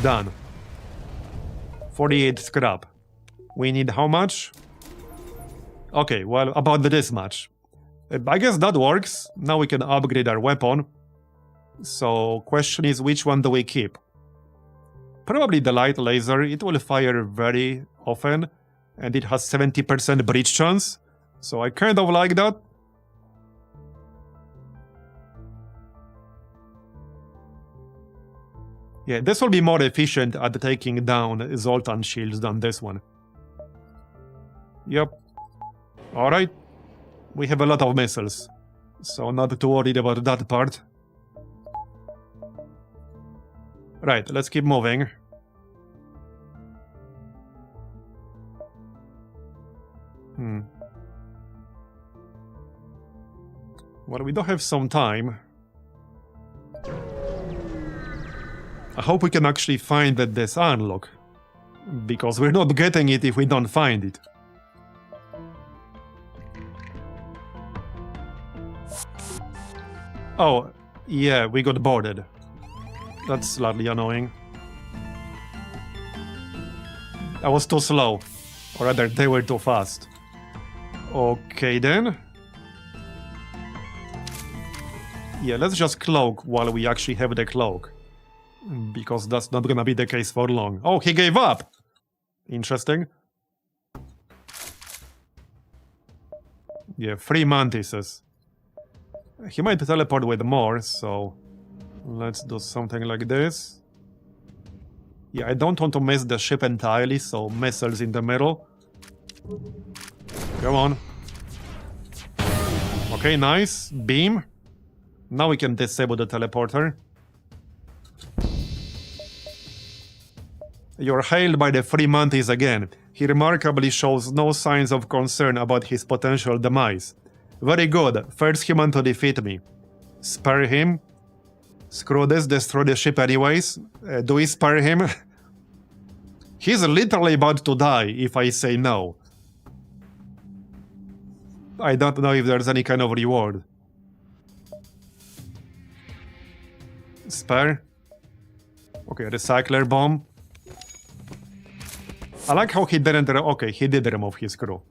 A: Done. 48 scrap. We need how much? Okay, well, about this much. I guess that works. Now we can upgrade our weapon. So, question is, which one do we keep? Probably the light laser. It will fire very often, and it has 70% breach chance. So I kind of like that. Yeah, this will be more efficient at taking down Zoltan shields than this one. Yep. Alright. We have a lot of missiles, so not too worried about that part. Right, let's keep moving. Well, we do have some time. I hope we can actually find this unlock, because we're not getting it if we don't find it. Oh, yeah, we got boarded. That's slightly annoying. I was too slow. Or rather, they were too fast. Okay then. Yeah, let's just cloak while we actually have the cloak. Because that's not gonna be the case for long. Oh, he gave up! Interesting. Yeah, 3 mantises. He might teleport with more, so let's do something like this. Yeah, I don't want to miss the ship entirely, so missiles in the middle. Go on. Okay, nice. Beam. Now we can disable the teleporter. You're hailed by the 3 mantis again. He remarkably shows no signs of concern about his potential demise. Very good. First human to defeat me. Spare him. Screw this, destroy the ship anyways. Do we spare him? He's literally about to die if I say no. I don't know if there's any kind of reward. Spare. Okay, recycler bomb. I like how he didn't... Okay, he did remove his crew.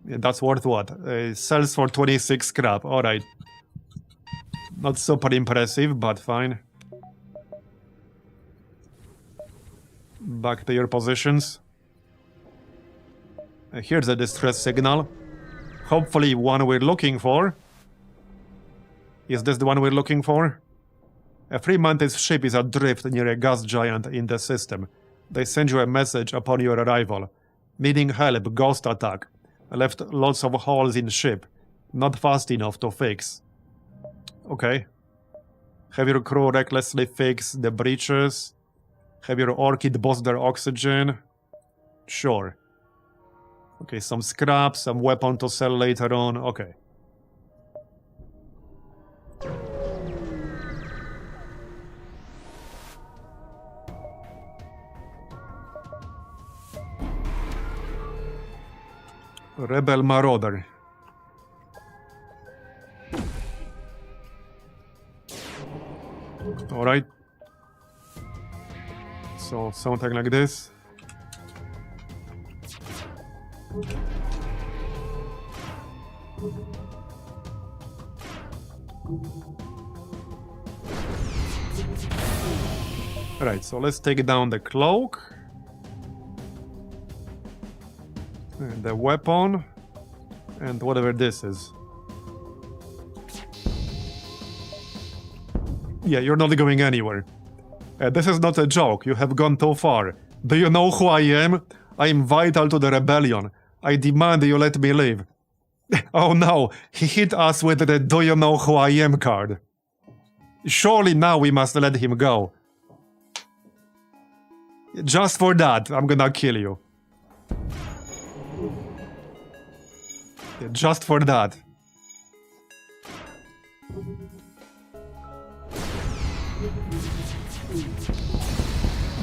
A: Yeah, that's worth what? Sells for 26 scrap, alright. Not super impressive, but fine. Back to your positions. Here's a distress signal. Hopefully one we're looking for. Is this the one we're looking for? A 3 mantis ship is adrift near a gas giant in the system. They send you a message upon your arrival. Needing help, ghost attack. Left lots of holes in ship. Not fast enough to fix. Okay. Have your crew recklessly fix the breaches. Have your orchid boost their oxygen. Sure. Okay, some scrap, some weapon to sell later on. Okay. Rebel Marauder. Alright. So, something like this. Right, so let's take down the cloak. And the weapon. And whatever this is. Yeah, you're not going anywhere. This is not a joke, you have gone too far. Do you know who I am? I am vital to the rebellion. I demand you let me live. Oh no, he hit us with the "Do you know who I am" card. Surely now we must let him go. Just for that, I'm gonna kill you. Okay, just for that.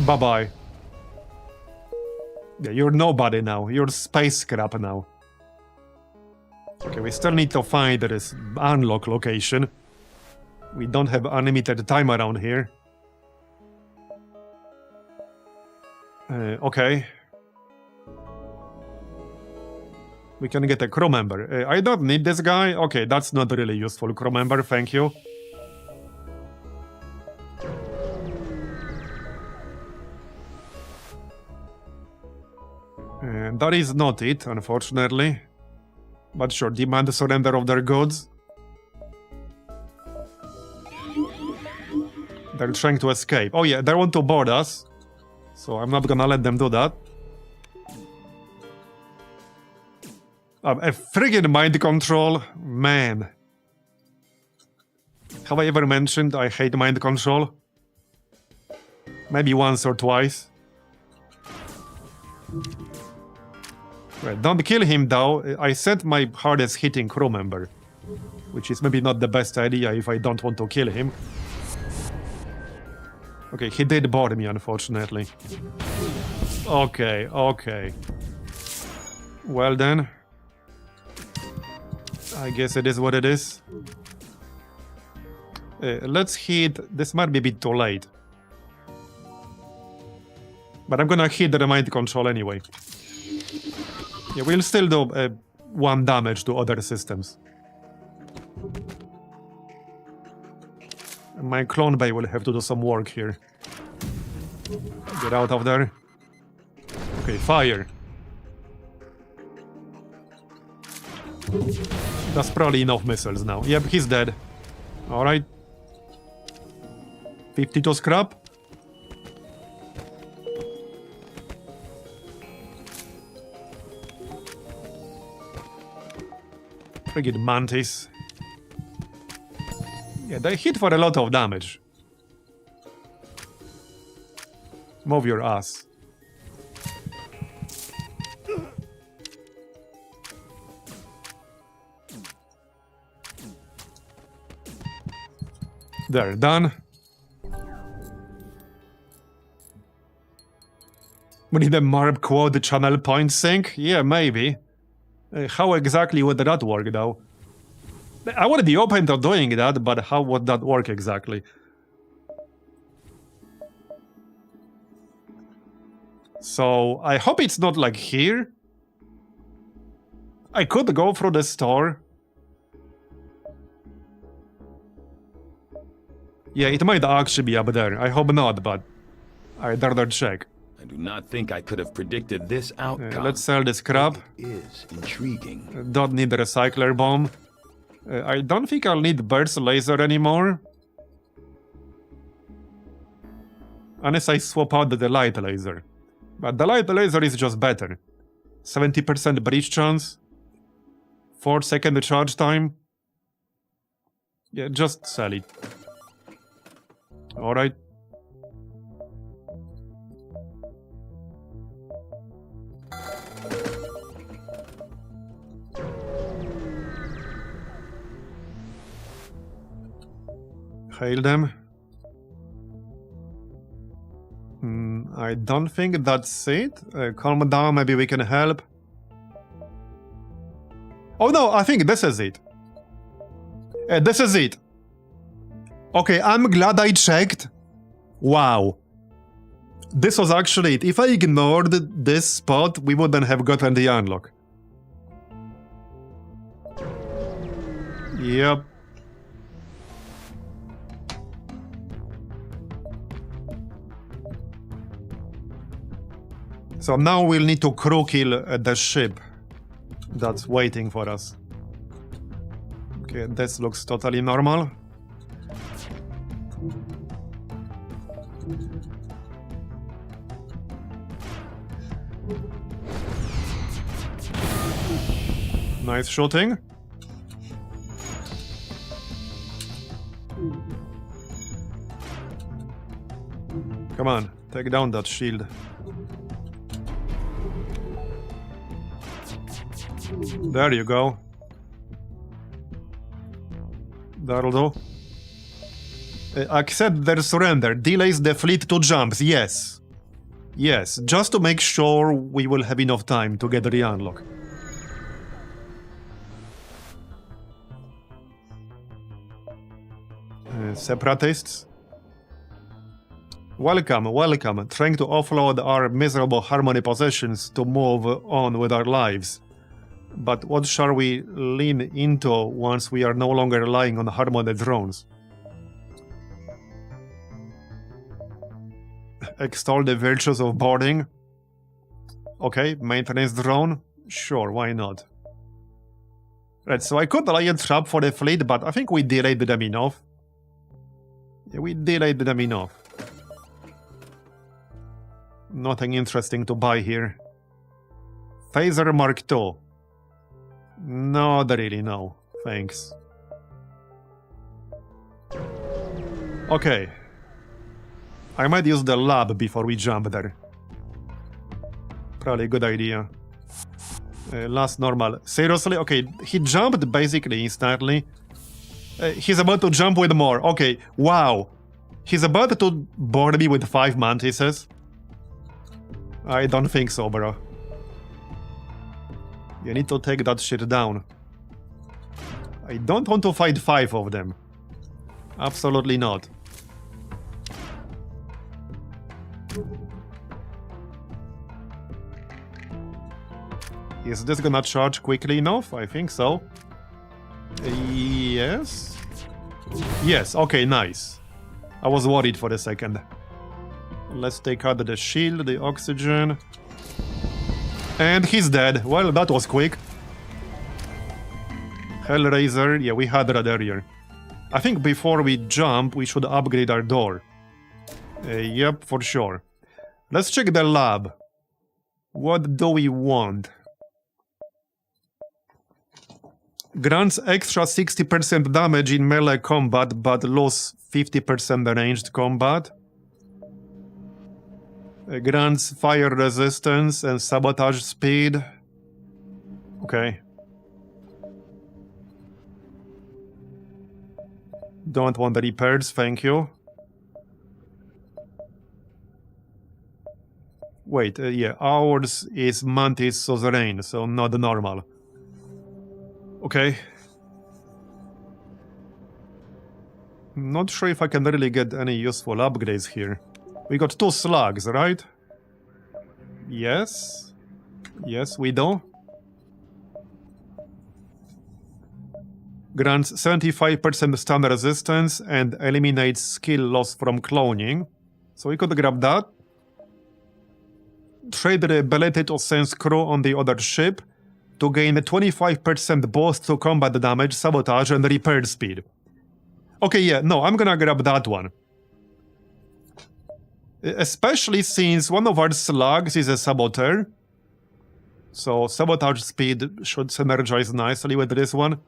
A: Bye-bye. Yeah, you're nobody now. You're space scrap now. Okay, we still need to find this unlock location. We don't have unlimited time around here. Okay. We can get a crew member. I don't need this guy. Okay, that's not really useful crew member, thank you. That is not it, unfortunately. But sure, demand the surrender of their goods. They're trying to escape. Oh yeah, they want to board us. So I'm not gonna let them do that. A friggin' mind control? Man. Have I ever mentioned I hate mind control? Maybe once or twice. Right, don't kill him though. I sent my hardest hitting crew member. Which is maybe not the best idea if I don't want to kill him. Okay, he did board me, unfortunately. Okay, okay. Well then. I guess it is what it is. Let's hit... This might be a bit too late. But I'm gonna hit the mind control anyway. Yeah, we'll still do 1 damage to other systems. My clone bay will have to do some work here. Get out of there. Okay, fire. That's probably enough missiles now. Yep, he's dead. Alright. 52 scrap. Friggin' mantis. Yeah, they hit for a lot of damage. Move your ass. There, done. We need a Marb quad channel point sync? Yeah, maybe. How exactly would that work, though? I would be open to doing that, but how would that work exactly? So, I hope it's not like here. I could go through the store. Yeah, it might actually be up there. I hope not, but I'd rather check.
C: I do not think I could have predicted this outcome.
A: Let's sell this crap.
C: It is intriguing.
A: Don't need the recycler bomb. I don't think I'll need burst laser anymore. Unless I swap out the light laser. But the light laser is just better. 70% breach chance. 4-second charge time. Yeah, just sell it. Alright. Hail them. I don't think that's it. Calm down, maybe we can help. Oh no, I think this is it. This is it. Okay, I'm glad I checked. Wow. This was actually it. If I ignored this spot, we wouldn't have gotten the unlock. Yep. So now we'll need to crew kill the ship that's waiting for us. Okay, this looks totally normal. Nice shooting. Come on, take down that shield. There you go. That'll do. Accept their surrender. Delays the fleet to jumps. Yes. Yes, just to make sure we will have enough time to get the unlock. Separatists. Welcome, welcome. Trying to offload our miserable Harmony possessions to move on with our lives. But what shall we lean into once we are no longer relying on Harmony drones? Extol the virtues of boarding. Okay, maintenance drone. Sure, why not? Right, so I could lay a trap for the fleet, but I think we delayed them enough. Yeah, we delayed them enough. Nothing interesting to buy here. Phaser Mark II. Not really, no. Thanks. Okay. I might use the lab before we jump there. Probably a good idea. Last normal. Seriously? Okay, he jumped basically instantly. He's about to jump with more. Okay, wow. He's about to board me with 5 mantises. I don't think so, bro. You need to take that shit down. I don't want to fight 5 of them. Absolutely not. Is this gonna charge quickly enough? I think so. Yes. Yes, okay, nice. I was worried for a second. Let's take out the shield, the oxygen. And he's dead. Well, that was quick. Hellraiser, yeah, we had that earlier. I think before we jump, we should upgrade our door. Yep, for sure. Let's check the lab. What do we want? Grants extra 60% damage in melee combat, but lose 50% ranged combat. Grants fire resistance and sabotage speed. Okay. Don't want the repairs, thank you. Wait, yeah, ours is Mantis Suzerain, so not normal. Okay. Not sure if I can really get any useful upgrades here. We got 2 slugs, right? Yes. Yes, we do. Grants 75% stun resistance and eliminates skill loss from cloning. So we could grab that. Trade the ability to sense crew on the other ship to gain a 25% boost to combat damage, sabotage, and repair speed. Okay, yeah, no, I'm gonna grab that one. Especially since one of our slugs is a saboteur. So sabotage speed should synergize nicely with this one.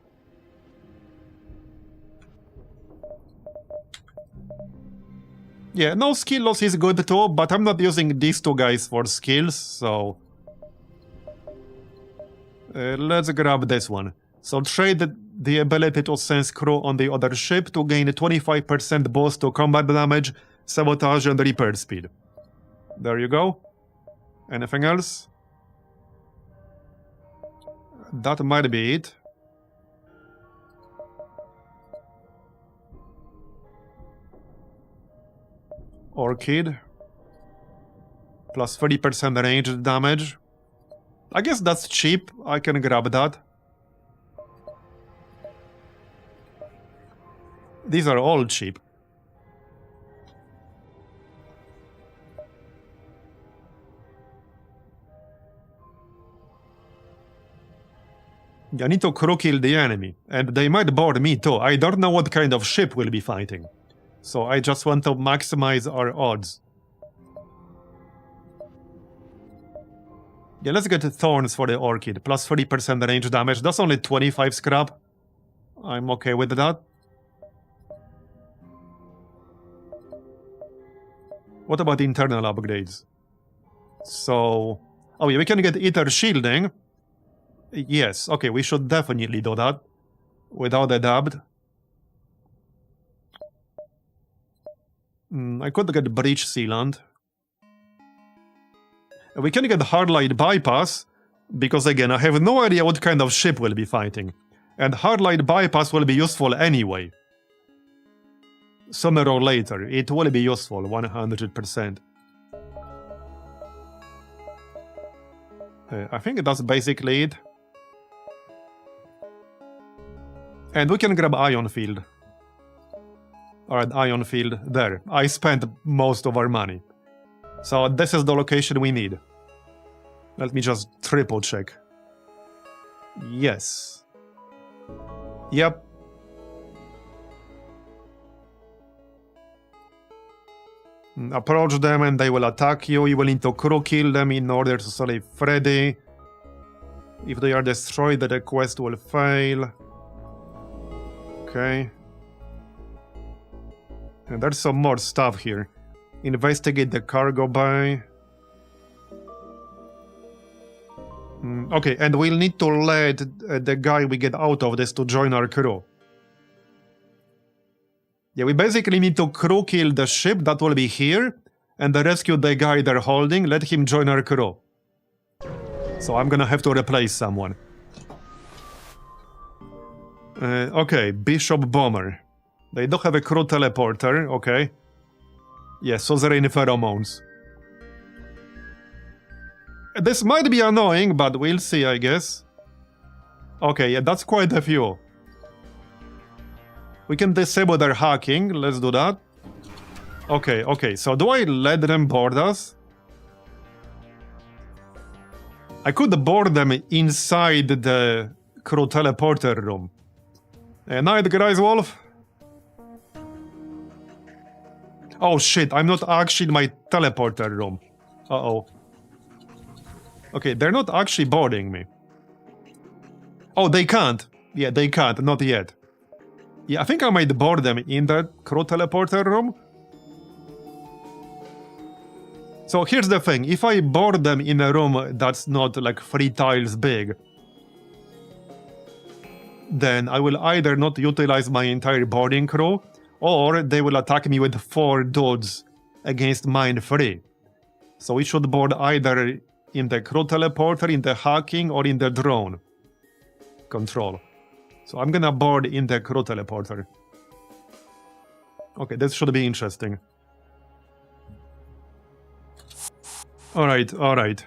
A: Yeah, no, skill loss is good too, but I'm not using these 2 guys for skills, so... let's grab this one. So trade the ability to sense crew on the other ship to gain a 25% boost to combat damage, sabotage, and repair speed. There you go. Anything else? That might be it. Orchid. Plus 30% ranged damage. I guess that's cheap. I can grab that. These are all cheap. I need to crew kill the enemy, and they might board me too. I don't know what kind of ship we'll be fighting. So I just want to maximize our odds. Yeah, let's get the thorns for the orchid. Plus 30% range damage. That's only 25 scrap. I'm okay with that. What about internal upgrades? So... oh yeah, we can get ether shielding. Yes, okay, we should definitely do that. Without a doubt. I could get breach sealant. We can get hardlight bypass, because again, I have no idea what kind of ship we'll be fighting. And hardlight bypass will be useful anyway. Sooner or later, it will be useful, 100%. I think that's basically it. And we can grab ion field. Alright, ion field, there. I spent most of our money. So this is the location we need. Let me just triple check. Yes. Yep. Approach them and they will attack you. You will need to crew kill them in order to save Freddy. If they are destroyed, the quest will fail. Okay. And there's some more stuff here. Investigate the cargo bay. Okay, and we'll need to let the guy we get out of this to join our crew. Yeah, we basically need to crew kill the ship that will be here, and rescue the guy they're holding, let him join our crew. So I'm gonna have to replace someone. Okay, Bishop Bomber. They do have a crew teleporter, okay. Yes, so they're in pheromones. This might be annoying, but we'll see, I guess. Okay, yeah, that's quite a few. We can disable their hacking, let's do that. Okay, so do I let them board us? I could board them inside the crew teleporter room. Night, guys, Wolf. Oh shit, I'm not actually in my teleporter room. Uh-oh. Okay, they're not actually boarding me. Oh, they can't. Yeah, they can't, not yet. Yeah, I think I might board them in the crew teleporter room. So here's the thing, if I board them in a room that's not like 3 tiles big, then I will either not utilize my entire boarding crew, or they will attack me with 4 dudes against mine 3. So we should board either in the crew teleporter, in the hacking, or in the drone control. So I'm gonna board in the crew teleporter. Okay, this should be interesting. Alright.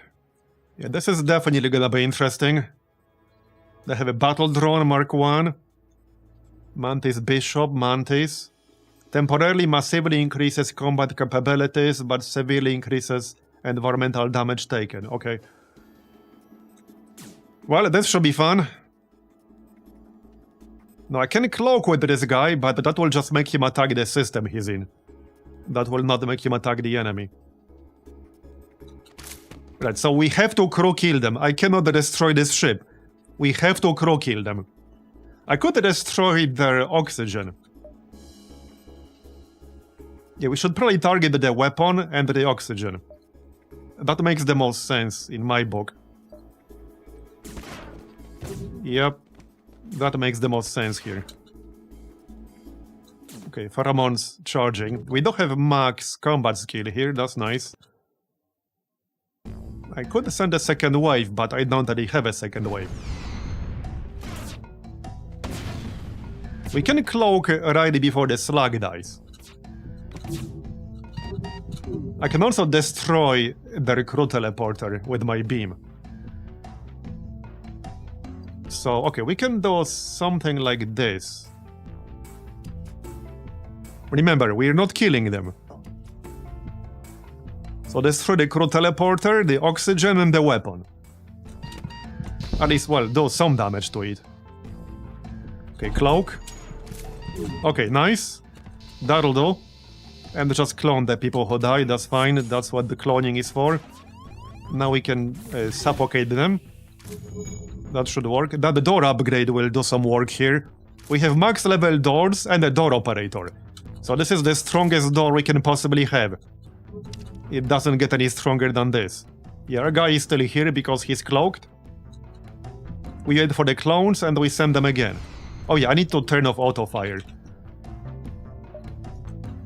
A: Yeah, this is definitely gonna be interesting. They have a battle drone Mark 1. Mantis Bishop, Mantis. Temporarily massively increases combat capabilities, but severely increases environmental damage taken. Okay. Well, this should be fun. Now, I can cloak with this guy, but that will just make him attack the system he's in. That will not make him attack the enemy. Right, so we have to crew kill them. I cannot destroy this ship. We have to crew kill them. I could destroy their oxygen. Yeah, we should probably target the weapon and the oxygen. That makes the most sense in my book. Yep. That makes the most sense here. Okay, pheromones charging. We don't have max combat skill here, that's nice. I could send a second wave, but I don't really have a second wave. We can cloak right before the slug dies. I can also destroy the recruit teleporter with my beam. So, okay, we can do something like this. Remember, we're not killing them. So destroy the crew teleporter, the oxygen, and the weapon. At least, well, do some damage to it. Okay, cloak. Okay, nice. That'll do. And just clone the people who die, that's fine. That's what the cloning is for. Now we can suffocate them. That should work. That door upgrade will do some work here. We have max level doors and a door operator. So this is the strongest door we can possibly have. It doesn't get any stronger than this. Yeah, our guy is still here because he's cloaked. We wait for the clones and we send them again. Oh yeah, I need to turn off auto fire.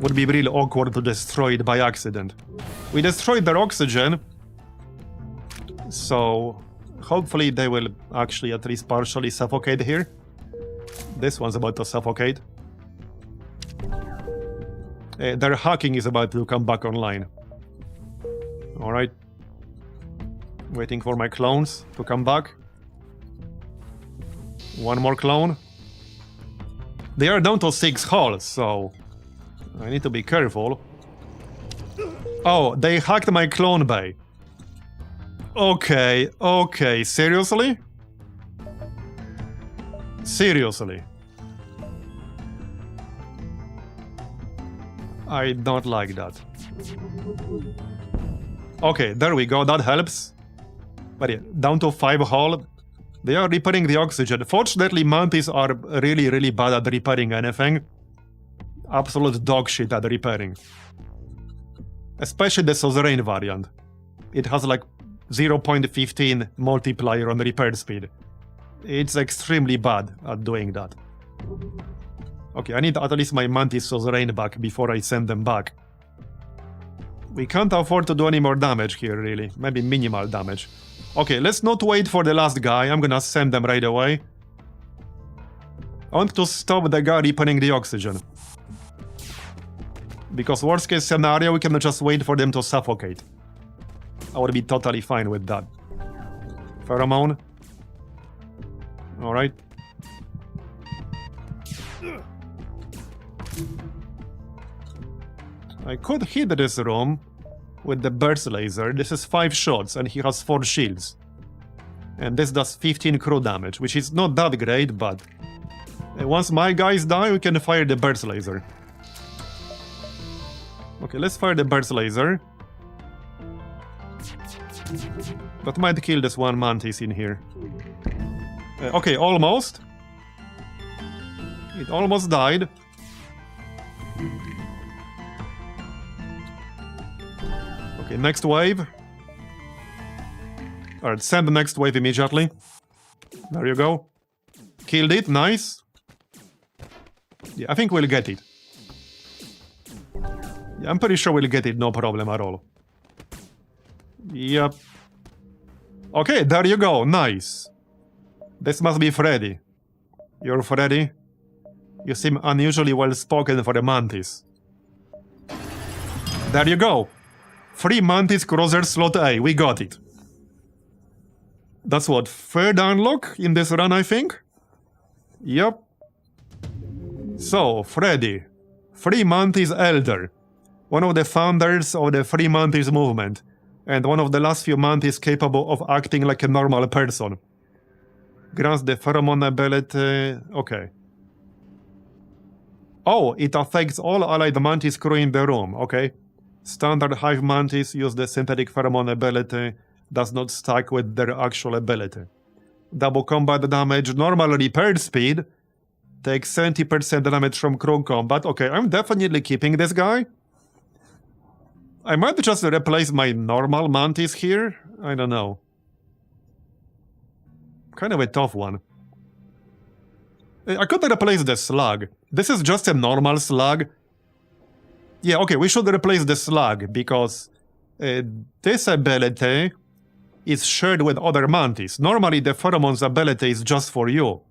A: Would be really awkward to destroy it by accident. We destroyed their oxygen, so hopefully they will actually at least partially suffocate here. This one's about to suffocate. Their hacking is about to come back online. Alright. Waiting for my clones to come back. One more clone. They are down to 6 hulls, so I need to be careful. Oh, they hacked my clone bay. Okay, okay, seriously? Seriously? I don't like that. Okay, there we go, that helps. But yeah, down to 5 hull. They are repairing the oxygen. Fortunately, Mantis are really bad at repairing anything. Absolute dog shit at repairing. Especially the Suzerain variant. It has like 0.15 multiplier on repair speed. It's extremely bad at doing that. Okay, I need at least my Mantis Suzerain back before I send them back. We can't afford to do any more damage here, really. Maybe minimal damage. Okay, let's not wait for the last guy. I'm gonna send them right away. I want to stop the guy repairing the oxygen. Because worst case scenario, we can just wait for them to suffocate. I would be totally fine with that. Pheromone. Alright. I could hit this room with the burst laser. This is 5 shots and he has 4 shields. And this does 15 crew damage, which is not that great, but once my guys die, we can fire the burst laser. Okay, let's fire the burst laser. That might kill this one Mantis in here. Okay, almost. It almost died. Okay, next wave. Alright, send the next wave immediately. There you go. Killed it, nice. Yeah, I think we'll get it. Yeah, I'm pretty sure we'll get it, no problem at all. Yep. Okay, there you go, nice. This must be Freddy. You're Freddy? You seem unusually well spoken for a Mantis. There you go. 3 Mantis Cruiser Slot A, we got it. That's what, 3rd unlock in this run, I think? Yep. So, Freddy. 3 Mantis Elder. One of the founders of the 3 Mantis movement. And one of the last few Mantis capable of acting like a normal person. Grants the pheromone ability... okay. Oh, it affects all allied Mantis crew in the room, okay. Standard Hive Mantis use the synthetic pheromone ability, does not stack with their actual ability. Double combat damage, normal repair speed, takes 70% damage from crew combat. Okay, I'm definitely keeping this guy. I might just replace my normal Mantis here, I don't know. Kind of a tough one. I could replace the slug. This is just a normal slug. Yeah, okay, we should replace the slug, because this ability is shared with other Mantis. Normally the pheromone's ability is just for you.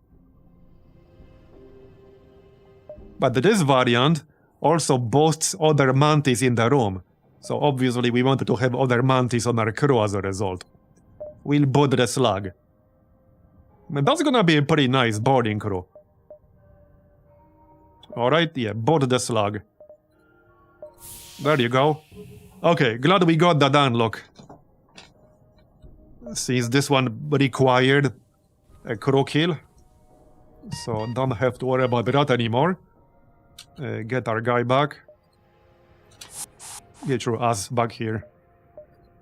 A: But this variant also boasts other Mantis in the room. So obviously we wanted to have other Mantis on our crew as a result. We'll boot the slug. And that's gonna be a pretty nice boarding crew. Alright, yeah, boot the slug. There you go. Okay, glad we got that unlock. Since this one required a crew kill. So don't have to worry about that anymore. Get our guy back. Get your ass back here.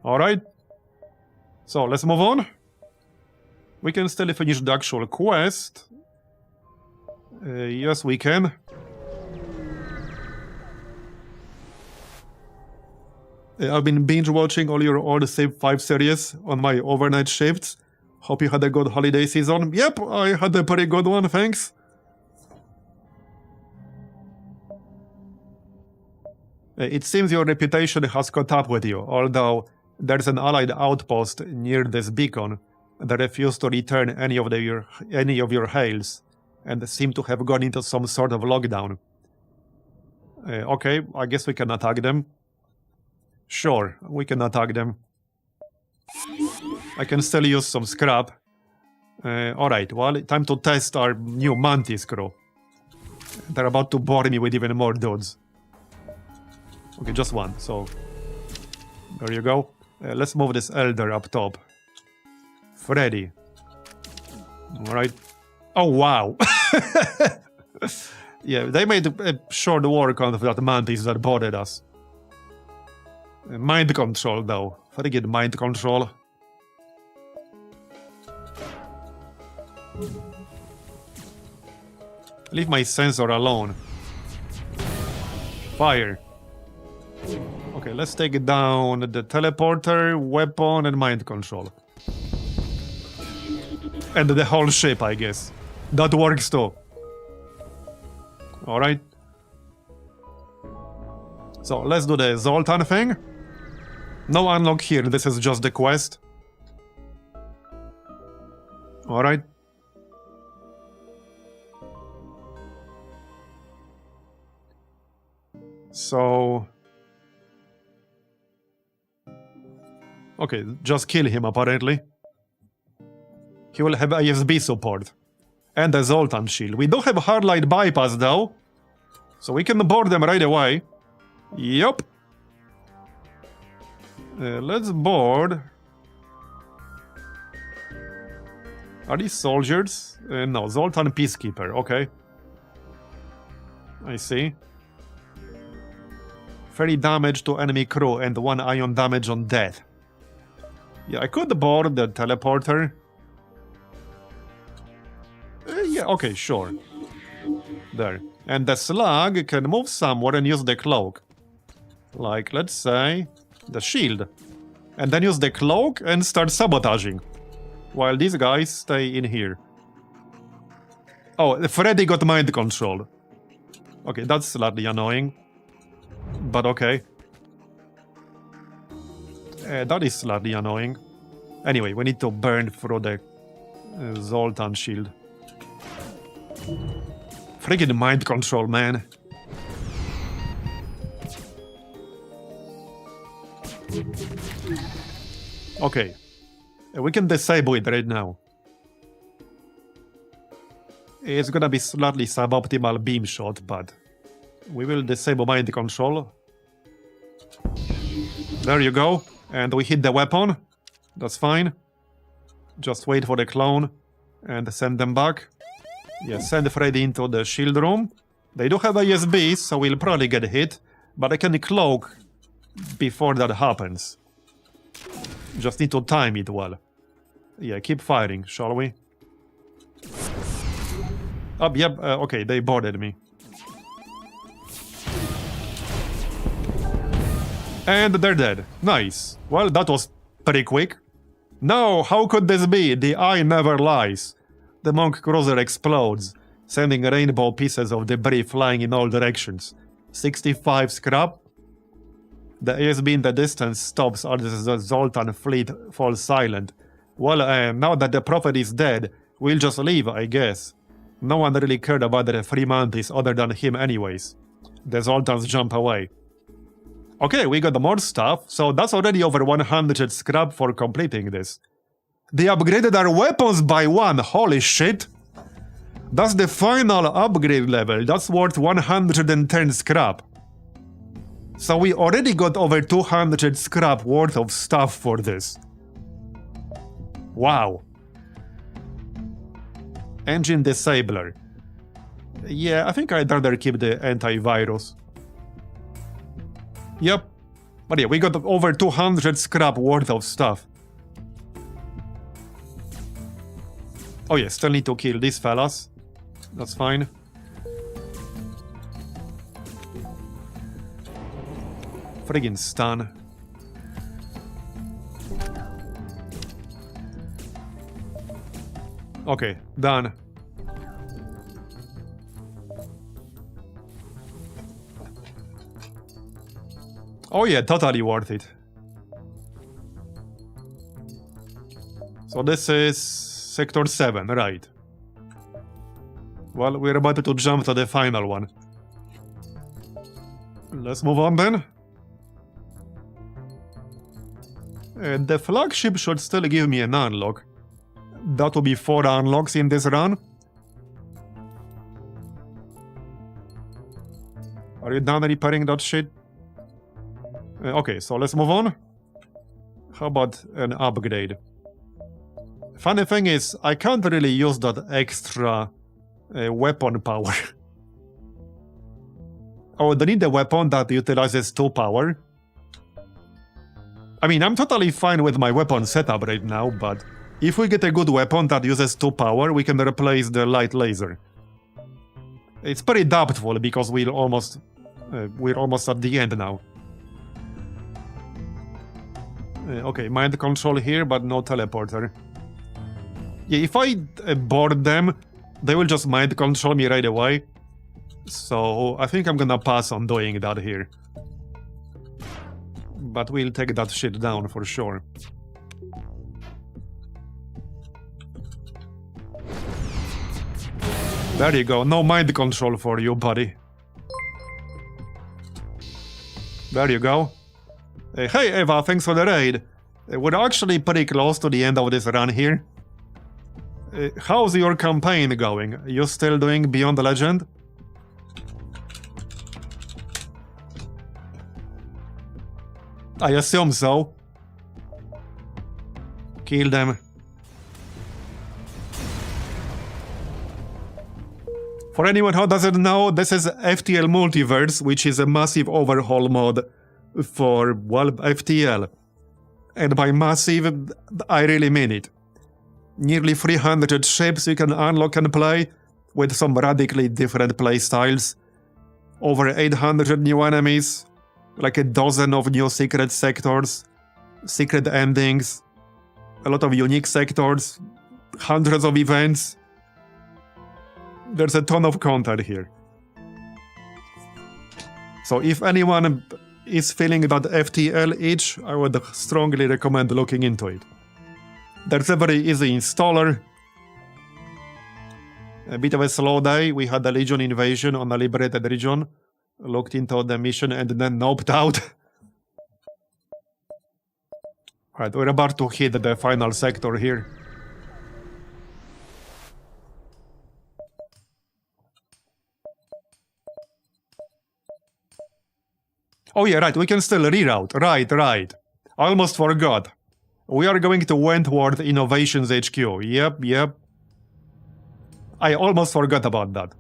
A: Alright. So let's move on. We can still finish the actual quest. Yes, we can. I've been binge watching all your old Civ 5 series on my overnight shifts. Hope you had a good holiday season. Yep, I had a pretty good one, thanks. It seems your reputation has caught up with you, although there's an allied outpost near this beacon that refused to return any of your hails and seem to have gone into some sort of lockdown. Okay, I guess we can attack them. Sure, we can attack them. I can still use some scrap. Alright, well, time to test our new Mantis crew. They're about to bore me with even more dudes. Okay, just one, so... There you go. Let's move this Elder up top. Freddy. Alright. Oh, wow! Yeah, they made a short work on that Mantis that bothered us. Mind control, though. Friggin' mind control. Leave my sensor alone. Fire. Okay, let's take down the teleporter, weapon, and mind control. And the whole ship, I guess. That works too. Alright. So, let's do the Zoltan thing. No unlock here, this is just the quest. Alright. So... Okay, just kill him apparently. He will have ASB support. And a Zoltan shield. We don't have hardline bypass though. So we can board them right away. Yup. Let's board. Are these soldiers? No, Zoltan Peacekeeper, okay. I see. 30 damage to enemy crew and 1 ion damage on death. Yeah, I could board the teleporter. Yeah, okay, sure. There. And the slug can move somewhere and use the cloak. Like, let's say, the shield. And then use the cloak and start sabotaging. While these guys stay in here. Oh, Freddy got mind control. Okay, that's slightly annoying. But okay. That is slightly annoying. Anyway, we need to burn through the Zoltan shield. Friggin' mind control, man. Okay. We can disable it right now. It's gonna be slightly suboptimal beam shot, but we will disable mind control. There you go. And we hit the weapon. That's fine. Just wait for the clone and send them back. Yeah, send Freddy into the shield room. They do have ASBs, so we'll probably get hit, but I can cloak before that happens. Just need to time it well. Yeah, keep firing, shall we? Oh, yep, okay, they boarded me. And they're dead. Nice. Well, that was pretty quick. No, how could this be? The eye never lies. The monk cruiser explodes, sending rainbow pieces of debris flying in all directions. 65 scrap. The ASB in the distance stops as the Zoltan fleet falls silent. Well, now that the prophet is dead, we'll just leave, I guess. No one really cared about the free mantis other than him anyways. The Zoltans jump away. Okay, we got more stuff, so that's already over 100 scrap for completing this. They upgraded our weapons by 1, holy shit! That's the final upgrade level, that's worth 110 scrap. So we already got over 200 scrap worth of stuff for this. Wow. Engine disabler. Yeah, I think I'd rather keep the antivirus. Yep. But yeah, we got over 200 scrap worth of stuff. Oh yeah, still need to kill these fellas. That's fine. Friggin' stun. Okay, done. Oh yeah, totally worth it. So this is Sector 7, right. Well, we're about to jump to the final one. Let's move on then. The flagship should still give me an unlock. That will be 4 unlocks in this run. Are you done repairing that shit? Okay, so let's move on. How about an upgrade? Funny thing is, I can't really use that extra weapon power. Oh, they need a weapon that utilizes 2 power. I mean, I'm totally fine with my weapon setup right now, but if we get a good weapon that uses 2 power, we can replace the light laser. It's pretty doubtful because we're almost at the end now. Okay, mind control here, but no teleporter. Yeah, if I board them, they will just mind control me right away. So I think I'm gonna pass on doing that here. But we'll take that shit down for sure. There you go, no mind control for you, buddy. There you go. Hey Eva, thanks for the raid. We're actually pretty close to the end of this run here. How's your campaign going? You still doing Beyond the Legend? I assume so. Kill them. For anyone who doesn't know, this is FTL Multiverse, which is a massive overhaul mod for, well, FTL. And by massive, I really mean it. Nearly 300 ships you can unlock and play, with some radically different playstyles. Over 800 new enemies, like a dozen of new secret sectors, secret endings, a lot of unique sectors, hundreds of events. There's a ton of content here. So if anyone is feeling that FTL itch, I would strongly recommend looking into it. There's a very easy installer. A bit of a slow day. We had a Legion invasion on a liberated region. Looked into the mission and then noped out. Alright, we're about to hit the final sector here. Oh yeah, right, we can still reroute. Right. I almost forgot. We are going to Wentworth Innovations HQ. Yep. I almost forgot about that.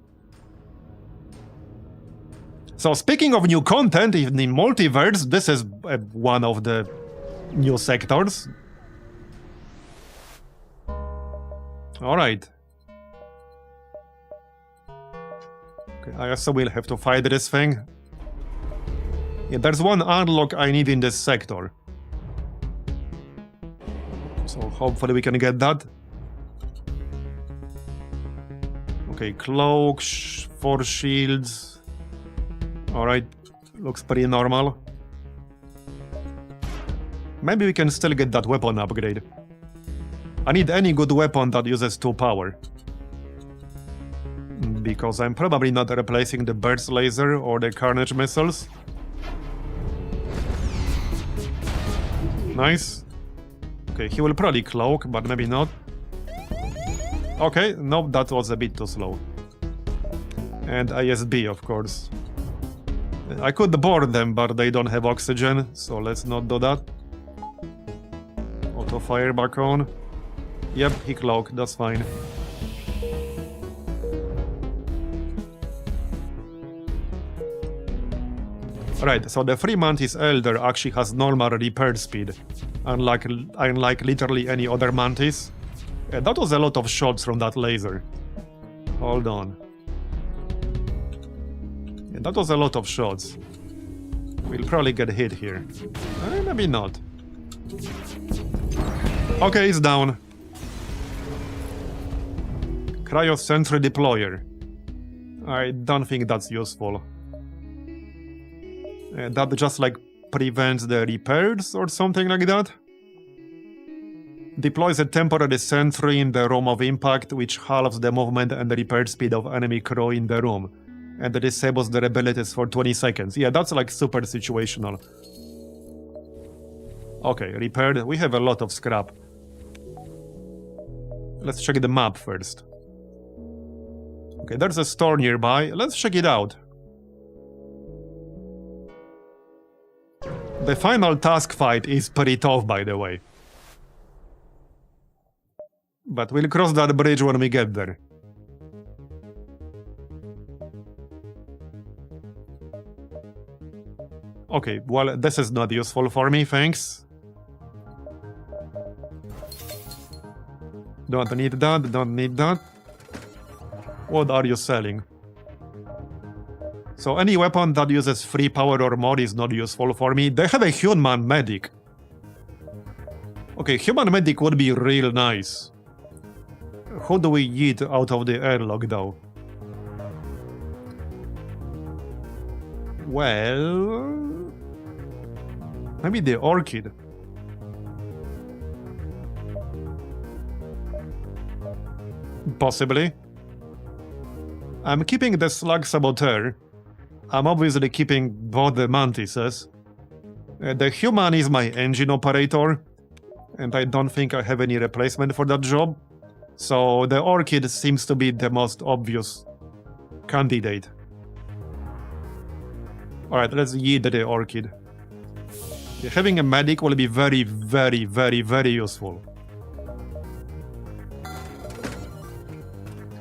A: So speaking of new content in the multiverse, this is one of the new sectors. Alright. Okay, I guess we'll have to fight this thing. Yeah, there's one unlock I need in this sector. So hopefully we can get that. Okay, cloak, 4 shields. Alright, looks pretty normal. Maybe we can still get that weapon upgrade. I need any good weapon that uses 2 power. Because I'm probably not replacing the burst laser or the carnage missiles. Nice. Okay, he will probably cloak, but maybe not. Okay, no, that was a bit too slow. And ISB, of course. I could board them, but they don't have oxygen, so let's not do that. Auto fire back on. Yep, he cloaked, that's fine. Alright, so the Free Mantis Elder actually has normal repair speed, unlike literally any other Mantis. That was a lot of shots from that laser. Hold on. Yeah, that was a lot of shots. We'll probably get hit here. Maybe not. Okay, it's down. Cryo Sentry Deployer. I don't think that's useful. That just like prevents the repairs or something like that. Deploys a temporary sentry in the room of impact, which halves the movement and the repair speed of enemy crew in the room, and disables their abilities for 20 seconds. Yeah, that's like super situational. Okay, repaired. We have a lot of scrap. Let's check the map first. Okay, there's a store nearby. Let's check it out. The final task fight is pretty tough, by the way. But we'll cross that bridge when we get there. Okay, well, this is not useful for me, thanks. Don't need that, don't need that. What are you selling? So any weapon that uses free power or more is not useful for me. They have a human medic. Okay, human medic would be real nice. Who do we eat out of the airlock though? Well... maybe the orchid. Possibly. I'm keeping the slug saboteur. I'm obviously keeping both the mantises. The human is my engine operator, and I don't think I have any replacement for that job. So the orchid seems to be the most obvious candidate. Alright, let's eat the orchid. Having a medic will be very, very, very, very useful.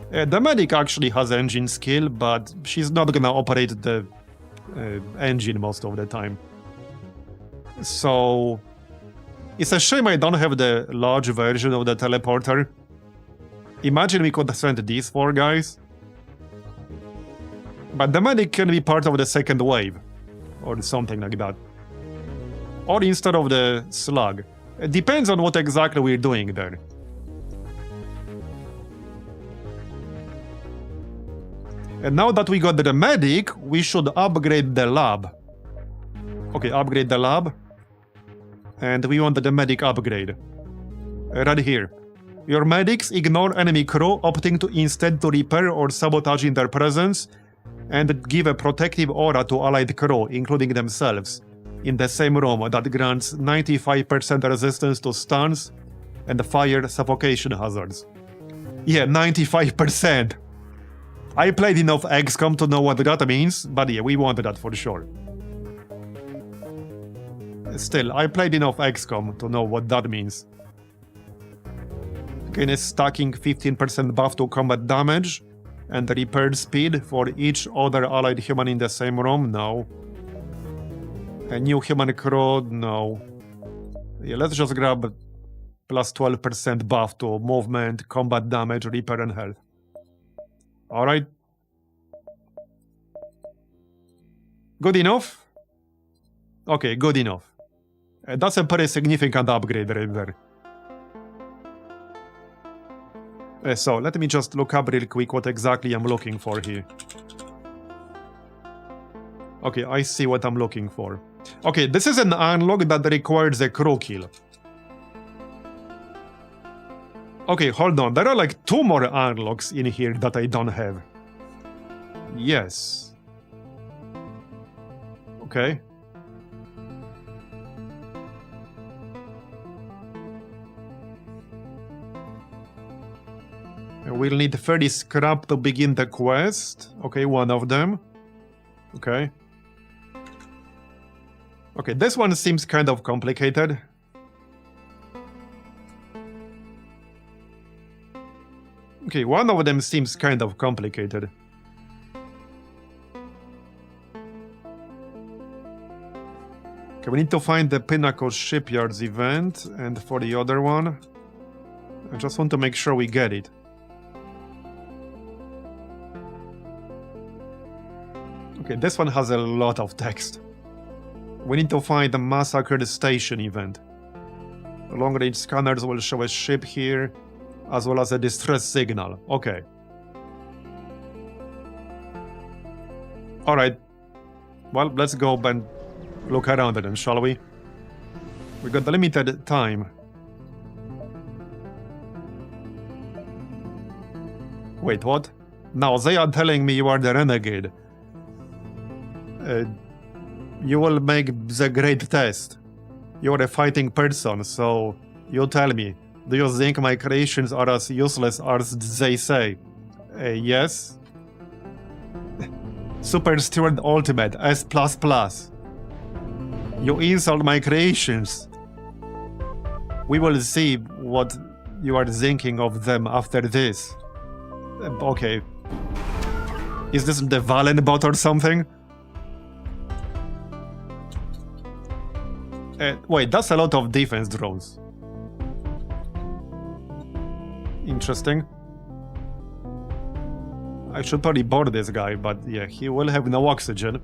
A: The medic actually has engine skill, but she's not gonna operate the engine most of the time. So... it's a shame I don't have the large version of the teleporter. Imagine we could send these 4 guys. But the medic can be part of the second wave. Or something like that. Or instead of the slug. It depends on what exactly we're doing there. And now that we got the medic, we should upgrade the lab. Okay, upgrade the lab. And we want the medic upgrade. Right here. Your medics ignore enemy crew, opting to instead to repair or sabotage in their presence, and give a protective aura to allied crew, including themselves, in the same room that grants 95% resistance to stuns and fire suffocation hazards. Yeah, 95%! I played enough XCOM to know what that means, but yeah, we wanted that for sure. Still, I played enough XCOM to know what that means. Gain a stacking 15% buff to combat damage, and repair speed for each other allied human in the same room? No. A new human crew? No. Yeah, let's just grab plus 12% buff to movement, combat damage, repair and health. Alright. Good enough? Okay, good enough. That's a pretty significant upgrade right there. So, let me just look up real quick what exactly I'm looking for here. Okay, I see what I'm looking for. Okay, this is an unlock that requires a crew kill. Okay, hold on. There are like 2 more unlocks in here that I don't have. Yes. Okay. We'll need 30 scrap to begin the quest. Okay, 1 of them. Okay. Okay, this one seems kind of complicated. Okay, 1 of them seems kind of complicated. Okay, we need to find the Pinnacle Shipyards event, and for the other one, I just want to make sure we get it. Okay, this one has a lot of text. We need to find the Massacred Station event. Long-range scanners will show a ship here, as well as a distress signal. Okay. Alright. Well, let's go and look around then, shall we? We got the limited time. Wait, what? Now they are telling me you are the renegade. You will make the great test. You're a fighting person, so you tell me. Do you think my creations are as useless as they say? Yes? Super Steward Ultimate, S++. You insult my creations. We will see what you are thinking of them after this. Okay. Is this the Valen bot or something? Wait, that's a lot of defense drones. Interesting. I should probably board this guy, but yeah, he will have no oxygen.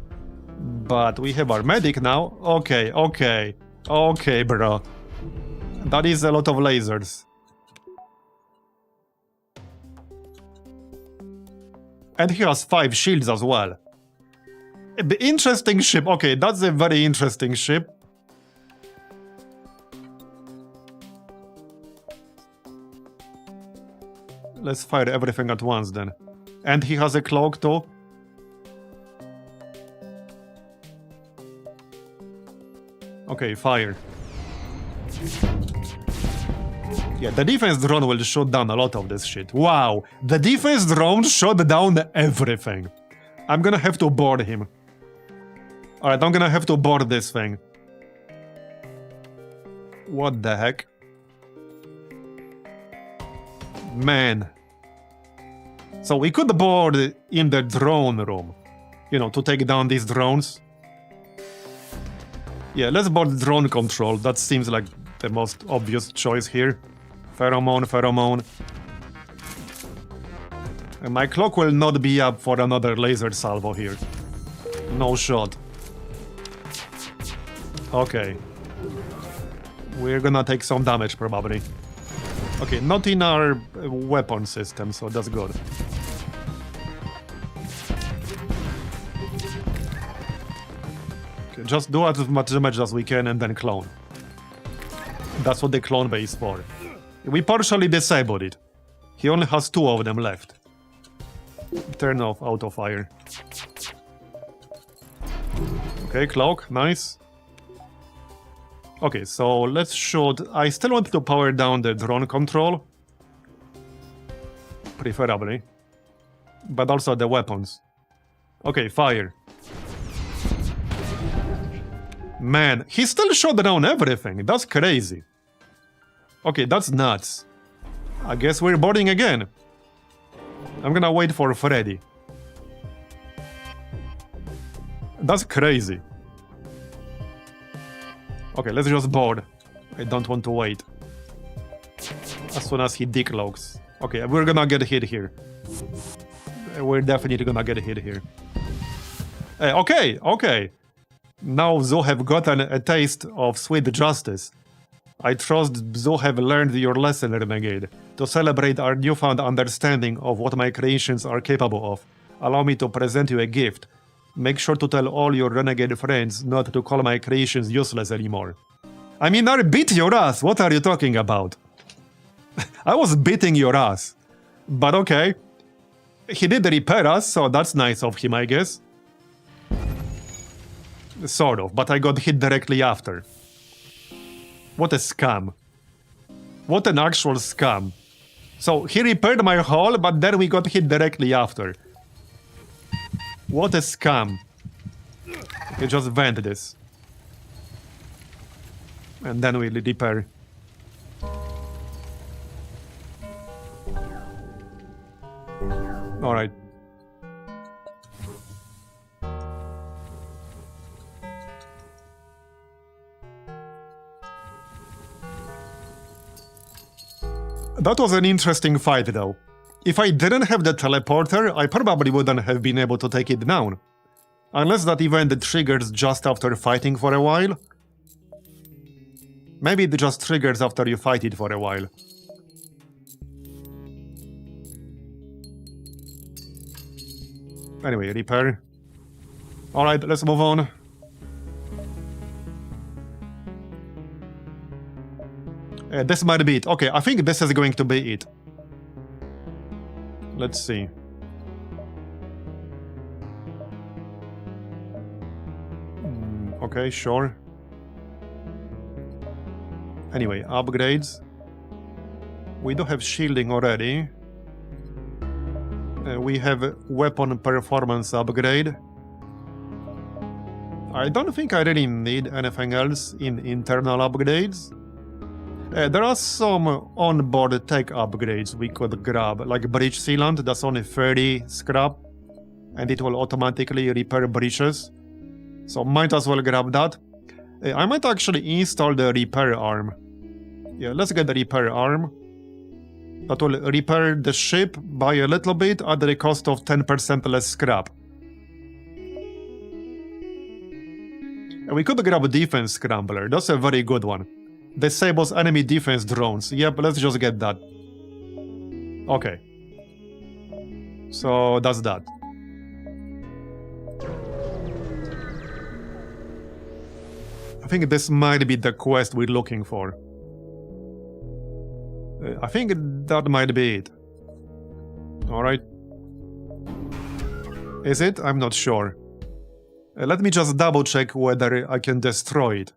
A: But we have our medic now. Okay, okay. Okay, bro. That is a lot of lasers. And he has 5 shields as well. Interesting ship. Okay, that's a very interesting ship. Let's fire everything at once then. And he has a cloak too. Okay, fire. Yeah, the defense drone will shoot down a lot of this shit. Wow, the defense drone shot down everything. I'm gonna have to board him. Alright, I'm gonna have to board this thing. What the heck? Man. So we could board in the drone room. You know, to take down these drones. Yeah, let's board drone control. That seems like the most obvious choice here. Pheromone, pheromone. And my clock will not be up for another laser salvo here. No shot. Okay. We're gonna take some damage probably. Okay, not in our weapon system, so that's good. Okay, just do as much damage as we can and then clone. That's what the clone bay is for. We partially disabled it. He only has 2 of them left. Turn off auto fire. Okay, cloak, nice. Okay, so let's shoot. I still want to power down the drone control. Preferably. But also the weapons. Okay, fire. Man, he still shot down everything. That's crazy. Okay, that's nuts. I guess we're boarding again. I'm gonna wait for Freddy. That's crazy. Okay, let's just board. I don't want to wait. As soon as he decloaks. Okay, we're gonna get hit here. We're definitely gonna get hit here. Okay, okay. Now Zo have gotten a taste of sweet justice. I trust Zo have learned your lesson, Renegade. To celebrate our newfound understanding of what my creations are capable of, allow me to present you a gift. Make sure to tell all your renegade friends not to call my creations useless anymore. I mean, I beat your ass, what are you talking about? I was beating your ass. But okay. He did repair us, so that's nice of him, I guess. Sort of, but I got hit directly after. What a scam. What an actual scam. So, he repaired my hull, but then we got hit directly after. What a scam. You just vent this. And then we repair. Alright. That was an interesting fight though. If I didn't have the teleporter, I probably wouldn't have been able to take it down. Unless that event triggers just after fighting for a while. Maybe it just triggers after you fight it for a while. Anyway, repair. Alright, let's move on. This might be it. Okay, I think this is going to be it. Let's see. Okay, sure. Anyway, upgrades. We do have shielding already. We have weapon performance upgrade. I don't think I really need anything else in internal upgrades. There are some onboard tech upgrades we could grab, like breach sealant, that's only 30 scrap, and it will automatically repair breaches. So might as well grab that. I might actually install the repair arm. Yeah, let's get the repair arm. That will repair the ship by a little bit at the cost of 10% less scrap. And we could grab a defense scrambler, that's a very good one. Disables enemy defense drones. Yep, let's just get that. Okay. So that's that. I think this might be the quest we're looking for. I think that might be it. Alright. Is it? I'm not sure. Let me just double check whether I can destroy it.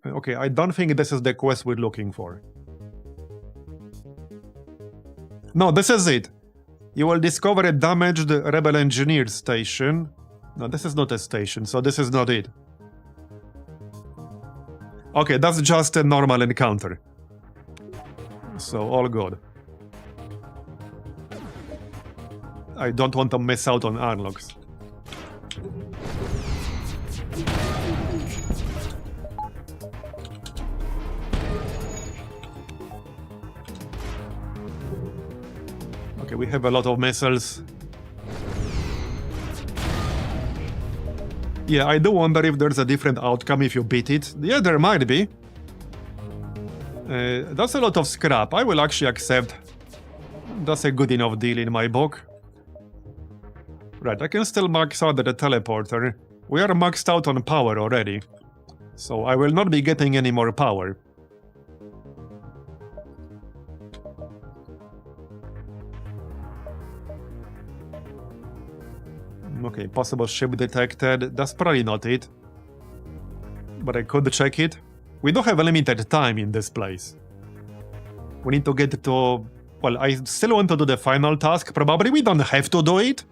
A: Okay, I don't think this is the quest we're looking for. No, this is it. You will discover a damaged rebel engineer station. No, this is not a station, so this is not it. Okay, that's just a normal encounter. So, all good. I don't want to miss out on unlocks. Okay, we have a lot of missiles. Yeah, I do wonder if there's a different outcome if you beat it. Yeah, there might be. That's a lot of scrap. I will actually accept. That's a good enough deal in my book. Right, I can still max out the teleporter. We are maxed out on power already. So I will not be getting any more power. Okay, possible ship detected. That's probably not it. But I could check it. We do have a limited time in this place. We need to get to... Well, I still want to do the final task. Probably we don't have to do it.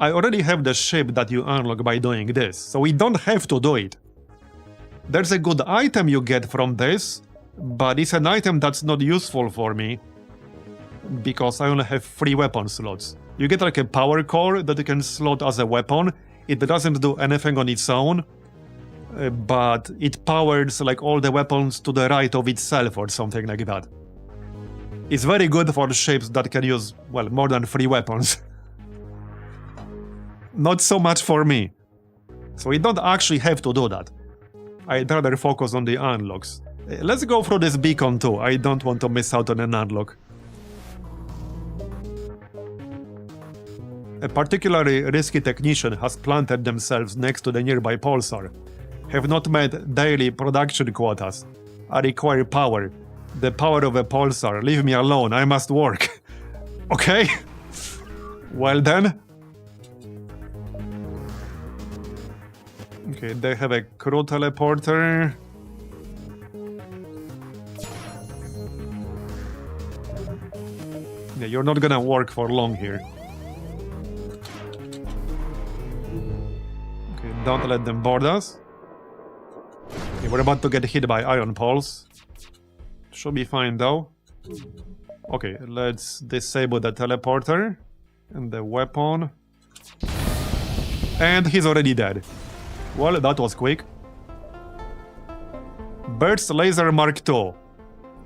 A: I already have the ship that you unlock by doing this, so we don't have to do it. There's a good item you get from this, but it's an item that's not useful for me because I only have 3 weapon slots. You get like a power core that you can slot as a weapon. It doesn't do anything on its own, but it powers like all the weapons to the right of itself or something like that. It's very good for ships that can use, well, more than 3 weapons. Not so much for me. So we don't actually have to do that. I'd rather focus on the unlocks. Let's go through this beacon too. I don't want to miss out on an unlock. A particularly risky technician has planted themselves next to the nearby pulsar. Have not met daily production quotas. I require power. The power of a pulsar. Leave me alone. I must work. Okay? Well then. Okay, they have a crew teleporter. Yeah, you're not gonna work for long here. Okay, don't let them board us. Okay, we're about to get hit by ion pulse. Should be fine though. Okay, let's disable the teleporter and the weapon. And he's already dead. Well, that was quick. Burst Laser Mark II.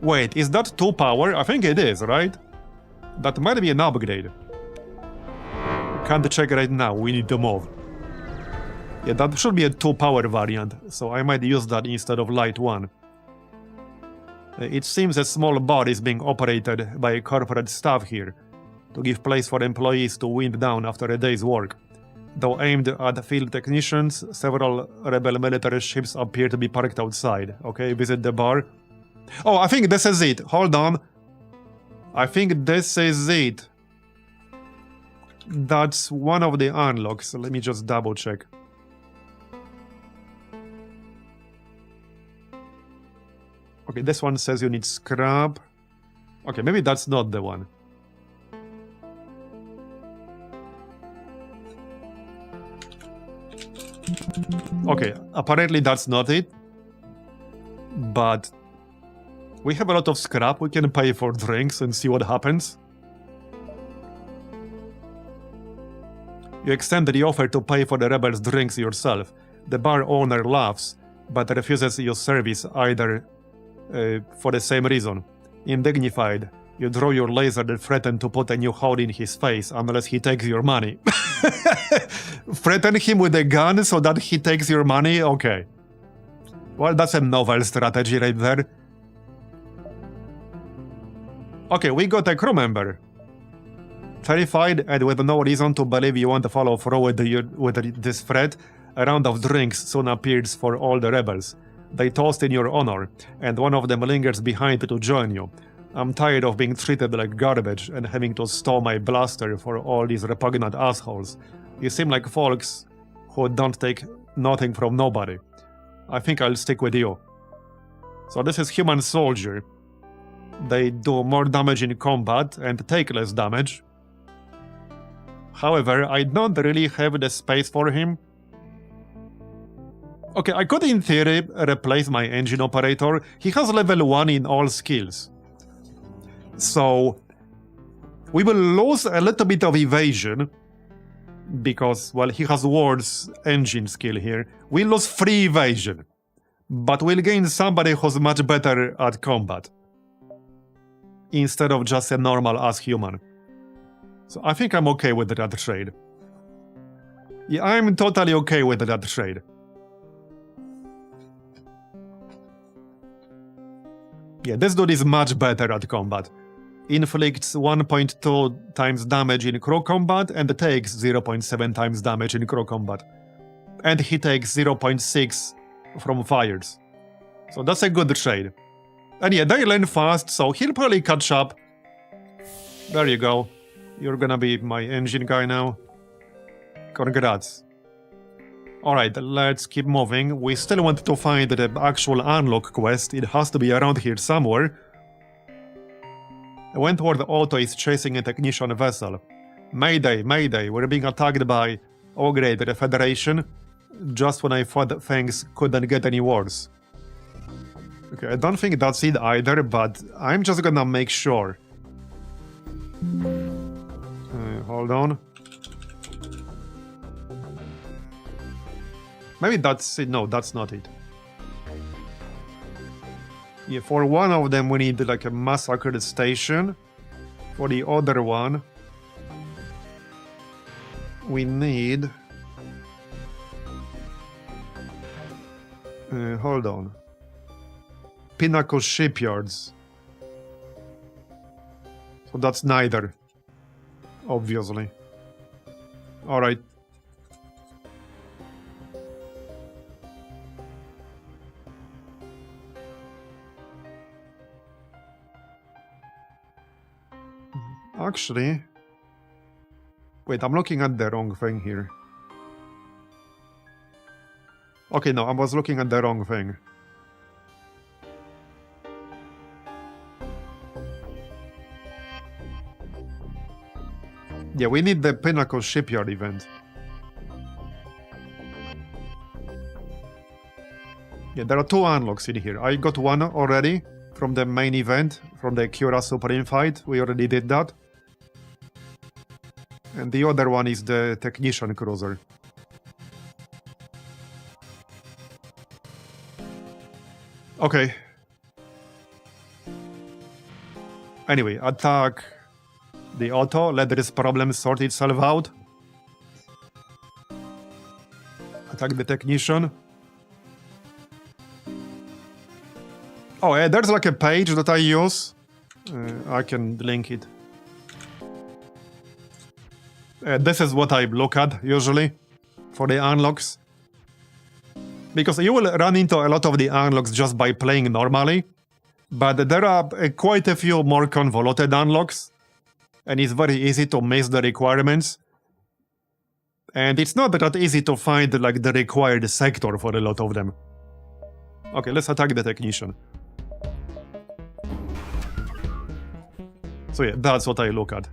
A: Wait, is that 2 power? I think it is, right? That might be an upgrade. Can't check right now, we need to move. Yeah, that should be a 2 power variant, so I might use that instead of Light 1. It seems a small bar is being operated by corporate staff here, to give place for employees to wind down after a day's work. Though aimed at field technicians, several rebel military ships appear to be parked outside. Okay, visit the bar. Oh, I think this is it. Hold on. I think this is it. That's one of the unlocks. Let me just double check. Okay, this one says you need scrap. Okay, maybe that's not the one. Okay, apparently that's not it. But we have a lot of scrap. We can pay for drinks and see what happens. You extend the offer to pay for the rebels' drinks yourself. The bar owner laughs, but refuses your service either for the same reason. Indignified, you draw your laser and threaten to put a new hole in his face unless he takes your money. Threaten him with a gun so that he takes your money? Okay. Well, that's a novel strategy right there. Okay, we got a crew member. Terrified and with no reason to believe you want to follow through with this threat, a round of drinks soon appears for all the rebels. They toast in your honor, and one of them lingers behind to join you. I'm tired of being treated like garbage and having to stow my blaster for all these repugnant assholes. You seem like folks who don't take nothing from nobody. I think I'll stick with you. So this is Human Soldier. They do more damage in combat and take less damage. However, I don't really have the space for him. Okay, I could in theory replace my engine operator. He has level 1 in all skills. So we will lose a little bit of evasion because, well, he has worse engine skill here. We lose 3 evasion, but we'll gain somebody who's much better at combat instead of just a normal ass human. So I think I'm okay with that trade. Yeah, I'm totally okay with that trade. Yeah, this dude is much better at combat. Inflicts 1.2 times damage in crew combat and takes 0.7 times damage in crew combat. And he takes 0.6 from fires. So that's a good trade. And yeah, they learn fast, so he'll probably catch up. There you go. You're gonna be my engine guy now. Congrats. Alright, let's keep moving. We still want to find the actual unlock quest. It has to be around here somewhere. Wentworth Auto is chasing a technician vessel. Mayday, mayday, we're being attacked by... Oh great, the Federation. Just when I thought things couldn't get any worse. Okay, I don't think that's it either, but I'm just gonna make sure. Hold on. Maybe that's it. No, that's not it. Yeah, for one of them we need like a massacred station. For the other one we need... hold on. Pinnacle Shipyards. So that's neither. Obviously. Alright. Actually... Wait, I'm looking at the wrong thing here. Okay, no, I was looking at the wrong thing. Yeah, we need the Pinnacle Shipyard event. Yeah, there are 2 unlocks in here. I got one already from the main event, from the Cura Supreme fight. We already did that. And the other one is the Technician Cruiser. Okay. Anyway, attack the auto, let this problem sort itself out. Attack the technician. Oh, there's like a page that I use. I can link it. This is what I look at, usually. for the unlocks. Because you will run into a lot of the unlocks just by playing normally, but there are quite a few more convoluted unlocks, and it's very easy to miss the requirements. And it's not that easy to find like the required sector for a lot of them. Okay, let's attack the technician. So yeah, that's what I look at.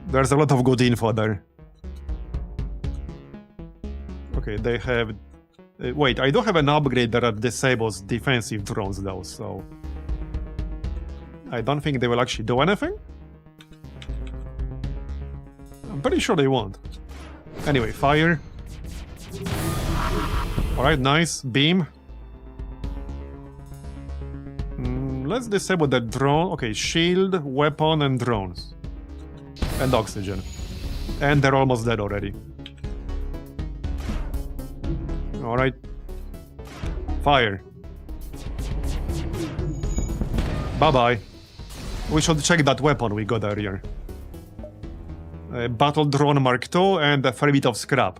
A: There's a lot of good info there. Okay, they have... wait, I do have an upgrade that disables defensive drones though, so... I don't think they will actually do anything? I'm pretty sure they won't. Anyway, fire. Alright, nice. Beam. Let's disable the drone. Okay, shield, weapon, and drones. And oxygen. And they're almost dead already. Alright. Fire. Bye-bye. We should check that weapon we got earlier. Battle Drone Mark II and a fair bit of scrap.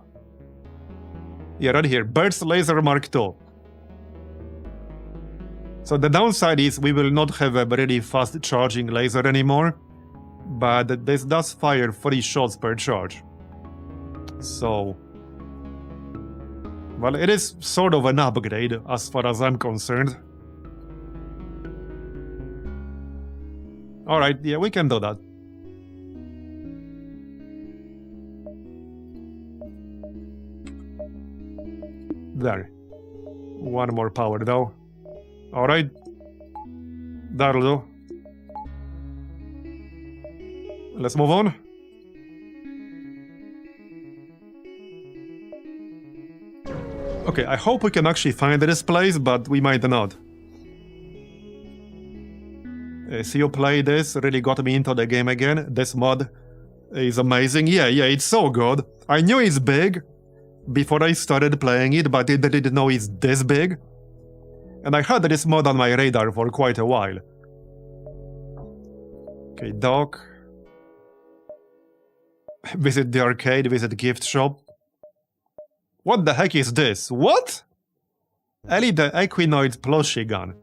A: Yeah, right here. Burst Laser Mark II. So the downside is we will not have a really fast charging laser anymore, but this does fire 3 shots per charge. So... well, it is sort of an upgrade as far as I'm concerned. Alright, yeah, we can do that. There. One more power though. Alright. That'll do. Let's move on. Okay, I hope we can actually find this place, but we might not. See you play this, really got me into the game again. This mod is amazing. Yeah, it's so good. I knew it's big before I started playing it, but I didn't know it's this big. And I had this mod on my radar for quite a while. Okay, dock. Visit the arcade, visit gift shop. What the heck is this? What? Ellie the Equinoid plushie gun.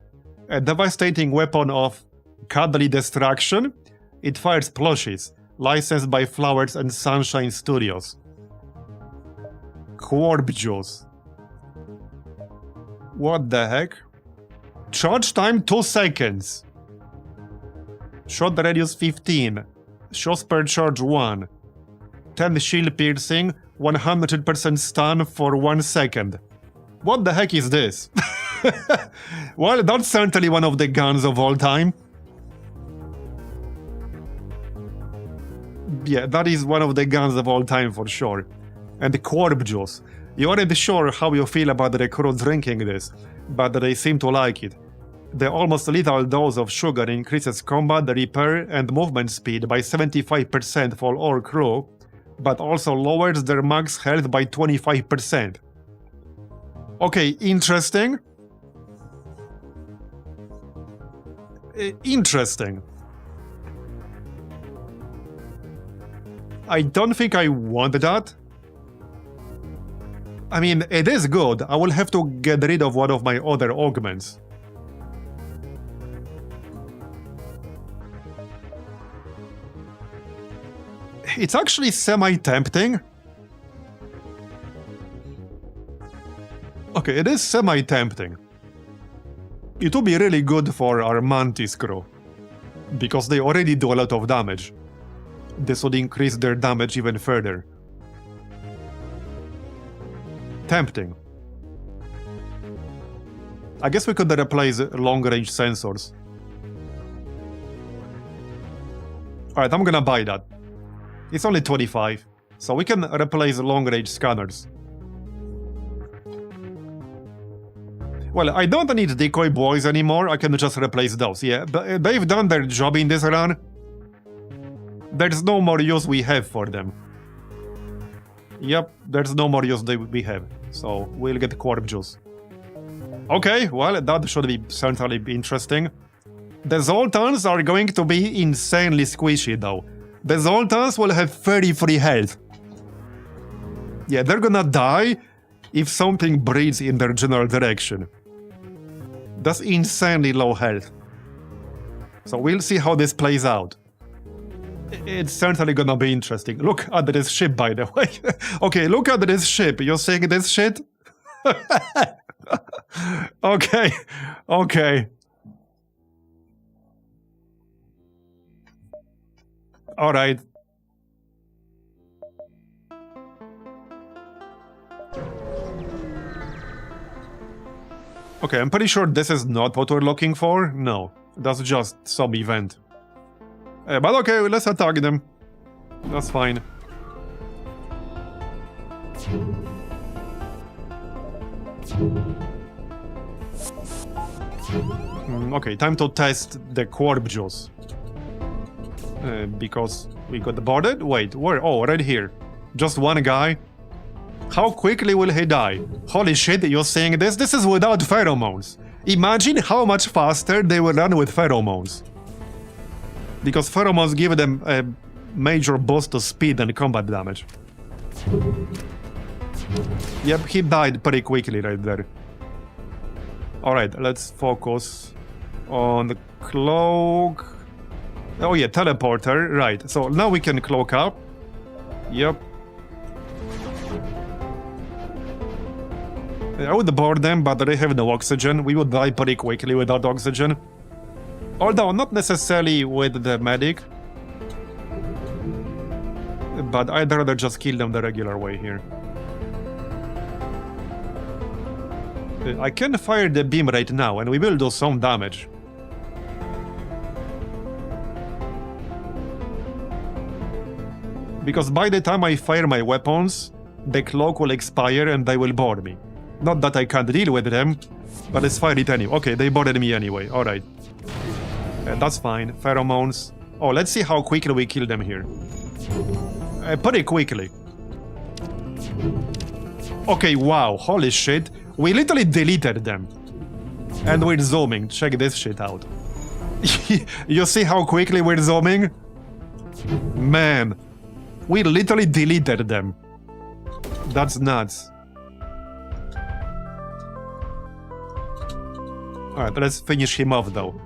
A: A devastating weapon of cuddly destruction. It fires plushies. Licensed by Flowers and Sunshine Studios. Corb juice. What the heck? Charge time 2 seconds. Shot radius 15. Shots per charge 1. 10 shield piercing. 100% stun for 1 second. What the heck is this? Well, that's certainly one of the guns of all time. Yeah, that is one of the guns of all time for sure. And the Corb Juice. You aren't sure how you feel about the recruits drinking this, but they seem to like it. The almost lethal dose of sugar increases combat, repair, and movement speed by 75% for all crew, but also lowers their max health by 25%. Okay, interesting. Interesting. I don't think I want that. I mean, it is good. I will have to get rid of one of my other augments. It's actually semi-tempting. Okay, it is semi-tempting. It would be really good for our Mantis crew, because they already do a lot of damage. This would increase their damage even further. Tempting. I guess we could replace long-range sensors. Alright, I'm gonna buy that. It's only 25, so we can replace long-range scanners. Well, I don't need decoy boys anymore, I can just replace those, yeah. But they've done their job in this run. There's no more use we have for them. Yep, there's no more use we have, so we'll get Corb Juice. Okay, well, that should be certainly interesting. The Zoltans are going to be insanely squishy, though. The Zoltans will have 33 health. Yeah, they're gonna die if something breathes in their general direction. That's insanely low health. So we'll see how this plays out. It's certainly gonna be interesting. Look at this ship, by the way. Okay, look at this ship. You're seeing this shit? Okay, okay. Alright. Okay, I'm pretty sure this is not what we're looking for. No, that's just some event. But okay, let's attack them. That's fine. Okay, time to test the Quarb Juice. Because we got boarded? Wait, where? Oh, right here. Just one guy. How quickly will he die? Holy shit, you're saying this? This is without pheromones. Imagine how much faster they will run with pheromones. Because pheromones give them a major boost to speed and combat damage. Yep, he died pretty quickly right there. Alright, let's focus on the cloak. Oh yeah, teleporter, right. So now we can cloak up. Yep. I would board them, but they have no oxygen. We would die pretty quickly without oxygen. Although, not necessarily with the medic. But I'd rather just kill them the regular way here. I can fire the beam right now, and we will do some damage. Because by the time I fire my weapons, the cloak will expire and they will board me. Not that I can't deal with them, but let's fire it anyway. Okay, they boarded me anyway, alright. That's fine, pheromones. Oh, let's see how quickly we kill them here. Pretty quickly. Okay, wow, holy shit. We literally deleted them. And we're zooming, check this shit out. You see how quickly we're zooming? Man. We literally deleted them. That's nuts. Alright, let's finish him off though.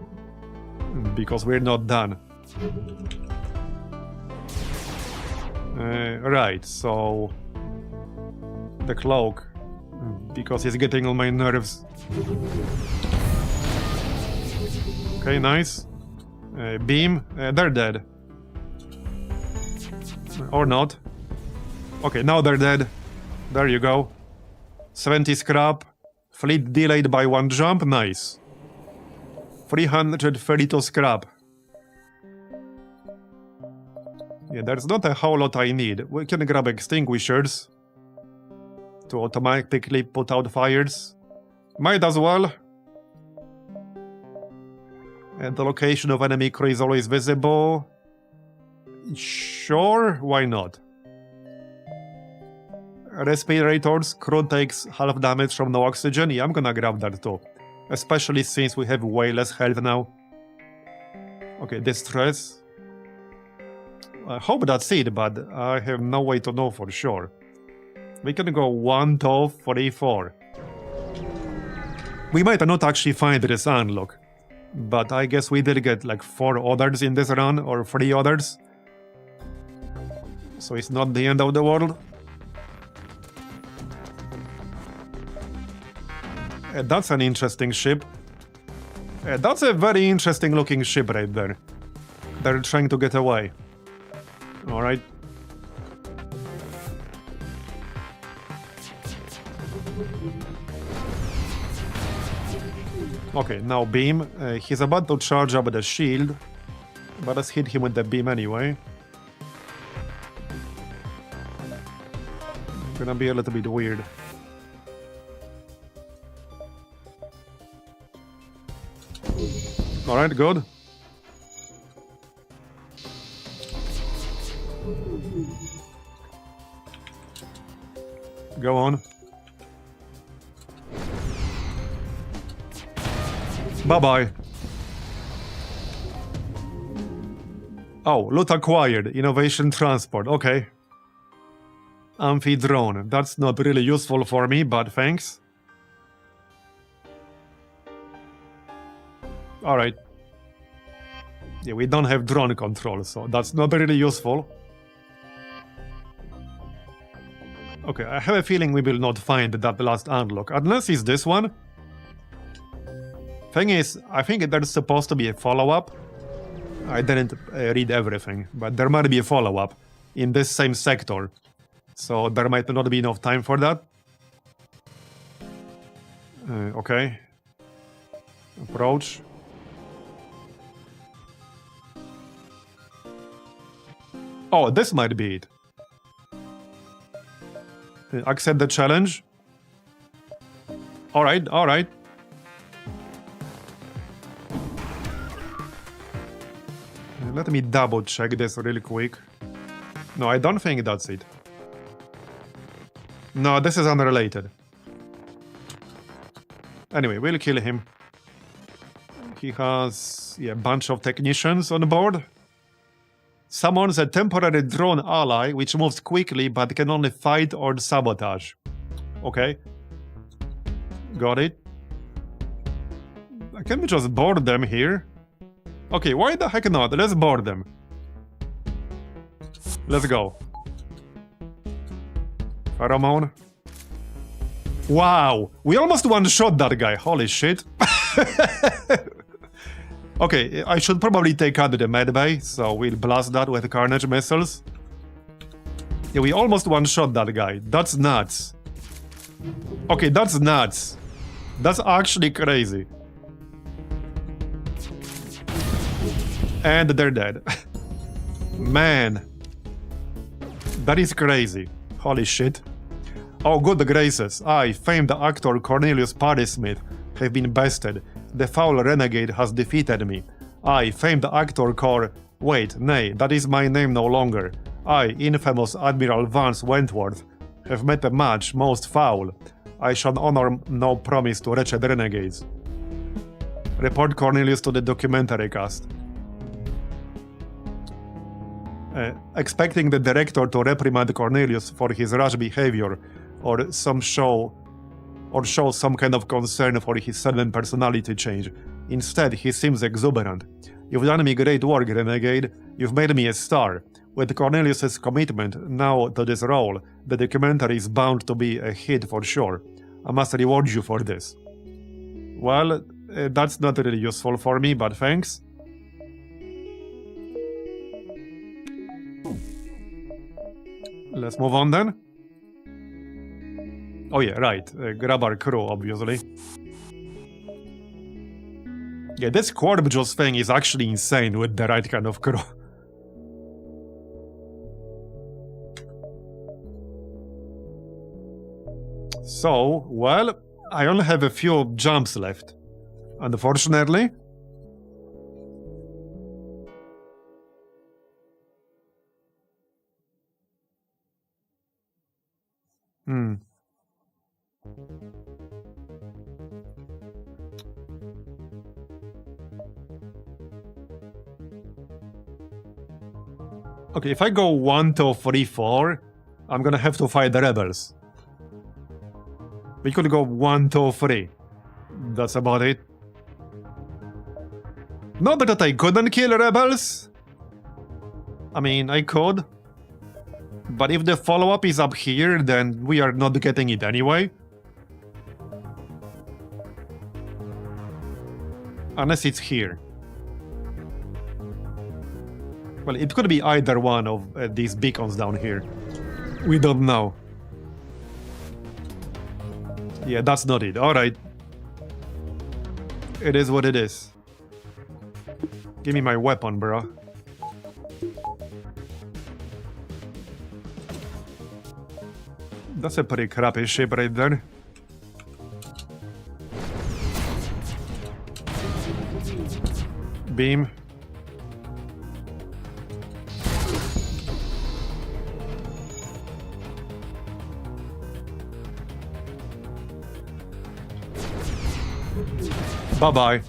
A: Because we're not done. Right, so... The cloak. Because he's getting on my nerves. Okay, nice. Beam. They're dead. Or not. Okay, now they're dead. There you go. 70 scrap. Fleet delayed by 1 jump. Nice. 332 scrap. Yeah, there's not a whole lot I need. We can grab extinguishers to automatically put out fires. Might as well. And the location of enemy crew is always visible. Sure, why not? Respirators, crew takes half damage from no oxygen. Yeah, I'm gonna grab that too. Especially since we have way less health now. Okay, distress. I hope that's it, but I have no way to know for sure. We can go 1, 2, 3, 4. We might not actually find this unlock. But I guess we did get like 4 others in this run, or 3 others. So it's not the end of the world. That's an interesting ship. That's a very interesting looking ship right there. They're trying to get away. Alright. Okay, now beam. He's about to charge up the shield. But let's hit him with the beam anyway. Gonna be a little bit weird. Alright, good. Go on. Bye-bye. Oh, loot acquired. Innovation transport. Okay. Amphi-drone. That's not really useful for me, but thanks. Alright. Yeah, we don't have drone control, so that's not really useful. Okay, I have a feeling we will not find that last unlock, unless it's this one. Thing is, I think there's supposed to be a follow-up. I didn't read everything, but there might be a follow-up in this same sector. So there might not be enough time for that. Okay. Approach. Oh, this might be it. Accept the challenge. Alright, alright. Let me double check this really quick. No, I don't think that's it. No, this is unrelated. Anyway, we'll kill him. He has a bunch of technicians on board. Summons a temporary drone ally which moves quickly but can only fight or sabotage. Okay. Got it. Can we just board them here? Okay, why the heck not? Let's board them. Let's go. Pheromone. Wow! We almost one-shot that guy. Holy shit. Okay, I should probably take out the medbay, so we'll blast that with Carnage missiles. Yeah, we almost one-shot that guy. That's nuts. Okay, that's nuts. That's actually crazy. And they're dead. Man. That is crazy. Holy shit. Oh, good gracious. I, famed actor Cornelius Smith, have been bested. The foul renegade has defeated me. I, famed actor Wait, nay, that is my name no longer. I, infamous Admiral Vance Wentworth, have met a match most foul. I shall honor no promise to wretched renegades. Report Cornelius to the documentary cast. Expecting the director to reprimand Cornelius for his rash behavior or show some kind of concern for his sudden personality change. Instead, he seems exuberant. You've done me great work, renegade. You've made me a star. With Cornelius's commitment now to this role, the documentary is bound to be a hit for sure. I must reward you for this. Well, that's not really useful for me, but thanks. Let's move on then. Oh yeah, right. Grab our crew, obviously. Yeah, this Corpjos thing is actually insane with the right kind of crew. So, well, I only have a few jumps left. Unfortunately. Okay, if I go 1, 2, 3, 4, I'm gonna have to fight the rebels. We could go 1, 2, 3. That's about it. Not that I couldn't kill rebels. I mean, I could. But if the follow-up is up here, then we are not getting it anyway. Unless it's here. Well, it could be either one of these beacons down here. We don't know. Yeah, that's not it. Alright. It is what it is. Give me my weapon, bro. That's a pretty crappy ship right there. Beam. Bye-bye.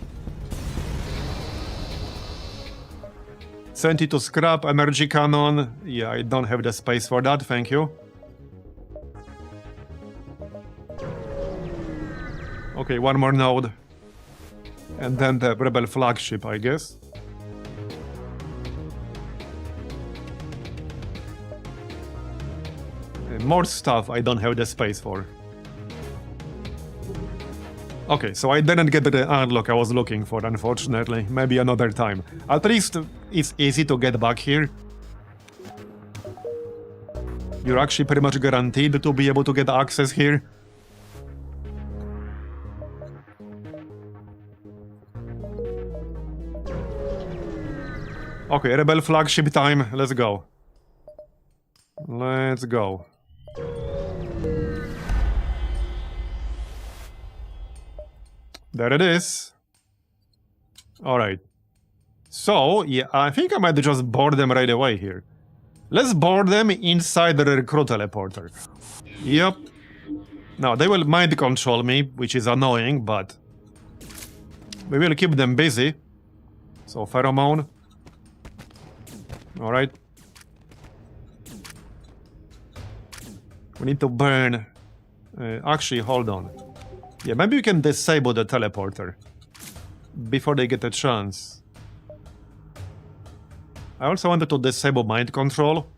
A: Sent it to scrap, energy cannon. Yeah, I don't have the space for that, thank you. Okay, one more node. And then the rebel flagship, I guess. More stuff I don't have the space for. Okay, so I didn't get the unlock I was looking for, unfortunately. Maybe another time. At least it's easy to get back here. You're actually pretty much guaranteed to be able to get access here. Okay, rebel flagship time. Let's go. Let's go. There it is. Alright. So, yeah, I think I might just board them right away here. Let's board them inside the recruit teleporter. Yep. Now, they will mind control me, which is annoying, but we will keep them busy. So, pheromone. Alright. We need to burn... actually, hold on. Yeah, maybe we can disable the teleporter before they get a chance. I also wanted to disable mind control.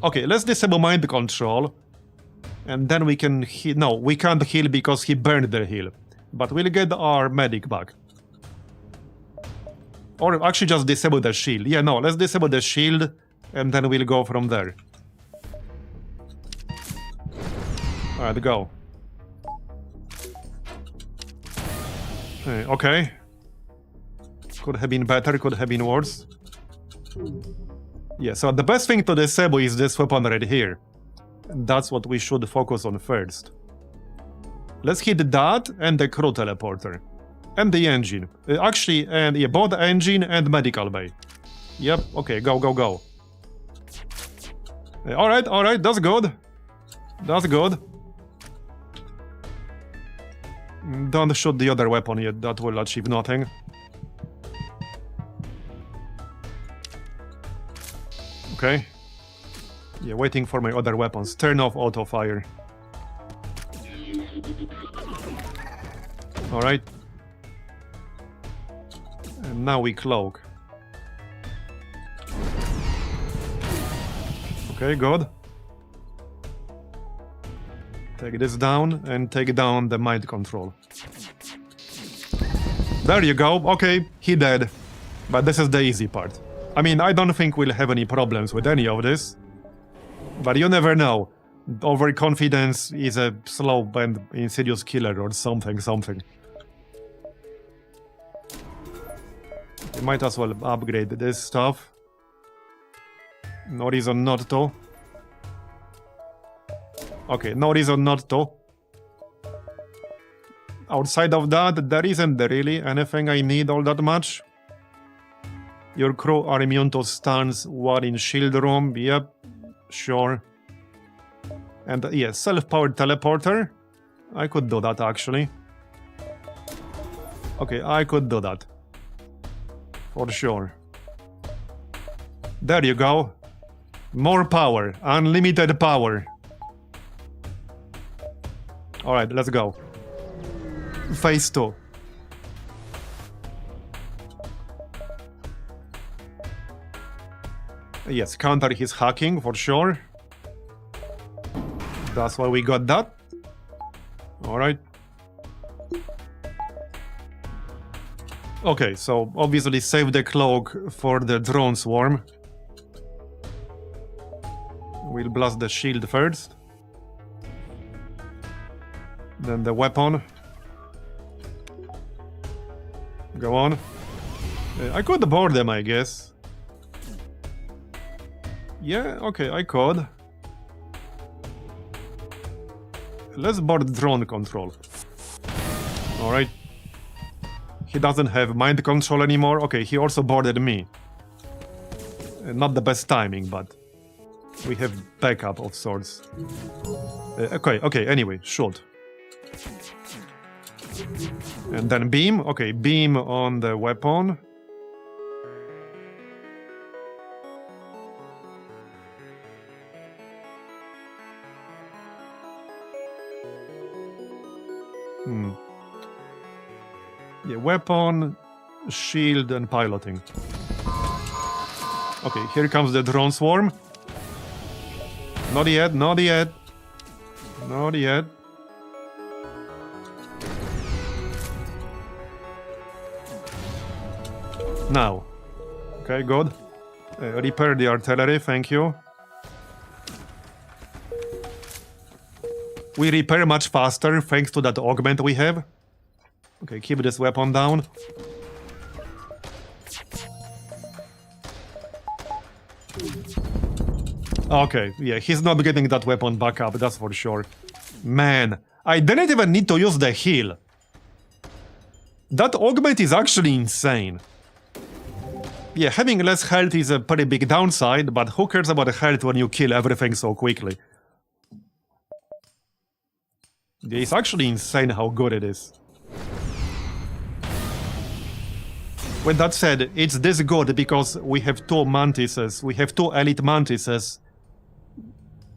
A: Okay, let's disable mind control. And then we can heal. No, we can't heal because he burned the heal. But we'll get our medic back. Or actually just disable the shield. Yeah, no, let's disable the shield and then we'll go from there. Alright, go. Okay. Could have been better, could have been worse. Yeah, so the best thing to disable is this weapon right here. That's what we should focus on first. Let's hit that and the crew teleporter. And the engine. Actually, and yeah, both engine and medical bay. Yep, okay, go, go, go. Alright, that's good. That's good. Don't shoot the other weapon yet, that will achieve nothing. Okay. Yeah, waiting for my other weapons. Turn off auto fire. Alright. And now we cloak. Okay, good. Take this down and take down the mind control. There you go. Okay, he dead. But this is the easy part. I mean, I don't think we'll have any problems with any of this. But you never know. Overconfidence is a slow and insidious killer or something. We might as well upgrade this stuff. No reason not to. Okay, no reason not to. Outside of that, there isn't really anything I need all that much. Your crew are immune to stuns while in shield room. Yep, sure. And yeah, self-powered teleporter. I could do that actually. Okay, I could do that. For sure. There you go. More power. Unlimited power. Alright, let's go. Phase 2. Yes, counter his hacking for sure. That's why we got that. Alright. Okay, so obviously save the cloak for the drone swarm. We'll blast the shield first. Then the weapon. Go on. I could board them, I guess. Yeah, okay, I could. Let's board drone control. Alright. He doesn't have mind control anymore. Okay, he also boarded me. Not the best timing, but we have backup of sorts. Okay, anyway, shoot. And then beam. Okay, beam on the weapon. Yeah, weapon, shield, and piloting. Okay, here comes the drone swarm. Not yet, not yet. Not yet. Now. Okay, good. Repair the artillery, thank you. We repair much faster thanks to that augment we have. Okay, keep this weapon down. Okay, yeah, he's not getting that weapon back up, that's for sure. Man, I didn't even need to use the heal. That augment is actually insane. Yeah, having less health is a pretty big downside, but who cares about the health when you kill everything so quickly? Yeah, it's actually insane how good it is. With that said, it's this good because we have two mantises, we have two elite mantises,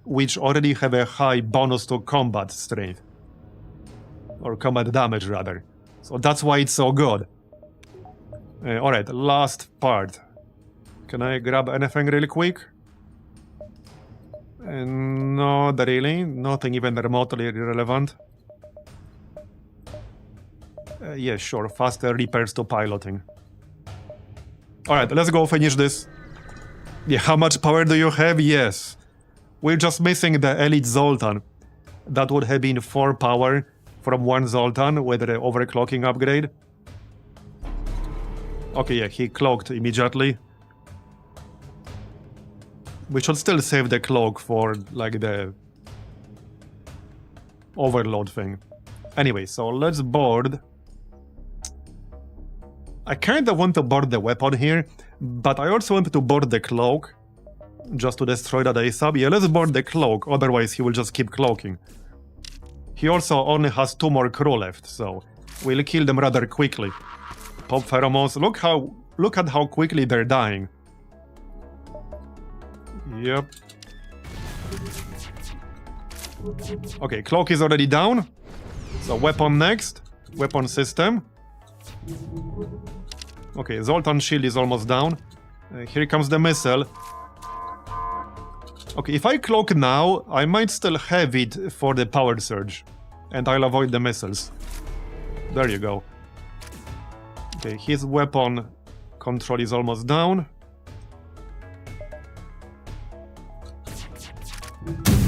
A: which already have a high bonus to combat strength. Or combat damage, rather. So that's why it's so good. Alright, last part. Can I grab anything really quick? Not really. Nothing even remotely relevant. Yeah, sure. Faster repairs to piloting. Alright, let's go finish this. Yeah, how much power do you have? Yes. We're just missing the Elite Zoltan. That would have been 4 power from 1 Zoltan with the overclocking upgrade. Okay, yeah, he cloaked immediately. We should still save the cloak for, like, the overload thing. Anyway, so let's board. I kinda want to board the weapon here, but I also want to board the cloak. Just to destroy that ASAP. Yeah, let's board the cloak, otherwise he will just keep cloaking. He also only has 2 more crew left, so we'll kill them rather quickly. Pop pheromones, look at how quickly they're dying. Yep. Okay, cloak is already down. So weapon next. Weapon system. Okay, Zoltan shield is almost down. Here comes the missile. Okay, if I cloak now, I might still have it for the power surge. And I'll avoid the missiles. There you go. Okay, his weapon control is almost down.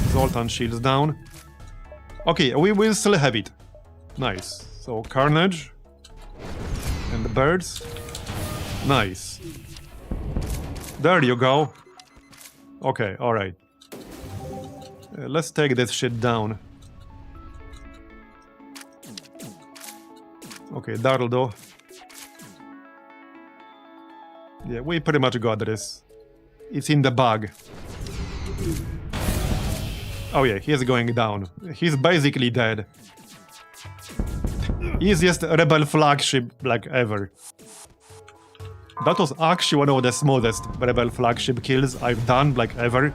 A: Zoltan shields down. Okay, we will still have it. Nice. So, Carnage. And the birds. Nice. There you go. Okay, alright. Let's take this shit down. Okay, that'll do. Yeah, we pretty much got this. It's in the bag. Oh yeah, he's going down. He's basically dead. Easiest rebel flagship, like, ever. That was actually one of the smoothest rebel flagship kills I've done, like, ever.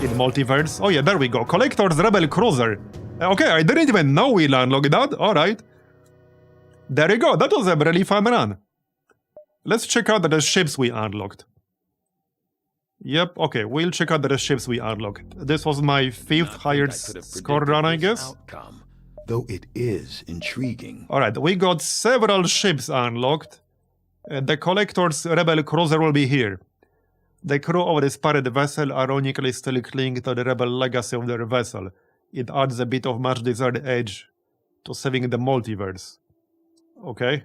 A: In Multiverse. Oh yeah, there we go. Collector's Rebel Cruiser. Okay, I didn't even know we'll unlock that. Alright. There you go. That was a really fun run. Let's check out the ships we unlocked. Yep, okay, we'll check out the ships we unlocked. This was my 5th highest score run, I guess.
C: Outcome, though it is intriguing.
A: Alright, we got several ships unlocked. The Collector's Rebel Cruiser will be here. The crew of this pirate vessel ironically still cling to the rebel legacy of their vessel. It adds a bit of much-deserved edge to saving the multiverse. Okay.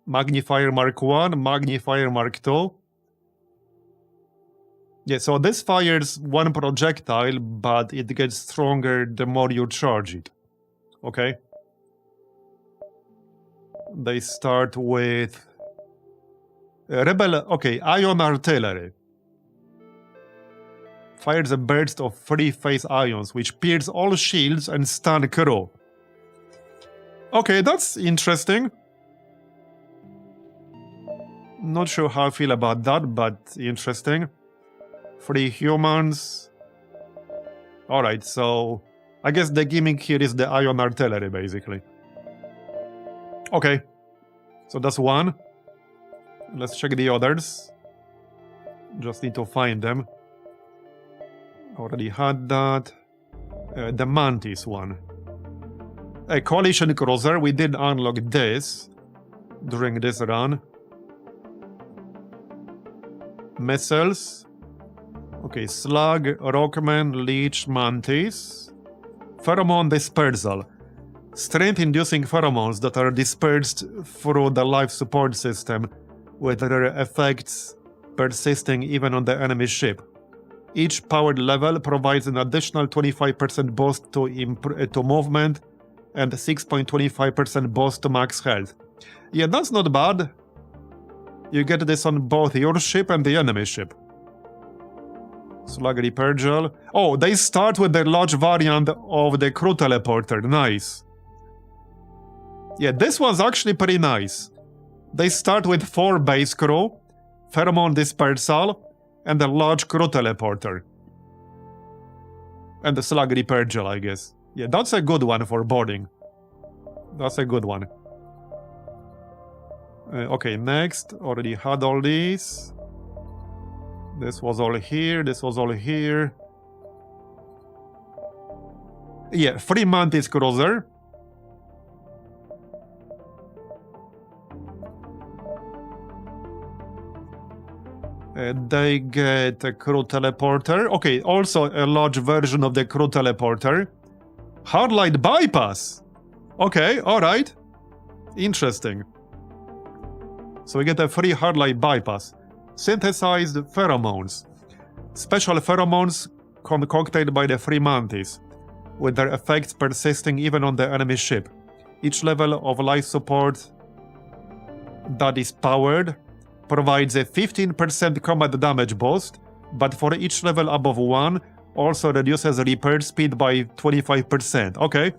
A: Magnifier Mark 1, Magnifier Mark 2. Yeah, so this fires 1 projectile, but it gets stronger the more you charge it. Okay. They start with... Rebel... Okay, Ion Artillery. Fires a burst of 3 phase ions, which pierce all shields and stun crew. Okay, that's interesting. Not sure how I feel about that, but interesting. 3 humans. Alright, so... I guess the gimmick here is the ion artillery, basically. Okay. So that's one. Let's check the others. Just need to find them. Already had that. The Mantis one. A coalition cruiser. We did unlock this during this run. Missiles. Okay, Slug, Rockman, Leech, Mantis. Pheromone dispersal. Strength-inducing pheromones that are dispersed through the life support system, with their effects persisting even on the enemy ship. Each powered level provides an additional 25% boost to movement and 6.25% boost to max health. Yeah, that's not bad. You get this on both your ship and the enemy ship. Slug Repair Gel. Oh, they start with the large variant of the crew teleporter. Nice. Yeah, this was actually pretty nice. They start with 4 base crew, Pheromone Dispersal, and a large crew teleporter. And the Slug Repair Gel, I guess. Yeah, that's a good one for boarding. That's a good one. Okay, next. Already had all these. This was all here. This was all here. Yeah, free Mantis Cruiser. They get a crew teleporter. Okay, also a large version of the crew teleporter. Hardlight bypass. Okay, alright. Interesting. So we get a free hardlight bypass. Synthesized pheromones. Special pheromones concocted by the free Mantis, with their effects persisting even on the enemy ship. Each level of life support that is powered provides a 15% combat damage boost, but for each level above 1, also reduces repair speed by 25%. Okay.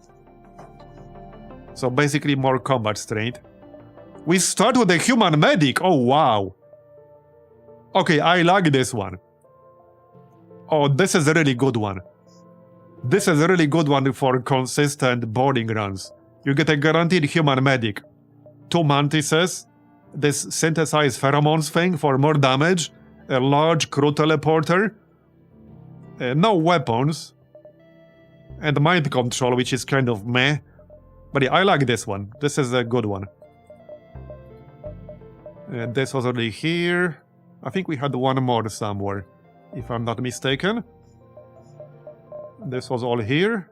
A: So basically more combat strength. We start with the human medic. Oh, wow. Okay, I like this one. Oh, this is a really good one. This is a really good one for consistent boarding runs. You get a guaranteed human medic. 2 Mantises. This synthesized pheromones thing for more damage. A large crew teleporter. No weapons. And mind control, which is kind of meh. But yeah, I like this one. This is a good one. This was already here. I think we had one more somewhere, if I'm not mistaken. This was all here.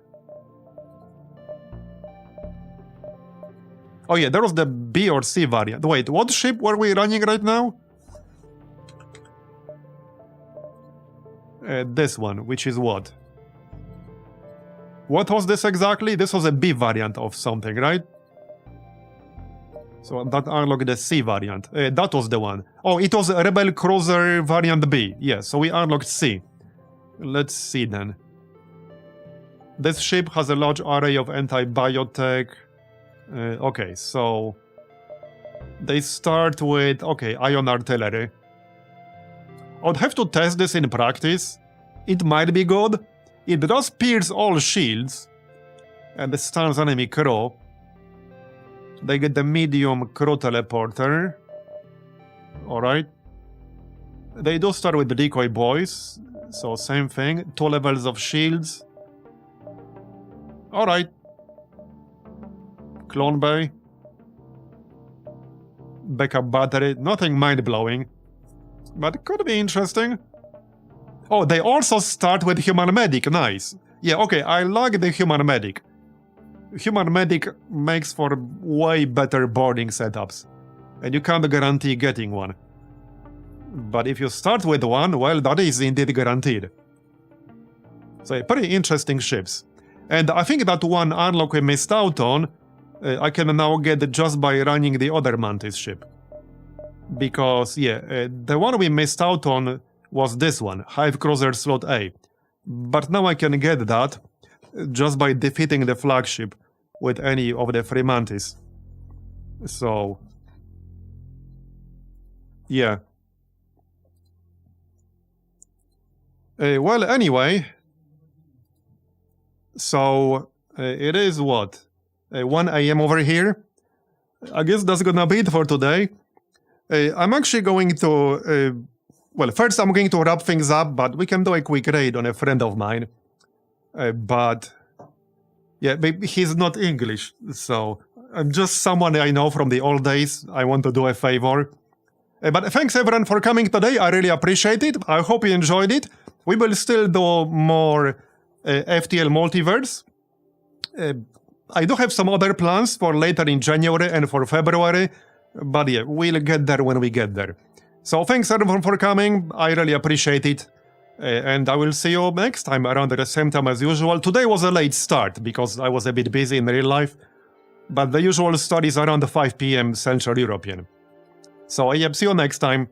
A: Oh yeah, there was the B or C variant. Wait, what ship were we running right now? This one, which is what? What was this exactly? This was a B variant of something, right? So that unlocked the C variant. That was the one. Oh, it was a Rebel Cruiser variant B. Yeah, so we unlocked C. Let's see then. This ship has a large array of anti-biotech. Okay, so they start with, okay, ion artillery. I'd have to test this in practice. It might be good. It does pierce all shields and stuns enemy crew. They get the medium crew teleporter. Alright. They do start with the decoy boys. So same thing. 2 levels of shields. Alright. Clone bay. Backup battery. Nothing mind-blowing. But it could be interesting. Oh, they also start with human medic. Nice. Yeah, okay, I like the human medic. Human medic makes for way better boarding setups. And you can't guarantee getting one. But if you start with one, well, that is indeed guaranteed. So, pretty interesting ships. And I think that one unlock we missed out on, I can now get just by running the other Mantis ship. Because, yeah, the one we missed out on was this one, Hive Cruiser Slot A. But now I can get that just by defeating the Flagship with any of the free Mantis. So, yeah. Well, anyway, So it is what? 1 a.m. over here. I guess that's gonna be it for today. I'm actually going to... well, first I'm going to wrap things up, but we can do a quick raid on a friend of mine. But... yeah, maybe he's not English, so... I'm just someone I know from the old days. I want to do a favor. But thanks everyone for coming today. I really appreciate it. I hope you enjoyed it. We will still do more FTL Multiverse. I do have some other plans for later in January and for February. But yeah, we'll get there when we get there. So thanks everyone for coming. I really appreciate it. And I will see you next time around the same time as usual. Today was a late start because I was a bit busy in real life. But the usual start is around 5 p.m. Central European. So yeah, see you next time.